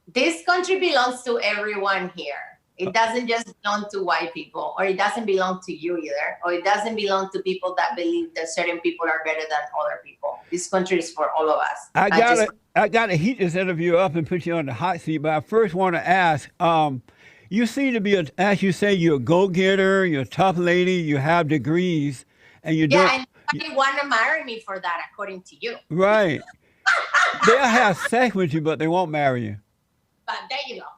This country belongs to everyone here. It doesn't just belong to white people, or it doesn't belong to you either, or it doesn't belong to people that believe that certain people are better than other people. This country is for all of us. I got to heat this interview up and put you on the hot seat, but I first want to ask, you seem to be, as you say, you're a go-getter, you're a tough lady, you have degrees, and you don't. Yeah, and they want to marry me for that, according to you. Right. They'll have sex with you, but they won't marry you. But there you go.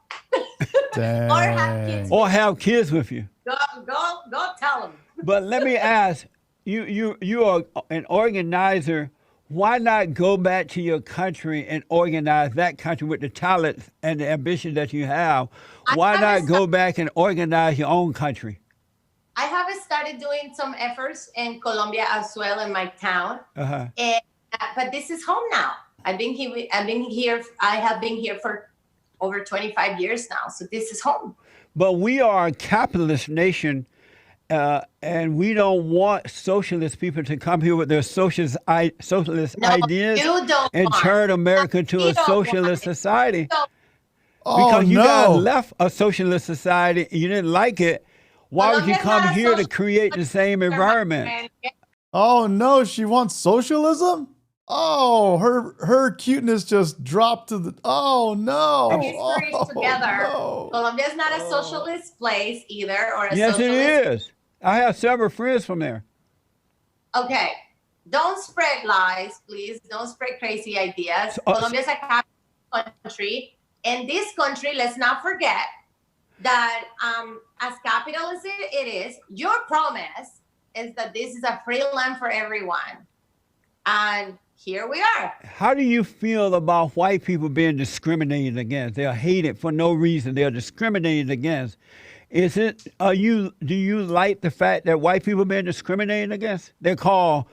Dang. Or have kids with you. Go tell them. But let me ask, you are an organizer. Why not go back to your country and organize that country with the talent and the ambition that you have? Why not go back and organize your own country? I have started doing some efforts in Colombia as well, in my town. Uh-huh. But this is home now. I've been here. I have been here for over 25 years now. So this is home. But we are a capitalist nation, and we don't want socialist people to come here with their socialist ideas you don't and want. turn America into You a don't socialist want. society. Oh, Because you guys no. left a socialist society, you didn't like it. Why would you Colombia's come not a here to socialist create the same environment? Oh no, she wants socialism? Oh, her cuteness just dropped to the. Oh no. History Oh, together. no. Colombia is not a socialist place either, or a Yes, it socialist. is. I have several friends from there. Okay, don't spread lies, please. Don't spread crazy ideas. Colombia is a capitalist country. In this country, let's not forget that as capitalist it is, your promise is that this is a free land for everyone. And here we are. How do you feel about white people being discriminated against? They are hated for no reason. They are discriminated against. Do you like the fact that white people are being discriminated against? They're called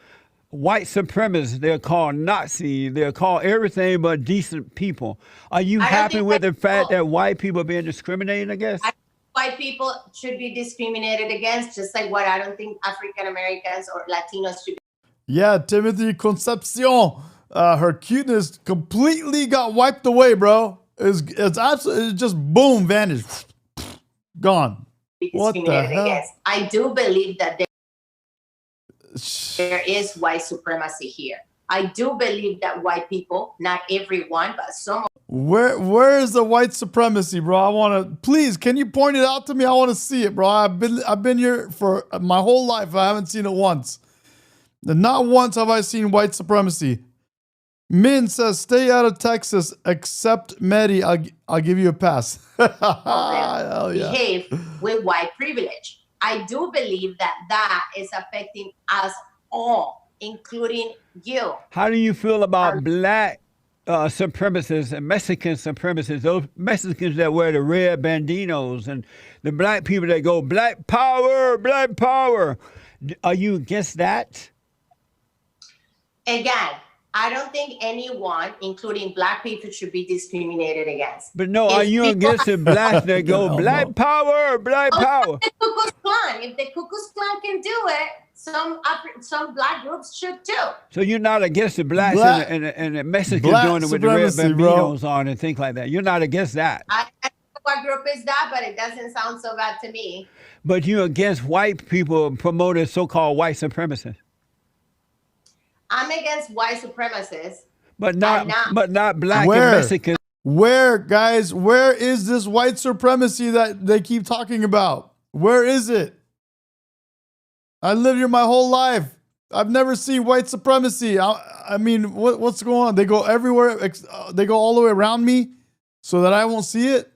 white supremacists. They're called Nazis. They're called everything but decent people. Are you happy with the fact that white people are being discriminated against? White people should be discriminated against, just like what I don't think African Americans or Latinos should be. Yeah, Timothy Concepcion. Her cuteness completely got wiped away, bro. It's absolutely just boom, vanished. Gone. What the Discriminated hell? against. I do believe that there is white supremacy here. I do believe that white people, not everyone, but some. Where is the white supremacy, bro? I want to, please, can you point it out to me? I want to see it, bro. I've been here for my whole life. I haven't seen it once. And not once have I seen white supremacy. Min says, stay out of Texas, except Medi. I'll give you a pass. Hell yeah. Behave with white privilege. I do believe that is affecting us all, including you. How do you feel about black supremacists and Mexican supremacists, those Mexicans that wear the red bandinos and the black people that go, black power, black power? Are you against that? Again, I don't think anyone, including black people, should be discriminated against. But no, are you against the blacks that go, black power, black power? The Ku Klux Klan. If the Ku Klux Klan can do it, some black groups should too. So you're not against the blacks and the Mexicans doing it with the red bandinos on and things like that. You're not against that. I don't know what group is that, but it doesn't sound so bad to me. But you're against white people promoting so-called white supremacists. I'm against white supremacists. But not black and Mexican. Where, guys, where is this white supremacy that they keep talking about? Where is it? I lived here my whole life. I've never seen white supremacy. I mean, what's going on? They go everywhere. They go all the way around me so that I won't see it.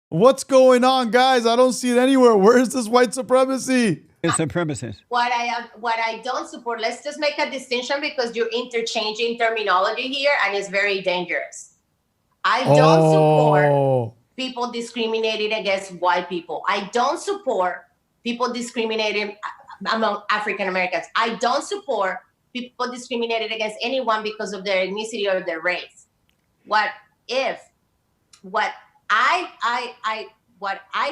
What's going on, guys? I don't see it anywhere. Where is this white supremacy? It's supremacists. What I don't support, let's just make a distinction because you're interchanging terminology here and it's very dangerous. I don't support people discriminating against white people. I don't support people discriminating among African Americans. I don't support people discriminated against anyone because of their ethnicity or their race. What I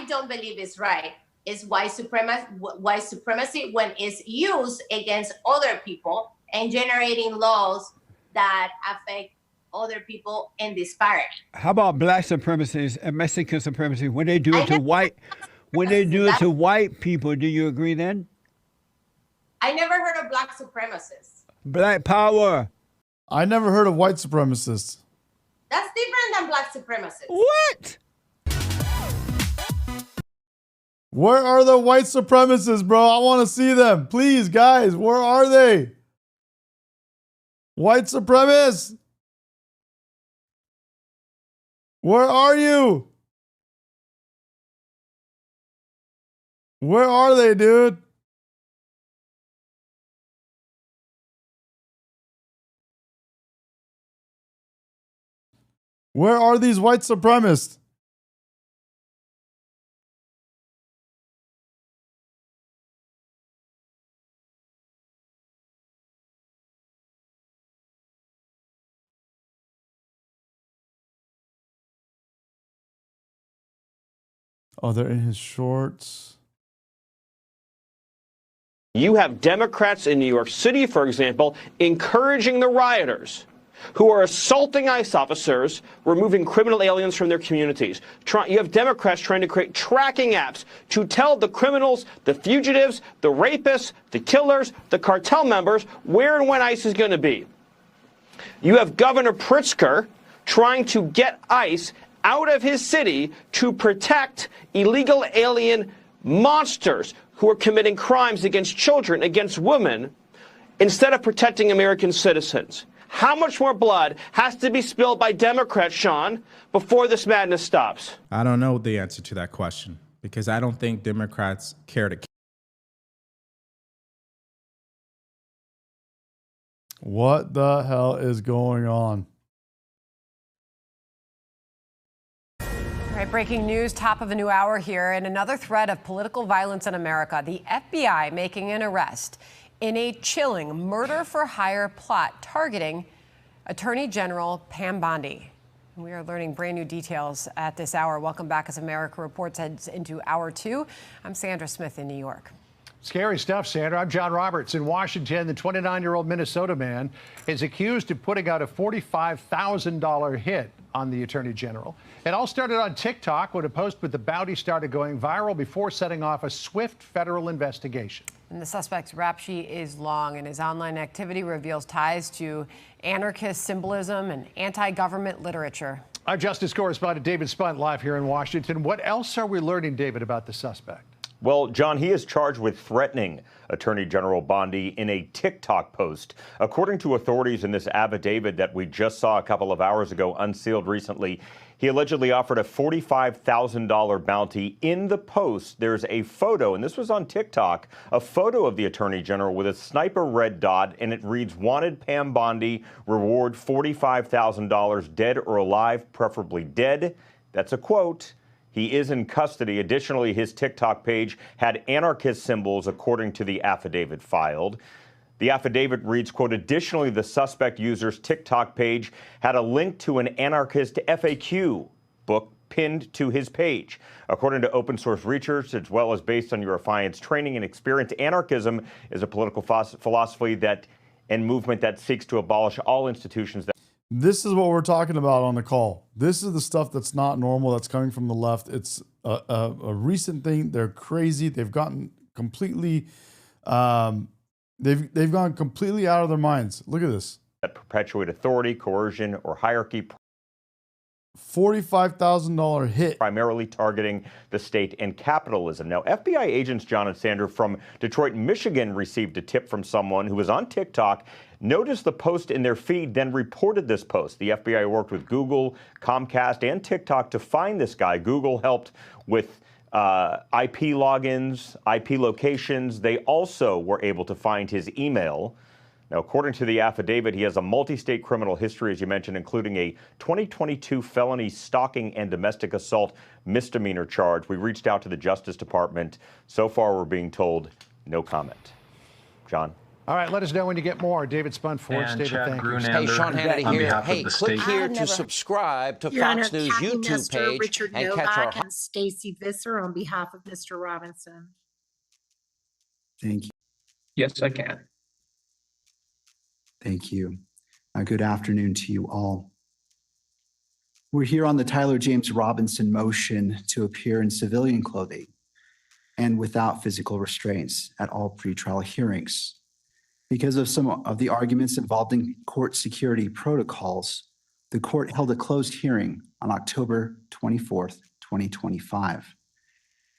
don't believe is right is white supremacy when it's used against other people and generating laws that affect other people in disparity. How about black supremacists and Mexican supremacy? When they do it to white people, do you agree then? I never heard of black supremacists. Black power. I never heard of white supremacists. That's different than black supremacists. What? Where are the white supremacists, bro? I want to see them. Please, guys, where are they? White supremacists. Where are you? Where are they, dude? Where are these white supremacists? Oh, they're in his shorts. You have Democrats in New York City, for example, encouraging the rioters who are assaulting ICE officers, removing criminal aliens from their communities. You have Democrats trying to create tracking apps to tell the criminals, the fugitives, the rapists, the killers, the cartel members where and when ICE is going to be. You have Governor Pritzker trying to get ICE out of his city to protect illegal alien monsters who are committing crimes against children, against women, instead of protecting American citizens. How much more blood has to be spilled by Democrats, Sean, before this madness stops? I don't know the answer to that question because I don't think Democrats care to. What the hell is going on? All right, breaking news, top of a new hour here, and another threat of political violence in America. The FBI making an arrest in a chilling murder-for-hire plot targeting Attorney General Pam Bondi. We are learning brand new details at this hour. Welcome back as America Reports heads into hour 2. I'm Sandra Smith in New York. Scary stuff, Sandra. I'm John Roberts. In Washington, the 29-year-old Minnesota man is accused of putting out a $45,000 hit on the Attorney General. It all started on TikTok when a post with the bounty started going viral before setting off a swift federal investigation. And the suspect's rap sheet is long, and his online activity reveals ties to anarchist symbolism and anti-government literature. Our justice correspondent David Spunt live here in Washington. What else are we learning, David, about the suspect? Well, John, he is charged with threatening Attorney General Bondi in a TikTok post. According to authorities in this affidavit that we just saw a couple of hours ago, unsealed recently, he allegedly offered a $45,000 bounty. In the post, there's a photo, and this was on TikTok, a photo of the Attorney General with a sniper red dot, and it reads, "Wanted Pam Bondi, reward $45,000, dead or alive, preferably dead." That's a quote. He is in custody. Additionally, his TikTok page had anarchist symbols, according to the affidavit filed. The affidavit reads, quote, "Additionally, the suspect user's TikTok page had a link to an anarchist FAQ book pinned to his page. According to open source research, as well as based on your Affiance training and experience, anarchism is a political philosophy and movement that seeks to abolish all institutions that..." This is what we're talking about on the call. This is the stuff that's not normal, that's coming from the left. It's a recent thing. They're crazy. They've gotten completely, they've gone completely out of their minds. Look at this. That perpetuate authority, coercion, or hierarchy. $45,000 hit. Primarily targeting the state and capitalism. Now, FBI agents John and Sandra from Detroit, Michigan received a tip from someone who was on TikTok, noticed the post in their feed, then reported this post. The FBI worked with Google, Comcast, and TikTok to find this guy. Google helped with IP logins, IP locations. They also were able to find his email. Now, according to the affidavit, he has a multi-state criminal history, as you mentioned, including a 2022 felony stalking and domestic assault misdemeanor charge. We reached out to the Justice Department. So far, we're being told no comment. John? All right, let us know when you get more. David Spunt, David, thank you. Hey, Sean Hannity here. Hey, click here to subscribe to Fox News YouTube page Richard and Novak catch our... and Stacey Visser on behalf of Mr. Robinson. Thank you. Yes, I can. Thank you. Good afternoon to you all. We're here on the Tyler James Robinson motion to appear in civilian clothing and without physical restraints at all pretrial hearings. Because of some of the arguments involved in court security protocols, the court held a closed hearing on October 24th, 2025.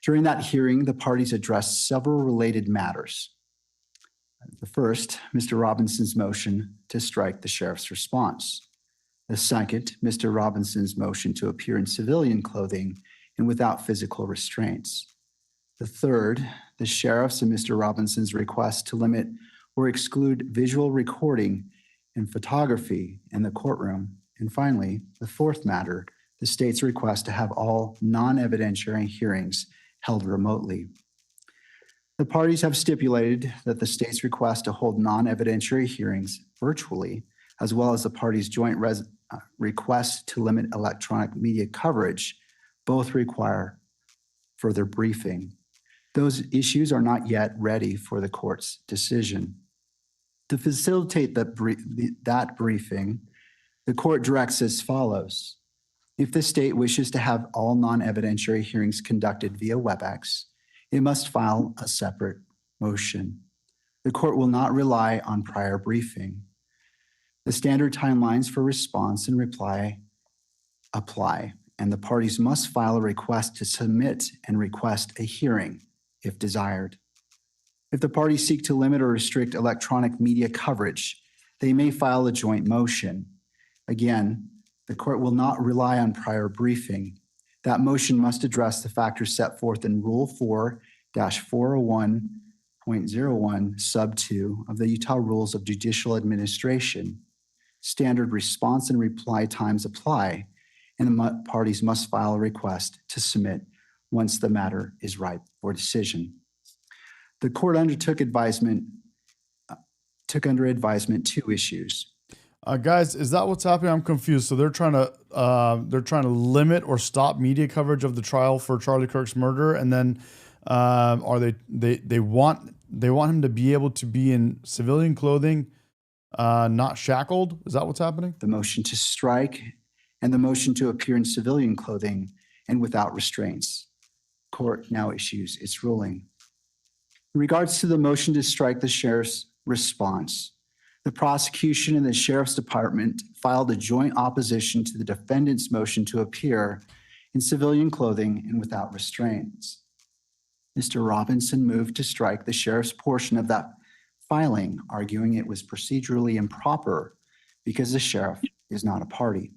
During that hearing, the parties addressed several related matters. The first, Mr. Robinson's motion to strike the sheriff's response. The second, Mr. Robinson's motion to appear in civilian clothing and without physical restraints. The third, the sheriff's and Mr. Robinson's request to limit or exclude visual recording and photography in the courtroom. And finally, the fourth matter, the state's request to have all non-evidentiary hearings held remotely. The parties have stipulated that the state's request to hold non-evidentiary hearings virtually, as well as the parties' joint request to limit electronic media coverage, both require further briefing. Those issues are not yet ready for the court's decision. To facilitate that briefing, the court directs as follows. If the state wishes to have all non-evidentiary hearings conducted via WebEx, it must file a separate motion. The court will not rely on prior briefing. The standard timelines for response and reply apply, and the parties must file a request to submit and request a hearing if desired. If the parties seek to limit or restrict electronic media coverage, they may file a joint motion. Again, the court will not rely on prior briefing. That motion must address the factors set forth in Rule 4-401.01 sub 2 of the Utah Rules of Judicial Administration. Standard response and reply times apply, and the parties must file a request to submit once the matter is ripe for decision. The court took under advisement two issues. Guys, is that what's happening? I'm confused. So they're trying to limit or stop media coverage of the trial for Charlie Kirk's murder, and then they want him to be able to be in civilian clothing, not shackled. Is that what's happening? The motion to strike and the motion to appear in civilian clothing and without restraints. Court now issues its ruling. In regards to the motion to strike the sheriff's response, the prosecution and the sheriff's department filed a joint opposition to the defendant's motion to appear in civilian clothing and without restraints. Mr. Robinson moved to strike the sheriff's portion of that filing, arguing it was procedurally improper because the sheriff is not a party.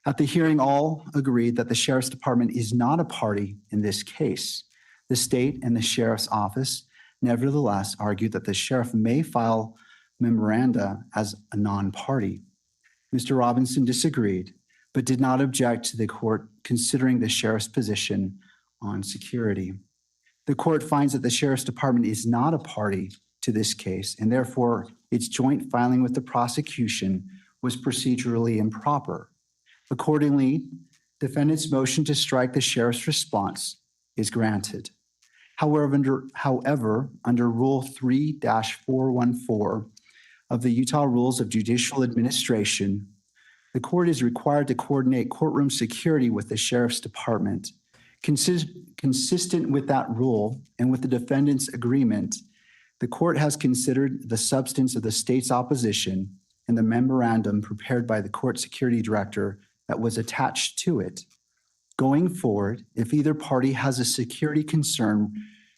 At the hearing, all agreed that the sheriff's department is not a party in this case. The state and the sheriff's office nevertheless argued that the sheriff may file memoranda as a non-party. Mr. Robinson disagreed, but did not object to the court considering the sheriff's position on security. The court finds that the sheriff's department is not a party to this case, and therefore its joint filing with the prosecution was procedurally improper. Accordingly, defendant's motion to strike the sheriff's response is granted. However, under Rule 3-414 of the Utah Rules of Judicial Administration, the court is required to coordinate courtroom security with the sheriff's department. Consistent with that rule and with the defendant's agreement, the court has considered the substance of the state's opposition and the memorandum prepared by the court security director that was attached to it. Going forward, if either party has a security concern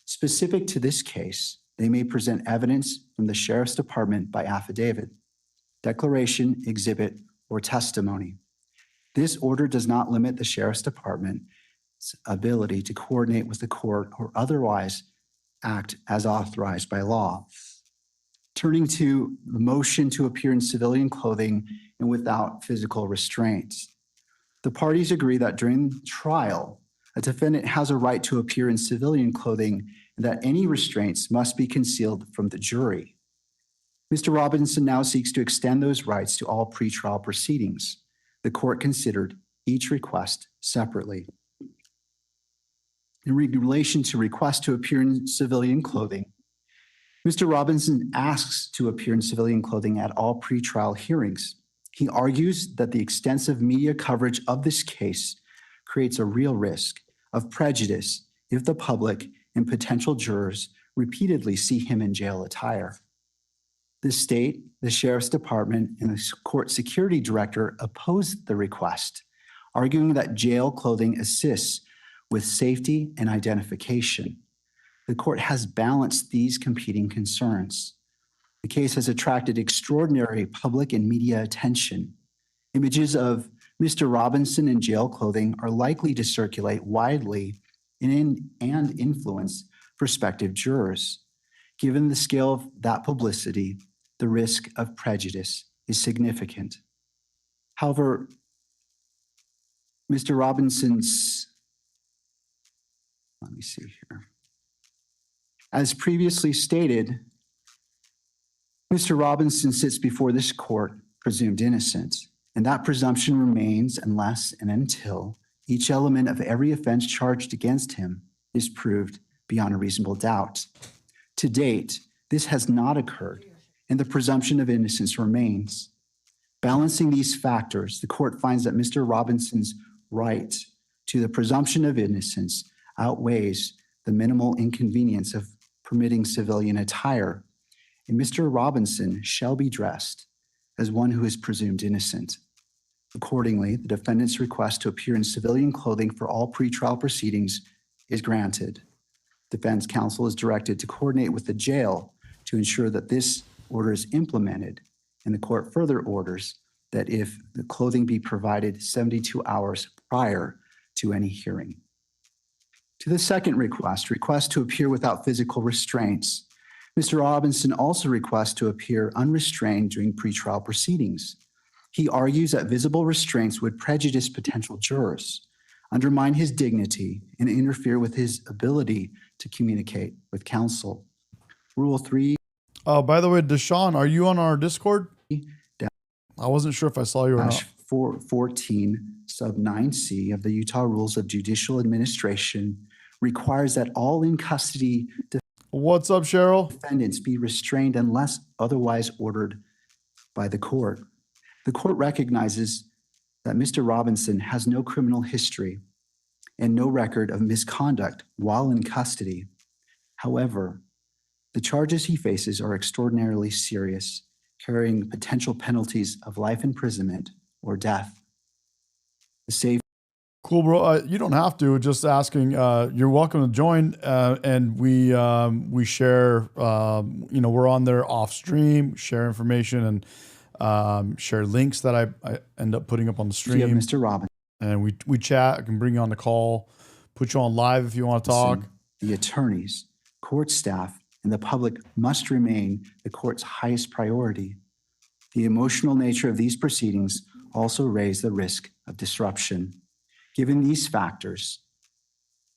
specific to this case, they may present evidence from the sheriff's department by affidavit, declaration, exhibit, or testimony. This order does not limit the sheriff's department's ability to coordinate with the court or otherwise act as authorized by law. Turning to the motion to appear in civilian clothing and without physical restraints. The parties agree that during trial, a defendant has a right to appear in civilian clothing and that any restraints must be concealed from the jury. Mr. Robinson now seeks to extend those rights to all pretrial proceedings. The court considered each request separately. In relation to request to appear in civilian clothing, Mr. Robinson asks to appear in civilian clothing at all pretrial hearings. He argues that the extensive media coverage of this case creates a real risk of prejudice if the public and potential jurors repeatedly see him in jail attire. The state, the sheriff's department, and the court security director opposed the request, arguing that jail clothing assists with safety and identification. The court has balanced these competing concerns. The case has attracted extraordinary public and media attention. Images of Mr. Robinson in jail clothing are likely to circulate widely and influence prospective jurors. Given the scale of that publicity, the risk of prejudice is significant. However, Mr. Robinson's, let me see here. As previously stated, Mr. Robinson sits before this court presumed innocent, and that presumption remains unless and until each element of every offense charged against him is proved beyond a reasonable doubt. To date, this has not occurred, and the presumption of innocence remains. Balancing these factors, the court finds that Mr. Robinson's right to the presumption of innocence outweighs the minimal inconvenience of permitting civilian attire, and Mr. Robinson shall be dressed as one who is presumed innocent. Accordingly, the defendant's request to appear in civilian clothing for all pretrial proceedings is granted. Defense counsel is directed to coordinate with the jail to ensure that this order is implemented, and the court further orders that if the clothing be provided 72 hours prior to any hearing. To the second request to appear without physical restraints, Mr. Robinson also requests to appear unrestrained during pretrial proceedings. He argues that visible restraints would prejudice potential jurors, undermine his dignity, and interfere with his ability to communicate with counsel. Rule 3. Oh, by the way, Deshaun, are you on our Discord? I wasn't sure if I saw you or not. 14 sub 9C of the Utah Rules of Judicial Administration requires that all in custody What's up, Cheryl? defendants be restrained unless otherwise ordered by the court. The court recognizes that Mr. Robinson has no criminal history and no record of misconduct while in custody. However, the charges he faces are extraordinarily serious, carrying potential penalties of life imprisonment or death. The safe Cool, bro. You don't have to. Just asking. You're welcome to join, and we share. We're on there off stream, share information, and share links that I end up putting up on the stream. Yeah, Mr. Robinson. And we chat. I can bring you on the call, put you on live if you want to talk. The attorneys, court staff, and the public must remain the court's highest priority. The emotional nature of these proceedings also raise the risk of disruption. Given these factors,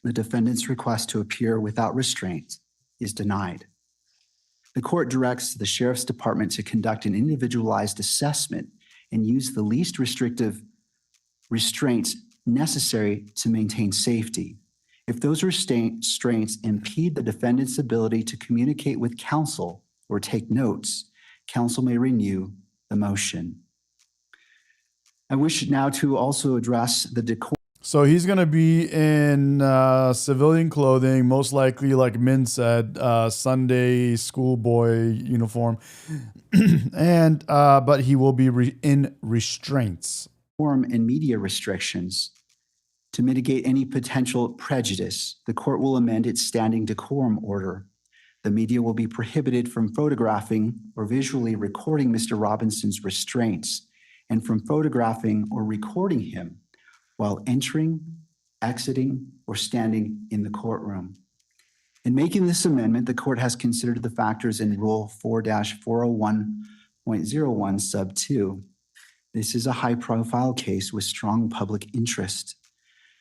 the defendant's request to appear without restraint is denied. The court directs the Sheriff's Department to conduct an individualized assessment and use the least restrictive restraints necessary to maintain safety. If those restraints impede the defendant's ability to communicate with counsel or take notes, counsel may renew the motion. I wish now to also address the decorum. So he's going to be in civilian clothing, most likely, like Min said, Sunday schoolboy uniform, and but he will be in restraints. And media restrictions. To mitigate any potential prejudice, the court will amend its standing decorum order. The media will be prohibited from photographing or visually recording Mr. Robinson's restraints and from photographing or recording him while entering, exiting, or standing in the courtroom. In making this amendment, the court has considered the factors in Rule 4-401.01 sub 2. This is a high-profile case with strong public interest.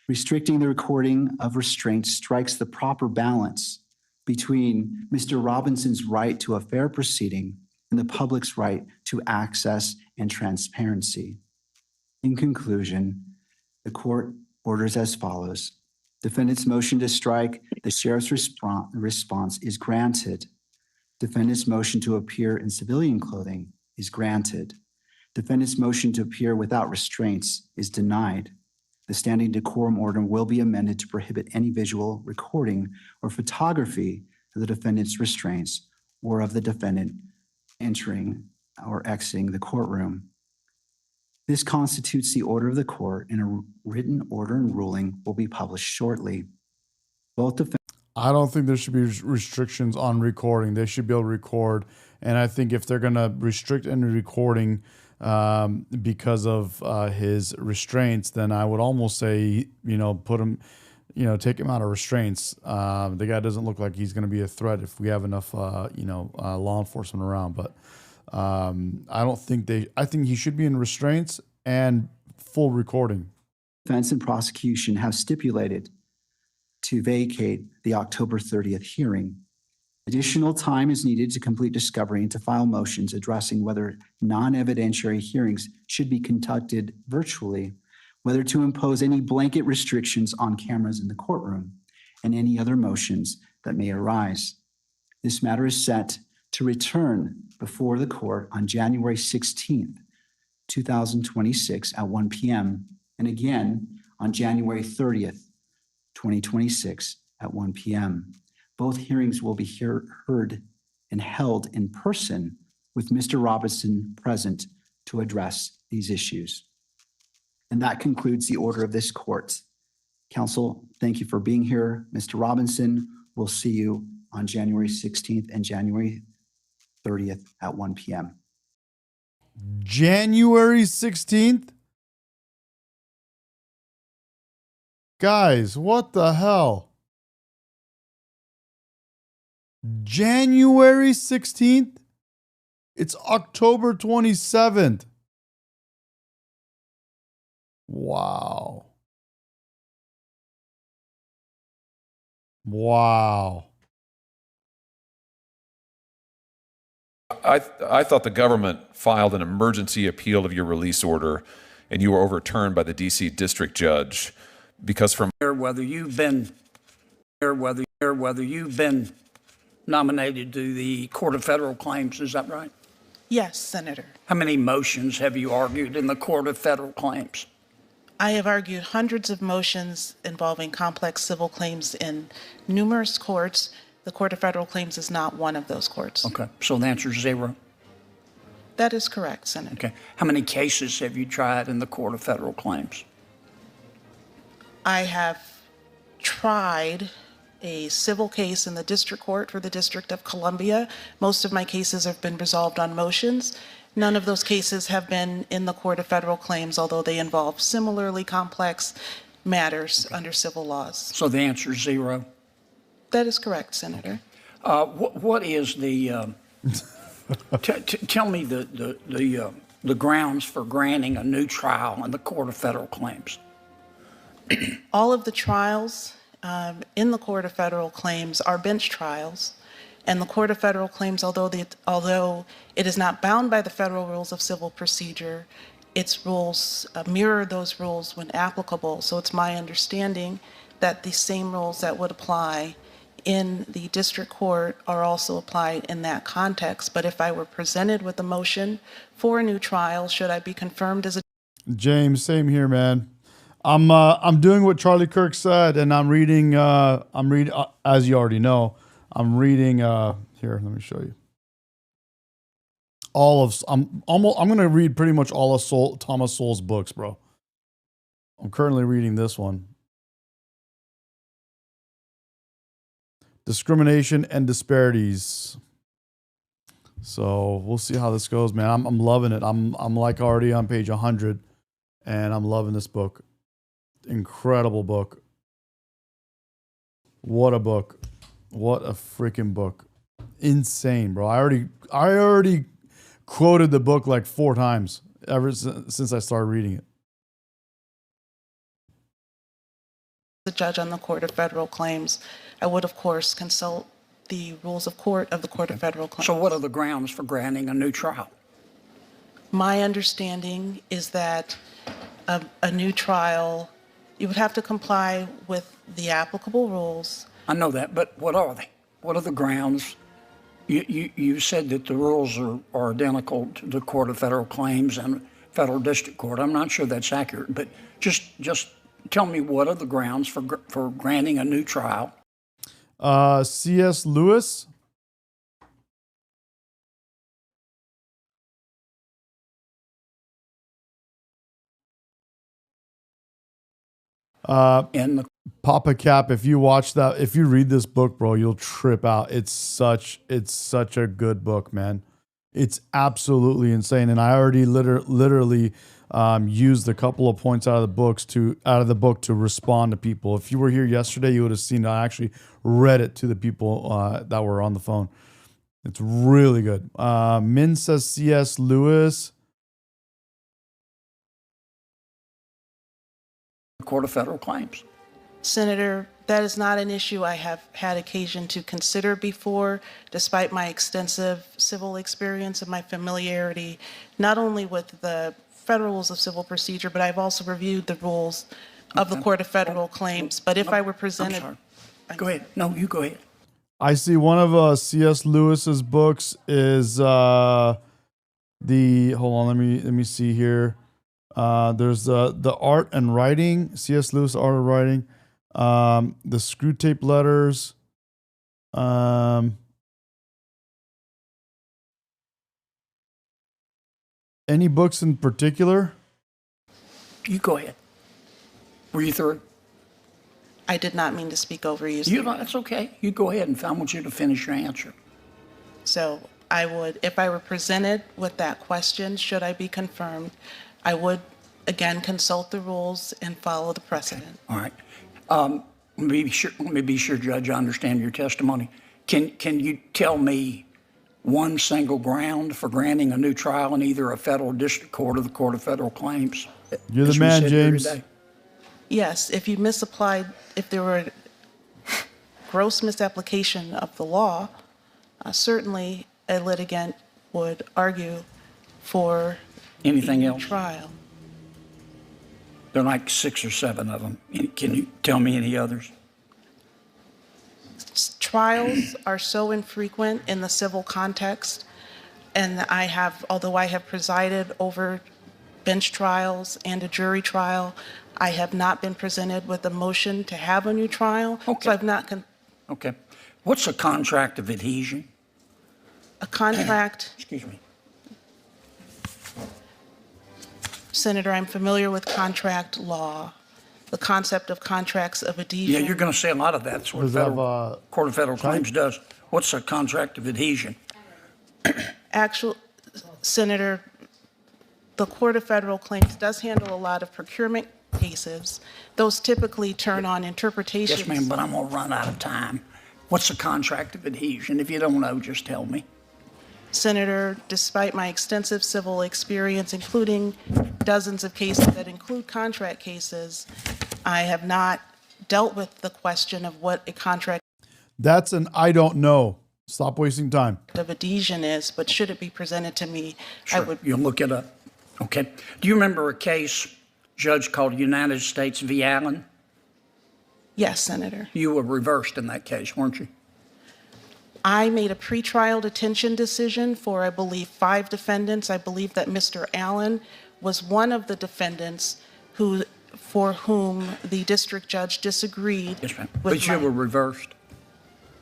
Restricting the recording of restraints strikes the proper balance between Mr. Robinson's right to a fair proceeding and the public's right to access and transparency. In conclusion, the court orders as follows. Defendant's motion to strike the sheriff's response is granted. Defendant's motion to appear in civilian clothing is granted. Defendant's motion to appear without restraints is denied. The standing decorum order will be amended to prohibit any visual recording or photography of the defendant's restraints or of the defendant entering or exiting the courtroom. This constitutes the order of the court, and a written order and ruling will be published shortly. I don't think there should be restrictions on recording. They should be able to record. And I think if they're going to restrict any recording because of his restraints, then I would almost say, put him, take him out of restraints. The guy doesn't look like he's going to be a threat if we have enough, law enforcement around. But I think he should be in restraints and full recording. Defense and prosecution have stipulated to vacate the October 30th hearing. Additional time is needed to complete discovery and to file motions addressing whether non-evidentiary hearings should be conducted virtually, whether to impose any blanket restrictions on cameras in the courtroom, and any other motions that may arise. This matter is set to return before the court on January 16th, 2026 at 1 p.m. and again on January 30th, 2026 at 1 p.m. Both hearings will be heard and held in person with Mr. Robinson present to address these issues. And that concludes the order of this court. Counsel, thank you for being here. Mr. Robinson, we'll see you on January 16th and January 30th at 1 p.m. January 16th? Guys, what the hell? January 16th? It's October 27th. Wow. Wow. I thought the government filed an emergency appeal of your release order, and you were overturned by the D.C. district judge because from whether you've been nominated to the Court of Federal Claims, is that right? Yes, Senator. How many motions have you argued in the Court of Federal Claims? I have argued hundreds of motions involving complex civil claims in numerous courts. The Court of Federal Claims is not one of those courts. Okay, so the answer is 0. That is correct, Senator. Okay, how many cases have you tried in the Court of Federal Claims? I have tried a civil case in the district court for the District of Columbia. Most of my cases have been resolved on motions. None of those cases have been in the Court of Federal Claims, although they involve similarly complex matters under civil laws. So the answer is 0. That is correct, Senator. What is the? Tell me the grounds for granting a new trial in the Court of Federal Claims. All of the trials in the Court of Federal Claims are bench trials, and the Court of Federal Claims, although it is not bound by the federal rules of civil procedure, its rules mirror those rules when applicable. So it's my understanding that the same rules that would apply in the district court are also applied in that context. But if I were presented with a motion for a new trial, should I be confirmed as a James, same here, man. I'm doing what Charlie Kirk said, and I'm reading. As you already know, I'm reading. Here, let me show you. I'm gonna read pretty much all of Thomas Sowell's books, bro. I'm currently reading this one. Discrimination and Disparities. So we'll see how this goes, man. I'm loving it. I'm like already on page 100, and I'm loving this book. Incredible book. What a book. What a freaking book. Insane, bro. I already quoted the book like 4 times ever since I started reading it. the judge on the Court of Federal Claims, I would, of course, consult the rules of court of the Court of Federal Claims. So what are the grounds for granting a new trial? My understanding is that a new trial, you would have to comply with the applicable rules. I know that, but what are they? What are the grounds? You said that the rules are identical to the Court of Federal Claims and Federal District Court. I'm not sure that's accurate, but just tell me what are the grounds for granting a new trial? C.S. Lewis. Papa Cap, if you watch that, if you read this book, bro, you'll trip out. It's such a good book, man. It's absolutely insane. And I already literally used a couple of points out of the book to respond to people. If you were here yesterday, you would have seen I actually read it to the people that were on the phone. It's really good. Min says C.S. Lewis. Court of Federal Claims. Senator, that is not an issue I have had occasion to consider before, despite my extensive civil experience and my familiarity, not only with the federal rules of civil procedure, but I've also reviewed the rules of the Court of Federal Claims. But if I were presented... Go ahead. No, you go ahead. I see one of C.S. Lewis's books is hold on, let me see here. There's the Art and Writing, C.S. Lewis Art of Writing, the Screw Tape Letters, any books in particular? You go ahead. Were you through? I did not mean to speak over you. That's okay. You go ahead, and I want you to finish your answer. So I would, if I were presented with that question, should I be confirmed, I would, again, consult the rules and follow the precedent. All right. Let me be sure, Judge, I understand your testimony. Can you tell me one single ground for granting a new trial in either a federal district court or the Court of Federal Claims? You're the man, James. Yes, if you misapplied, if there were gross misapplication of the law, certainly a litigant would argue for anything else trial. There are like 6 or 7 of them. Can you tell me any others? Trials are so infrequent in the civil context, and although I have presided over bench trials and a jury trial, I have not been presented with a motion to have a new trial. Okay. So I've not. Okay. What's a contract of adhesion? A contract. Excuse me. Senator, I'm familiar with contract law, the concept of contracts of adhesion. Yeah, you're going to say a lot of that. That's what the Court of Federal Claims does. What's a contract of adhesion? Senator, the Court of Federal Claims does handle a lot of procurement cases. Those typically turn on interpretations. Yes, ma'am, but I'm going to run out of time. What's a contract of adhesion? If you don't know, just tell me. Senator, despite my extensive civil experience, including dozens of cases that include contract cases, I have not dealt with the question of what a contract That's an I don't know. Stop wasting time. of adhesion is, but should it be presented to me, Sure. I would. You'll look it up. Okay. Do you remember a case, Judge, called United States v. Allen? Yes, Senator. You were reversed in that case, weren't you? I made a pretrial detention decision for, I believe, 5 defendants. I believe that Mr. Allen was one of the defendants for whom the district judge disagreed. Yes, ma'am. But you were reversed.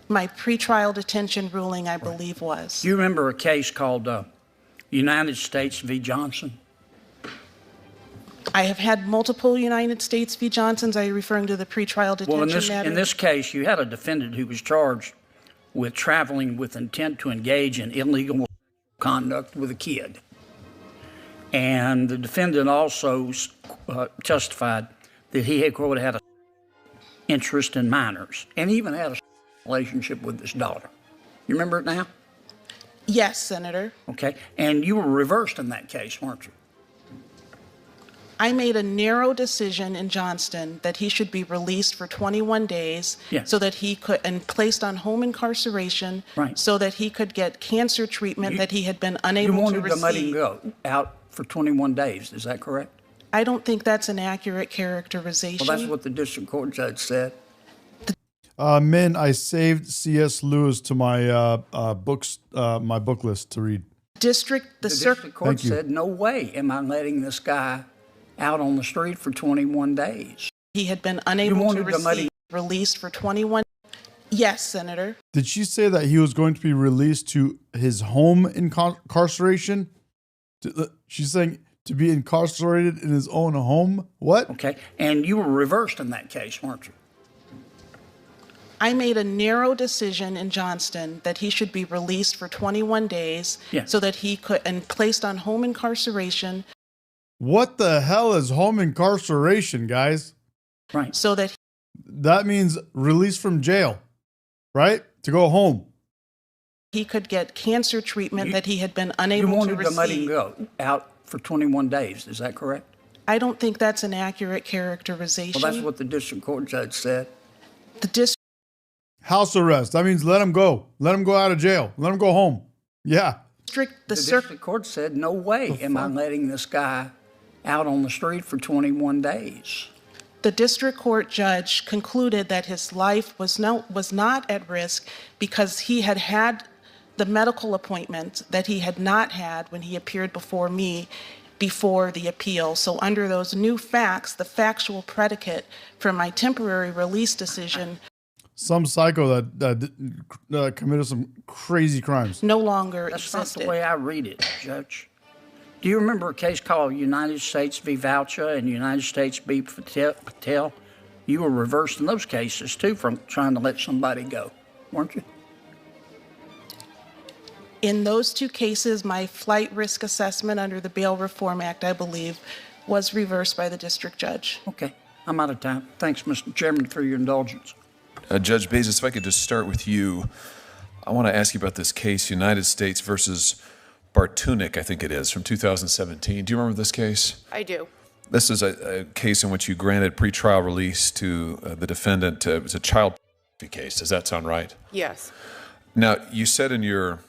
My pretrial detention ruling, I believe, was. Do you remember a case called United States v. Johnson? I have had multiple United States v. Johnsons. Are you referring to the pretrial detention matter? In this case, you had a defendant who was charged with traveling with intent to engage in illegal conduct with a kid. And the defendant also testified that he had, quote, had an interest in minors and even had a relationship with his daughter. You remember it now? Yes, Senator. Okay. And you were reversed in that case, weren't you? I made a narrow decision in Johnston that he should be released for 21 days so that he could, and placed on home incarceration so that he could get cancer treatment that he had been unable to receive. You wanted to let him go out for 21 days, is that correct? I don't think that's an accurate characterization. Well, that's what the district court judge said. Min, I saved C.S. Lewis to my books, my book list to read. The district court said, no way am I letting this guy out on the street for 21 days. He had been unable to receive released for 21. Yes, Senator. Did she say that he was going to be released to his home incarceration? She's saying to be incarcerated in his own home? What? Okay. And you were reversed in that case, weren't you? I made a narrow decision in Johnston that he should be released for 21 days so that he could, and placed on home incarceration. What the hell is home incarceration, guys? Right. So that that means release from jail, right? To go home. He could get cancer treatment that he had been unable to receive. You wanted to let him go out for 21 days, is that correct? I don't think that's an accurate characterization. Well, that's what the district court judge said. House arrest. That means let him go. Let him go out of jail. Let him go home. Yeah. The district court said, no way am I letting this guy out on the street for 21 days. the district court judge concluded that his life was not at risk because he had had the medical appointment that he had not had when he appeared before me before the appeal. So under those new facts, the factual predicate for my temporary release decision. Some psycho that committed some crazy crimes. No longer That's existed. not the way I read it, Judge. Do you remember a case called United States v. Voucher and United States v. Patel? You were reversed in those cases, too, from trying to let somebody go, weren't you? In those two cases, my flight risk assessment under the Bail Reform Act, I believe, was reversed by the district judge. Okay, I'm out of time. Thanks, Mr. Chairman, for your indulgence. Judge Bezos, if I could just start with you, I want to ask you about this case, United States versus Bartunik, I think it is, from 2017. Do you remember this case? I do. This is a case in which you granted pretrial release to the defendant. It was a child case. Does that sound right? Yes. Now, you said in your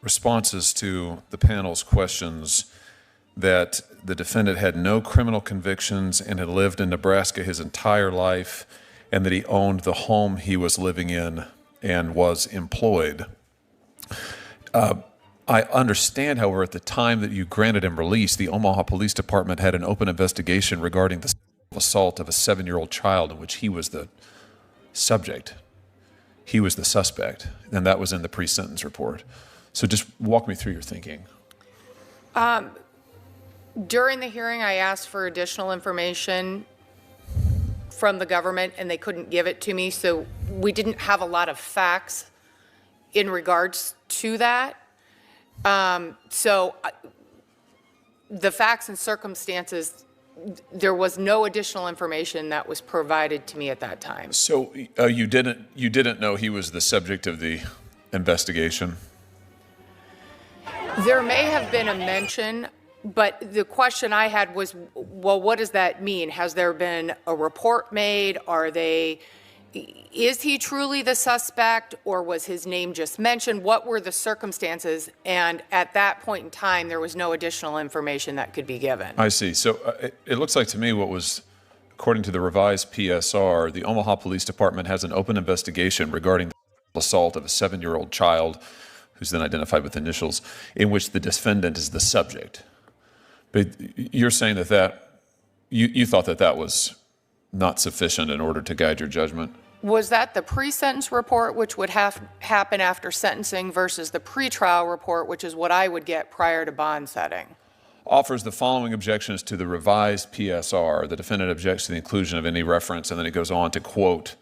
responses to the panel's questions that the defendant had no criminal convictions and had lived in Nebraska his entire life, and that he owned the home he was living in and was employed. I understand, however, at the time that you granted him release, the Omaha Police Department had an open investigation regarding the assault of a 7-year-old child in which he was the subject. He was the suspect, and that was in the pre-sentence report. So just walk me through your thinking. During the hearing, I asked for additional information from the government, and they couldn't give it to me, so we didn't have a lot of facts in regards to that. The facts and circumstances, there was no additional information that was provided to me at that time. So you didn't know he was the subject of the investigation? There may have been a mention, but the question I had was, well, what does that mean? Has there been a report made? Is he truly the suspect, or was his name just mentioned? What were the circumstances? And at that point in time, there was no additional information that could be given. I see. So it looks like to me what was, according to the revised PSR, the Omaha Police Department has an open investigation regarding the assault of a 7-year-old child, who's then identified with initials, in which the defendant is the subject. But you're saying that you thought that was not sufficient in order to guide your judgment? Was that the pre-sentence report, which would happen after sentencing, versus the pretrial report, which is what I would get prior to bond setting? Offers the following objections to the revised PSR. The defendant objects to the inclusion of any reference, and then it goes on to quote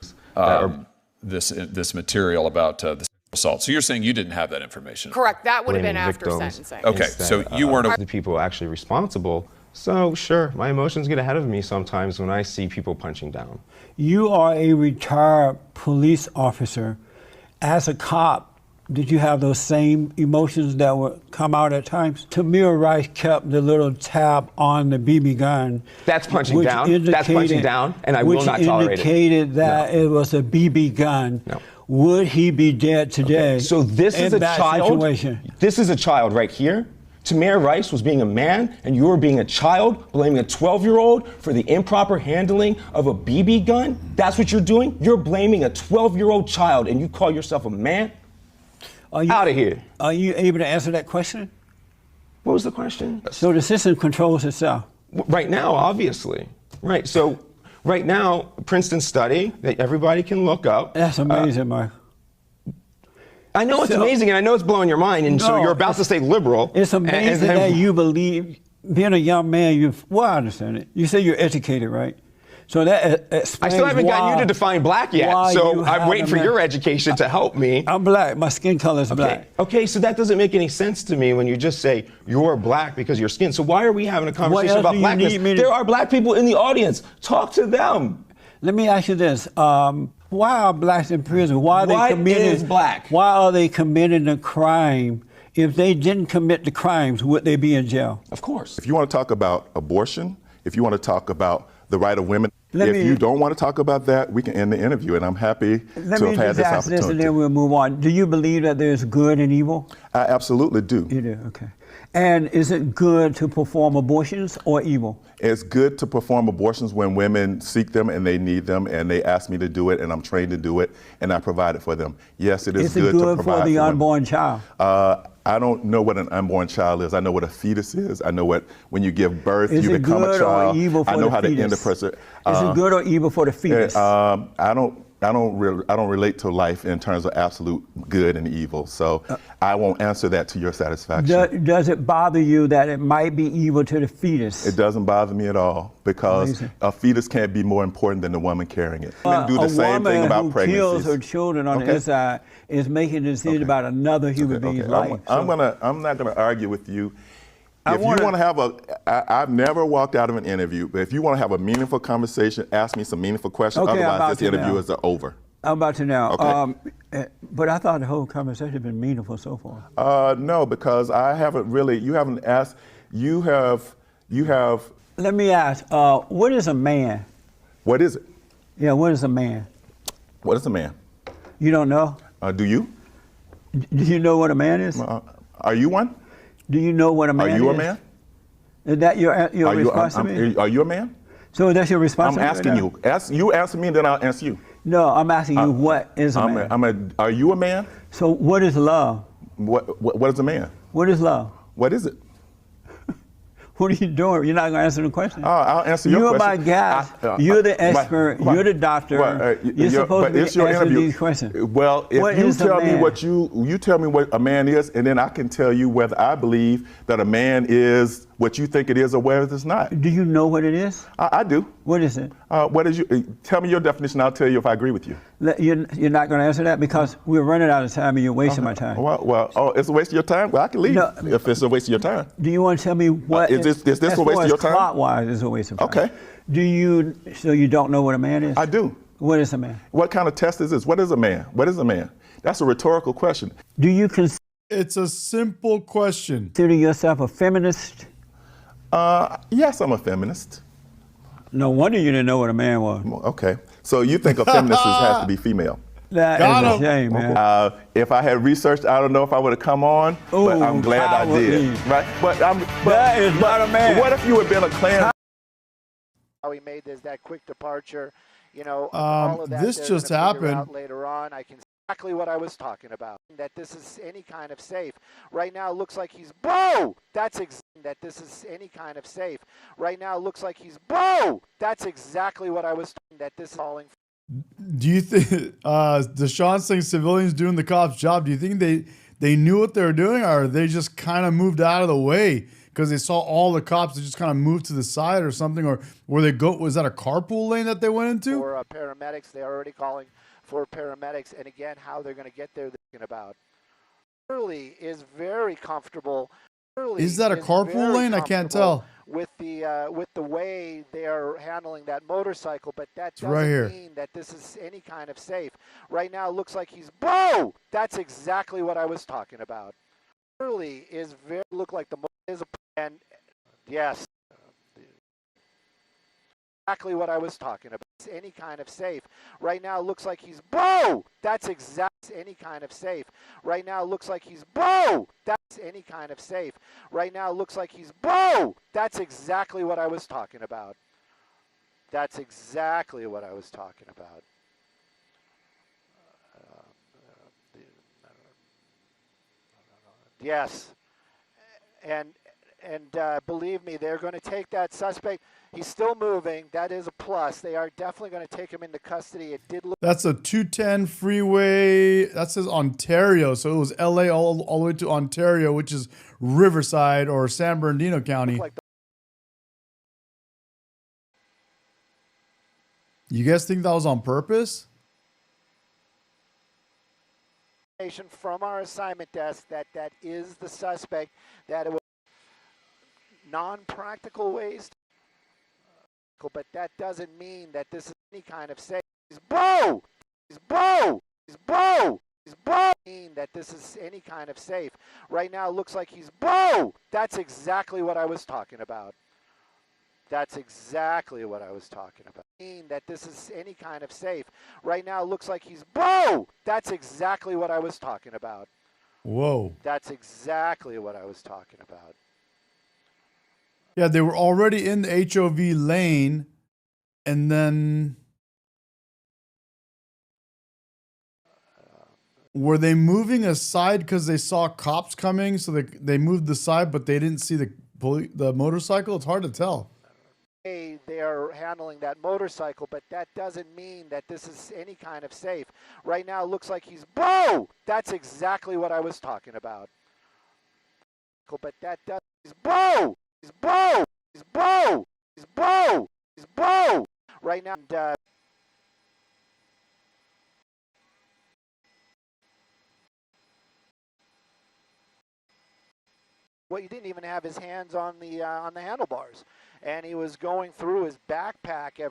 this material about the assault. So you're saying you didn't have that information? Correct. That would have been after sentencing. Okay, so you weren't the people actually responsible. So sure, my emotions get ahead of me sometimes when I see people punching down. You are a retired police officer. As a cop, did you have those same emotions that would come out at times? Tamir Rice kept the little tab on the BB gun. That's punching down. That's punching down, and I will not tolerate it. Which indicated that it was a BB gun. No. Would he be dead today? Okay. So this is a child. Situation? This is a child right here. Tamir Rice was being a man, and you were being a child, blaming a 12-year-old for the improper handling of a BB gun? That's what you're doing? You're blaming a 12-year-old child, and you call yourself a man? Out of here. Are you able to answer that question? What was the question? So the system controls itself? Right now, obviously. Right, so right now, Princeton study that everybody can look up. That's amazing, Mark. I know it's amazing, and I know it's blowing your mind, and so you're about to say liberal. It's amazing that you believe, being a young man, I understand it. You say you're educated, right? So that explains I still haven't gotten you to define black yet, so I'm waiting for your education to help me. I'm black. My skin color is black. Okay, so that doesn't make any sense to me when you just say you're black because of your skin. So why are we having a conversation about blackness? There are black people in the audience. Talk to them. Let me ask you this. Why are blacks in prison? Why is black? Why are they committing a crime? If they didn't commit the crimes, would they be in jail? Of course. If you want to talk about abortion, if you want to talk about the right of women, if you don't want to talk about that, we can end the interview, and I'm happy to have had this opportunity. Let me just ask this, and then we'll move on. Do you believe that there's good and evil? I absolutely do. You do, okay. And is it good to perform abortions or evil? It's good to perform abortions when women seek them and they need them and they ask me to do it and I'm trained to do it and I provide it for them. Yes, it is good to provide for the unborn women. child? I don't know what an unborn child is. I know what a fetus is. I know what when you give birth, is you become a child. Or evil for I know the how fetus? to end a person. Is it good or evil for the fetus? I don't relate to life in terms of absolute good and evil, so I won't answer that to your satisfaction. Does it bother you that it might be evil to the fetus? It doesn't bother me at all because a fetus can't be more important than the woman carrying it. Do the same thing about pregnancies. A woman who kills her children on the inside is making a decision about another human being's life. I'm not gonna argue with you. If you want to have I've never walked out of an interview, but if you want to have a meaningful conversation, ask me some meaningful questions. Otherwise, this interview is over. I'm about to now. Okay. But I thought the whole conversation had been meaningful so far. No, because I haven't really. You haven't asked. You have. Let me ask. What is a man? What is it? Yeah. What is a man? What is a man? You don't know? Do you? Do you know what a man is? Are you one? Do you know what a man is? Are you a man? Is that your response to me? Are you a man? So that's your response to me? I'm asking you. You answer me, then I'll answer you. No, I'm asking you what is a man? Are you a man? So what is love? What is a man? What is love? What is it? What are you doing? You're not going to answer the question. I'll answer your question. You're my guy. You're the expert. You're the doctor. You're supposed to be answering these questions. Well, if you tell me what you tell me what a man is, and then I can tell you whether I believe that a man is what you think it is or whether it's not. Do you know what it is? I do. What is it? What is tell me your definition. I'll tell you if I agree with you. You're not going to answer that because we're running out of time and you're wasting my time. It's a waste of your time. Well, I can leave if it's a waste of your time. Do you want to tell me what is this a waste of your time? Clockwise is a waste of time. Okay. So you don't know what a man is? I do. What is a man? What kind of test is this? What is a man? What is a man? That's a rhetorical question. Do you consider? It's a simple question. Consider yourself a feminist? Yes, I'm a feminist. No wonder you didn't know what a man was. Okay. So you think a feminist has to be female? That is a shame, man. If I had researched, I don't know if I would have come on, but I'm glad I did. Right? That is not a man. What if you had been a Klan? How he made that quick departure, all of that. This just happened. Later on, I can exactly what I was talking about. That this is any kind of safe. Right now, it looks like he's that this is any kind of safe. Right now, it looks like he's That's exactly what I was talking. That this is calling. Do you think Deshaun saying civilians doing the cops' job? Do you think they knew what they were doing, or they just kind of moved out of the way because they saw all the cops that just kind of moved to the side or something, or was that a carpool lane that they went into? For paramedics, they're already calling for paramedics, and again, how they're going to get there, they're thinking about. Shirley is very comfortable. Is that a carpool lane? I can't tell. With the way they are handling that motorcycle, but that doesn't right mean that this is any kind of safe. Right now, it looks like he's That's exactly what I was talking about. Shirley is look like the is and yes. Exactly what I was talking about. It's any kind of safe. Right now, it looks like he's That's exactly any kind of safe. Right now, it looks like he's That's any kind of safe. Right now, it looks like he's That's exactly what I was talking about. That's exactly what I was talking about. Yes, and believe me, they're going to take that suspect. He's still moving. That is a plus. They are definitely going to take him into custody. It did look. That's a 210 freeway. That says Ontario. So it was LA all the way to Ontario, which is Riverside or San Bernardino County. You guys think that was on purpose? From our assignment desk that is the suspect, that it was non-practical ways. But that doesn't mean that this is any kind of safe. He's mean that this is any kind of safe. Right now, it looks like he's That's exactly what I was talking about. That's exactly what I was talking about. Mean that this is any kind of safe. Right now, it looks like he's That's exactly what I was talking about. Whoa. That's exactly what I was talking about. Yeah, they were already in the HOV lane, and then were they moving aside because they saw cops coming? So they moved aside, but they didn't see the motorcycle. It's hard to tell. They are handling that motorcycle, but that doesn't mean that this is any kind of safe. Right now, it looks like he's bro. That's exactly what I was talking about. But that does he's bro. He's bro. He's bro. He's bro. He's bro. Right now. And, well, he didn't even have his hands on the handlebars, and he was going through his backpack.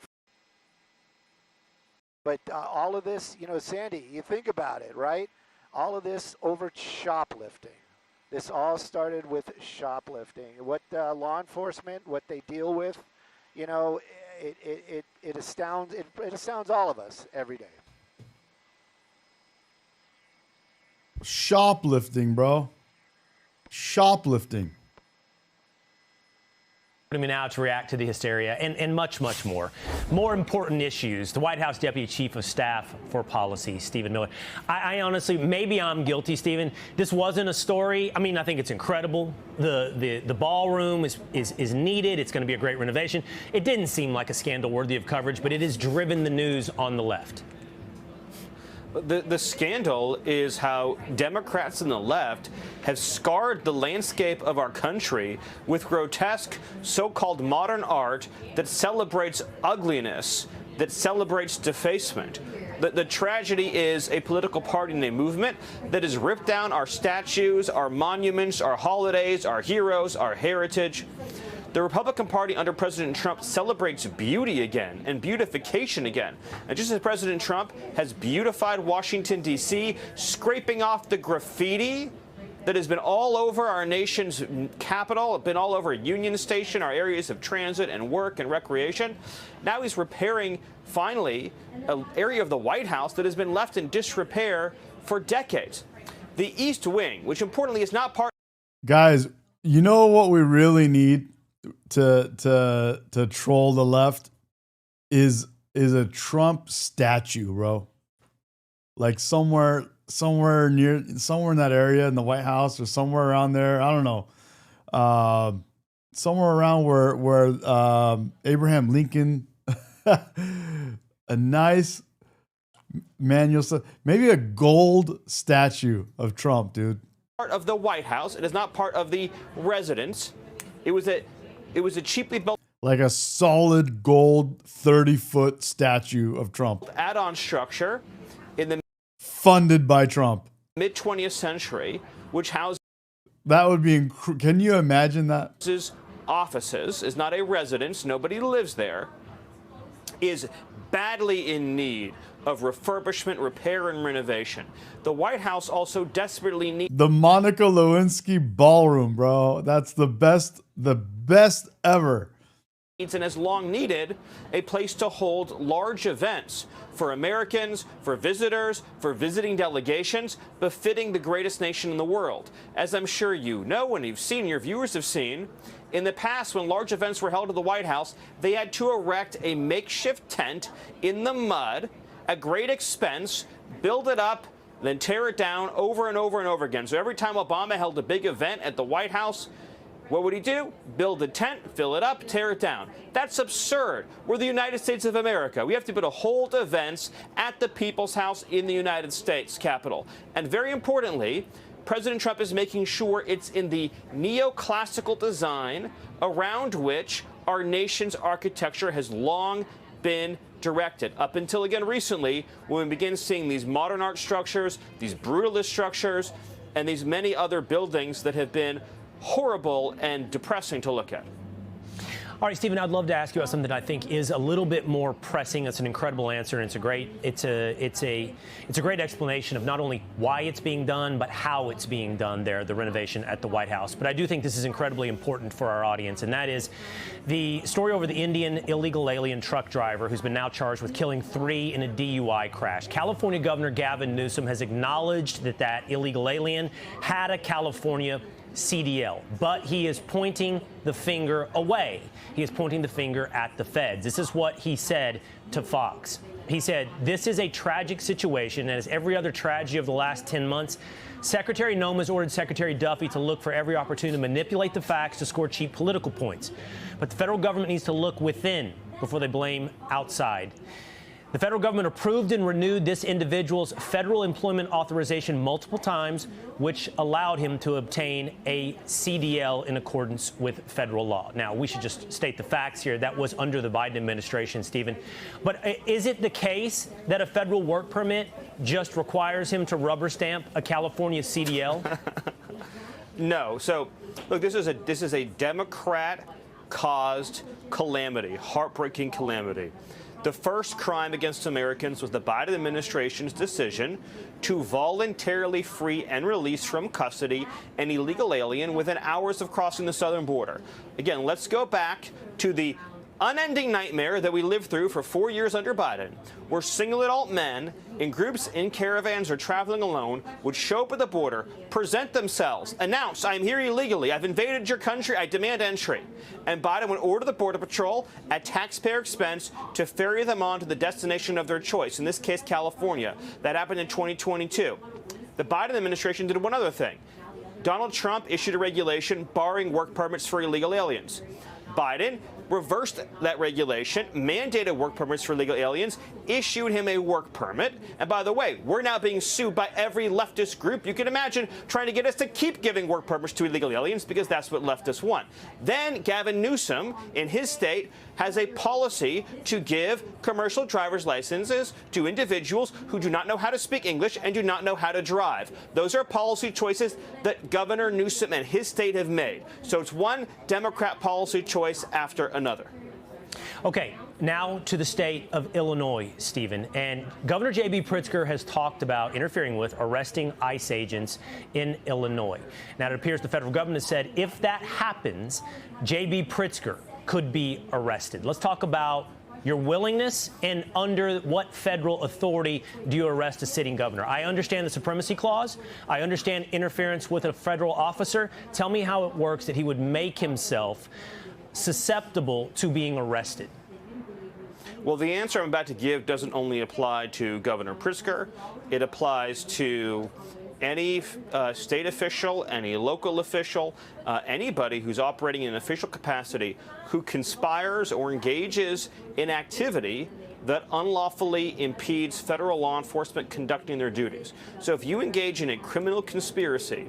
But all of this, you know, Sandy, you think about it, right? All of this over shoplifting. This all started with shoplifting. What law enforcement, what they deal with, you know, it astounds all of us every day. Shoplifting, bro. Shoplifting. Joining me now to react to the hysteria and much, much more. More important issues. The White House Deputy Chief of Staff for Policy, Stephen Miller. I honestly, maybe I'm guilty, Stephen. This wasn't a story. I mean, I think it's incredible. The ballroom is needed. It's going to be a great renovation. It didn't seem like a scandal worthy of coverage, but it has driven the news on the left. The scandal is how Democrats and the left have scarred the landscape of our country with grotesque so-called modern art that celebrates ugliness, that celebrates defacement. The tragedy is a political party and a movement that has ripped down our statues, our monuments, our holidays, our heroes, our heritage. The Republican Party under President Trump celebrates beauty again and beautification again. And just as President Trump has beautified Washington, D.C., scraping off the graffiti that has been all over our nation's capital, been all over Union Station, our areas of transit and work and recreation, now he's repairing, finally, an area of the White House that has been left in disrepair for decades. The East Wing, which importantly is not part... Guys, you know what we really need to troll the left is a Trump statue, bro. Like somewhere in that area in the White House or somewhere around there. I don't know. Somewhere around where Abraham Lincoln, a nice manual, maybe a gold statue of Trump, dude. Part of the White House. It is not part of the residence. It was a cheaply built, like a solid gold 30-foot statue of Trump. Add-on structure in the funded by Trump. Mid-20th century, which houses... That would be can you imagine that? Offices, is not a residence, nobody lives there, is badly in need of refurbishment, repair, and renovation. The White House also desperately needs... The Monica Lewinsky Ballroom, bro. That's the best ever. And has long needed a place to hold large events for Americans, for visitors, for visiting delegations, befitting the greatest nation in the world. As I'm sure you know and you've seen, your viewers have seen, in the past when large events were held at the White House, they had to erect a makeshift tent in the mud at great expense, build it up, then tear it down over and over and over again. So every time Obama held a big event at the White House, what would he do? Build a tent, fill it up, tear it down. That's absurd. We're the United States of America. We have to be able to hold events at the People's House in the United States Capitol. And very importantly, President Trump is making sure it's in the neoclassical design around which our nation's architecture has long been directed. Up until, again, recently, when we begin seeing these modern art structures, these brutalist structures, and these many other buildings that have been horrible and depressing to look at. All right, Stephen, I'd love to ask you about something that I think is a little bit more pressing. It's an incredible answer, and it's a great explanation of not only why it's being done, but how it's being done there, the renovation at the White House. But I do think this is incredibly important for our audience, and that is the story over the Indian illegal alien truck driver who's been now charged with killing 3 in a DUI crash. California Governor Gavin Newsom has acknowledged that that illegal alien had a California CDL, but he is pointing the finger away. He is pointing the finger at the feds. This is what he said to Fox. He said, "This is a tragic situation, and as every other tragedy of the last 10 months, Secretary Noem has ordered Secretary Duffy to look for every opportunity to manipulate the facts to score cheap political points. But the federal government needs to look within before they blame outside." The federal government approved and renewed this individual's federal employment authorization multiple times, which allowed him to obtain a CDL in accordance with federal law. Now, we should just state the facts here. That was under the Biden administration, Stephen. But is it the case that a federal work permit just requires him to rubber stamp a California CDL? No. So, look, this is a Democrat-caused calamity, heartbreaking calamity. The first crime against Americans was the Biden administration's decision to voluntarily free and release from custody an illegal alien within hours of crossing the southern border. Again, let's go back to the unending nightmare that we lived through for 4 years under Biden, where single adult men in groups, in caravans, or traveling alone would show up at the border, present themselves, announce, "I'm here illegally, I've invaded your country, I demand entry." And Biden would order the Border Patrol at taxpayer expense to ferry them on to the destination of their choice, in this case, California. That happened in 2022. The Biden administration did one other thing. Donald Trump issued a regulation barring work permits for illegal aliens. Biden reversed that regulation, mandated work permits for illegal aliens, issued him a work permit. And by the way, we're now being sued by every leftist group you can imagine trying to get us to keep giving work permits to illegal aliens because that's what leftists want. Then Gavin Newsom, in his state, has a policy to give commercial driver's licenses to individuals who do not know how to speak English and do not know how to drive. Those are policy choices that Governor Newsom and his state have made. So it's one Democrat policy choice after another. Okay, now to the state of Illinois, Stephen. And Governor J.B. Pritzker has talked about interfering with arresting ICE agents in Illinois. Now, it appears the federal government has said if that happens, J.B. Pritzker could be arrested. Let's talk about your willingness and under what federal authority do you arrest a sitting governor? I understand the supremacy clause. I understand interference with a federal officer. Tell me how it works that he would make himself susceptible to being arrested. Well, the answer I'm about to give doesn't only apply to Governor Pritzker. It applies to any state official, any local official, anybody who's operating in an official capacity who conspires or engages in activity that unlawfully impedes federal law enforcement conducting their duties. So if you engage in a criminal conspiracy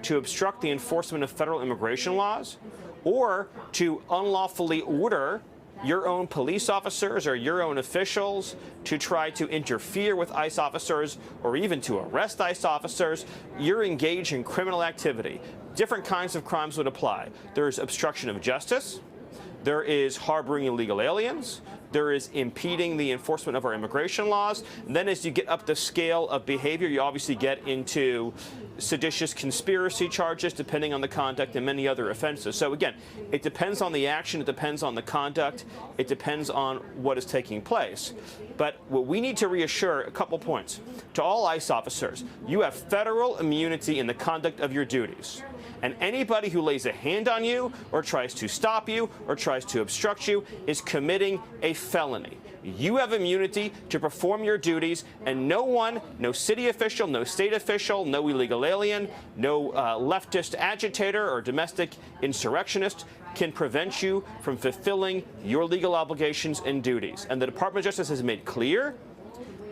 to obstruct the enforcement of federal immigration laws, or to unlawfully order your own police officers or your own officials to try to interfere with ICE officers or even to arrest ICE officers, you're engaged in criminal activity. Different kinds of crimes would apply. There's obstruction of justice. There is harboring illegal aliens. There is impeding the enforcement of our immigration laws. And then as you get up the scale of behavior, you obviously get into seditious conspiracy charges, depending on the conduct, and many other offenses. So again, it depends on the action, it depends on the conduct, it depends on what is taking place. But what we need to reassure, a couple points. To all ICE officers, you have federal immunity in the conduct of your duties. And anybody who lays a hand on you or tries to stop you or tries to obstruct you is committing a felony. You have immunity to perform your duties, and no one, no city official, no state official, no illegal alien, no leftist agitator or domestic insurrectionist can prevent you from fulfilling your legal obligations and duties. And the Department of Justice has made clear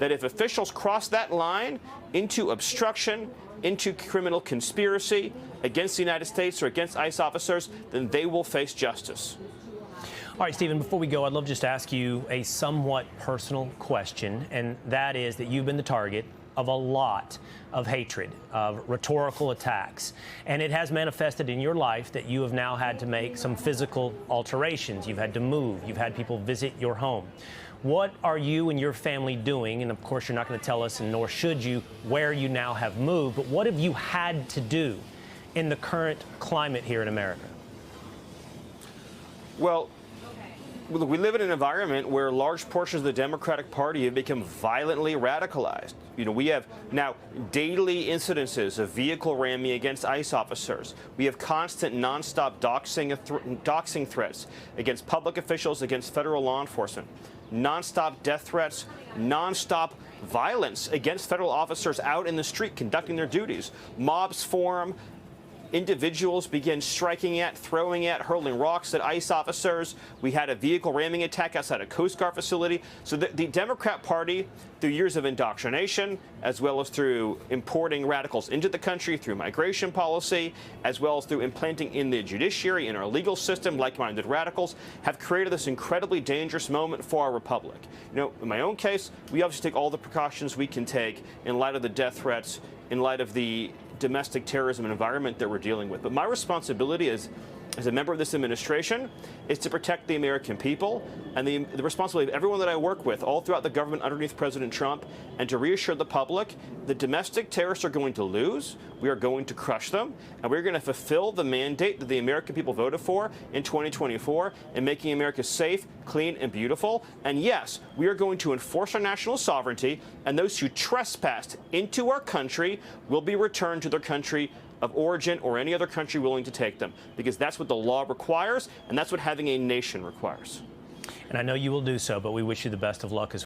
that if officials cross that line into obstruction, into criminal conspiracy against the United States or against ICE officers, then they will face justice. All right, Stephen, before we go, I'd love just to ask you a somewhat personal question, and that is that you've been the target of a lot of hatred, of rhetorical attacks. And it has manifested in your life that you have now had to make some physical alterations. You've had to move. You've had people visit your home. What are you and your family doing? And of course, you're not going to tell us, and nor should you, where you now have moved. But what have you had to do in the current climate here in America? Well, look, we live in an environment where large portions of the Democratic Party have become violently radicalized. You know, we have now daily incidences of vehicle ramming against ICE officers. We have constant nonstop doxing threats against public officials, against federal law enforcement. Nonstop death threats, nonstop violence against federal officers out in the street conducting their duties. Mobs form. Individuals begin striking at, throwing at, hurling rocks at ICE officers. We had a vehicle ramming attack outside a Coast Guard facility. So the Democrat Party, through years of indoctrination, as well as through importing radicals into the country, through migration policy, as well as through implanting in the judiciary, in our legal system, like-minded radicals, have created this incredibly dangerous moment for our republic. You know, in my own case, we obviously take all the precautions we can take in light of the death threats, in light of the domestic terrorism environment that we're dealing with. But my responsibility as a member of this administration is to protect the American people and the responsibility of everyone that I work with all throughout the government underneath President Trump, and to reassure the public that domestic terrorists are going to lose, we are going to crush them, and we're going to fulfill the mandate that the American people voted for in 2024 in making America safe, clean, and beautiful. And yes, we are going to enforce our national sovereignty, and those who trespassed into our country will be returned to their country of origin or any other country willing to take them, because that's what the law requires, and that's what having a nation requires. And I know you will do so, but we wish you the best of luck as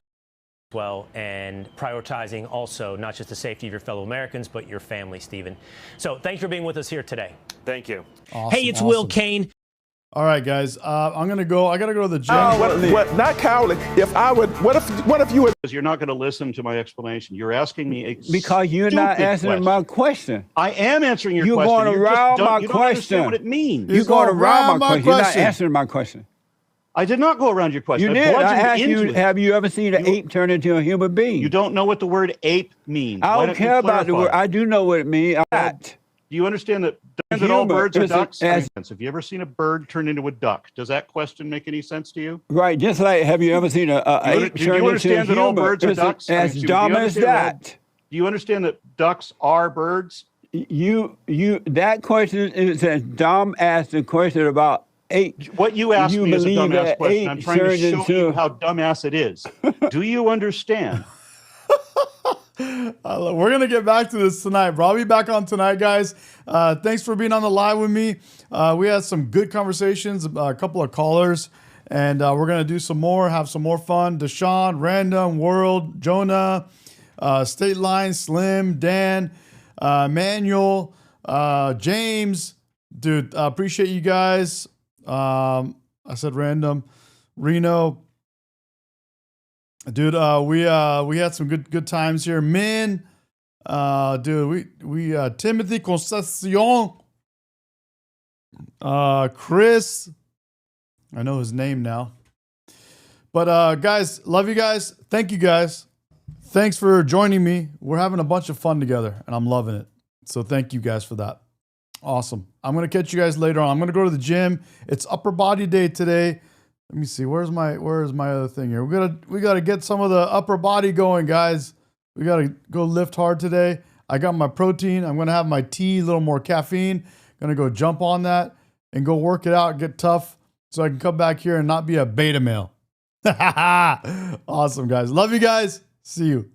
well, and prioritizing also not just the safety of your fellow Americans, but your family, Stephen. So thanks for being with us here today. Thank you. Awesome, hey, it's awesome. Will Kane. All right, guys. I'm gonna go. I gotta go to the gym. What? Not cowardly. If I would, what if you would? You're not going to listen to my explanation. You're asking me because you're not answering my question. I am answering your question. You're going around my question. You don't understand what it means. You're going around my question. You're not answering my question. I did not go around your question. You did. I asked you, have you ever seen an ape turn into a human being? You don't know what the word ape means. I don't care about the word. I do know what it means. Do you understand that all birds are ducks? Have you ever seen a bird turn into a duck? Does that question make any sense to you? Right. Just like, have you ever seen an ape turn into a human? Do you understand that all birds are ducks? As dumb as that. Do you understand that ducks are birds? That question is as dumb as the question about ape. What you asked me is a dumbass question. I'm trying to show you how dumbass it is. Do you understand? We're going to get back to this tonight, bro. I'll be back on tonight, guys. Thanks for being on the live with me. We had some good conversations, a couple of callers, and we're going to do some more, have some more fun. Deshaun, Random, World, Jonah, State Line, Slim, Dan, Manuel, James. Dude, appreciate you guys. I said Random, Reno. Dude, we had some good times here. Min, dude, we Timothy Concepcion, Chris, I know his name now. But guys, love you guys. Thank you guys. Thanks for joining me. We're having a bunch of fun together, and I'm loving it. So thank you guys for that. Awesome. I'm gonna catch you guys later on. I'm gonna go to the gym. It's upper body day today. Let me see. Where's my other thing here? We gotta get some of the upper body going, guys. We gotta go lift hard today. I got my protein. I'm gonna have my tea, a little more caffeine. Gonna go jump on that and go work it out, get tough, so I can come back here and not be a beta male. Awesome, guys. Love you guys. See you.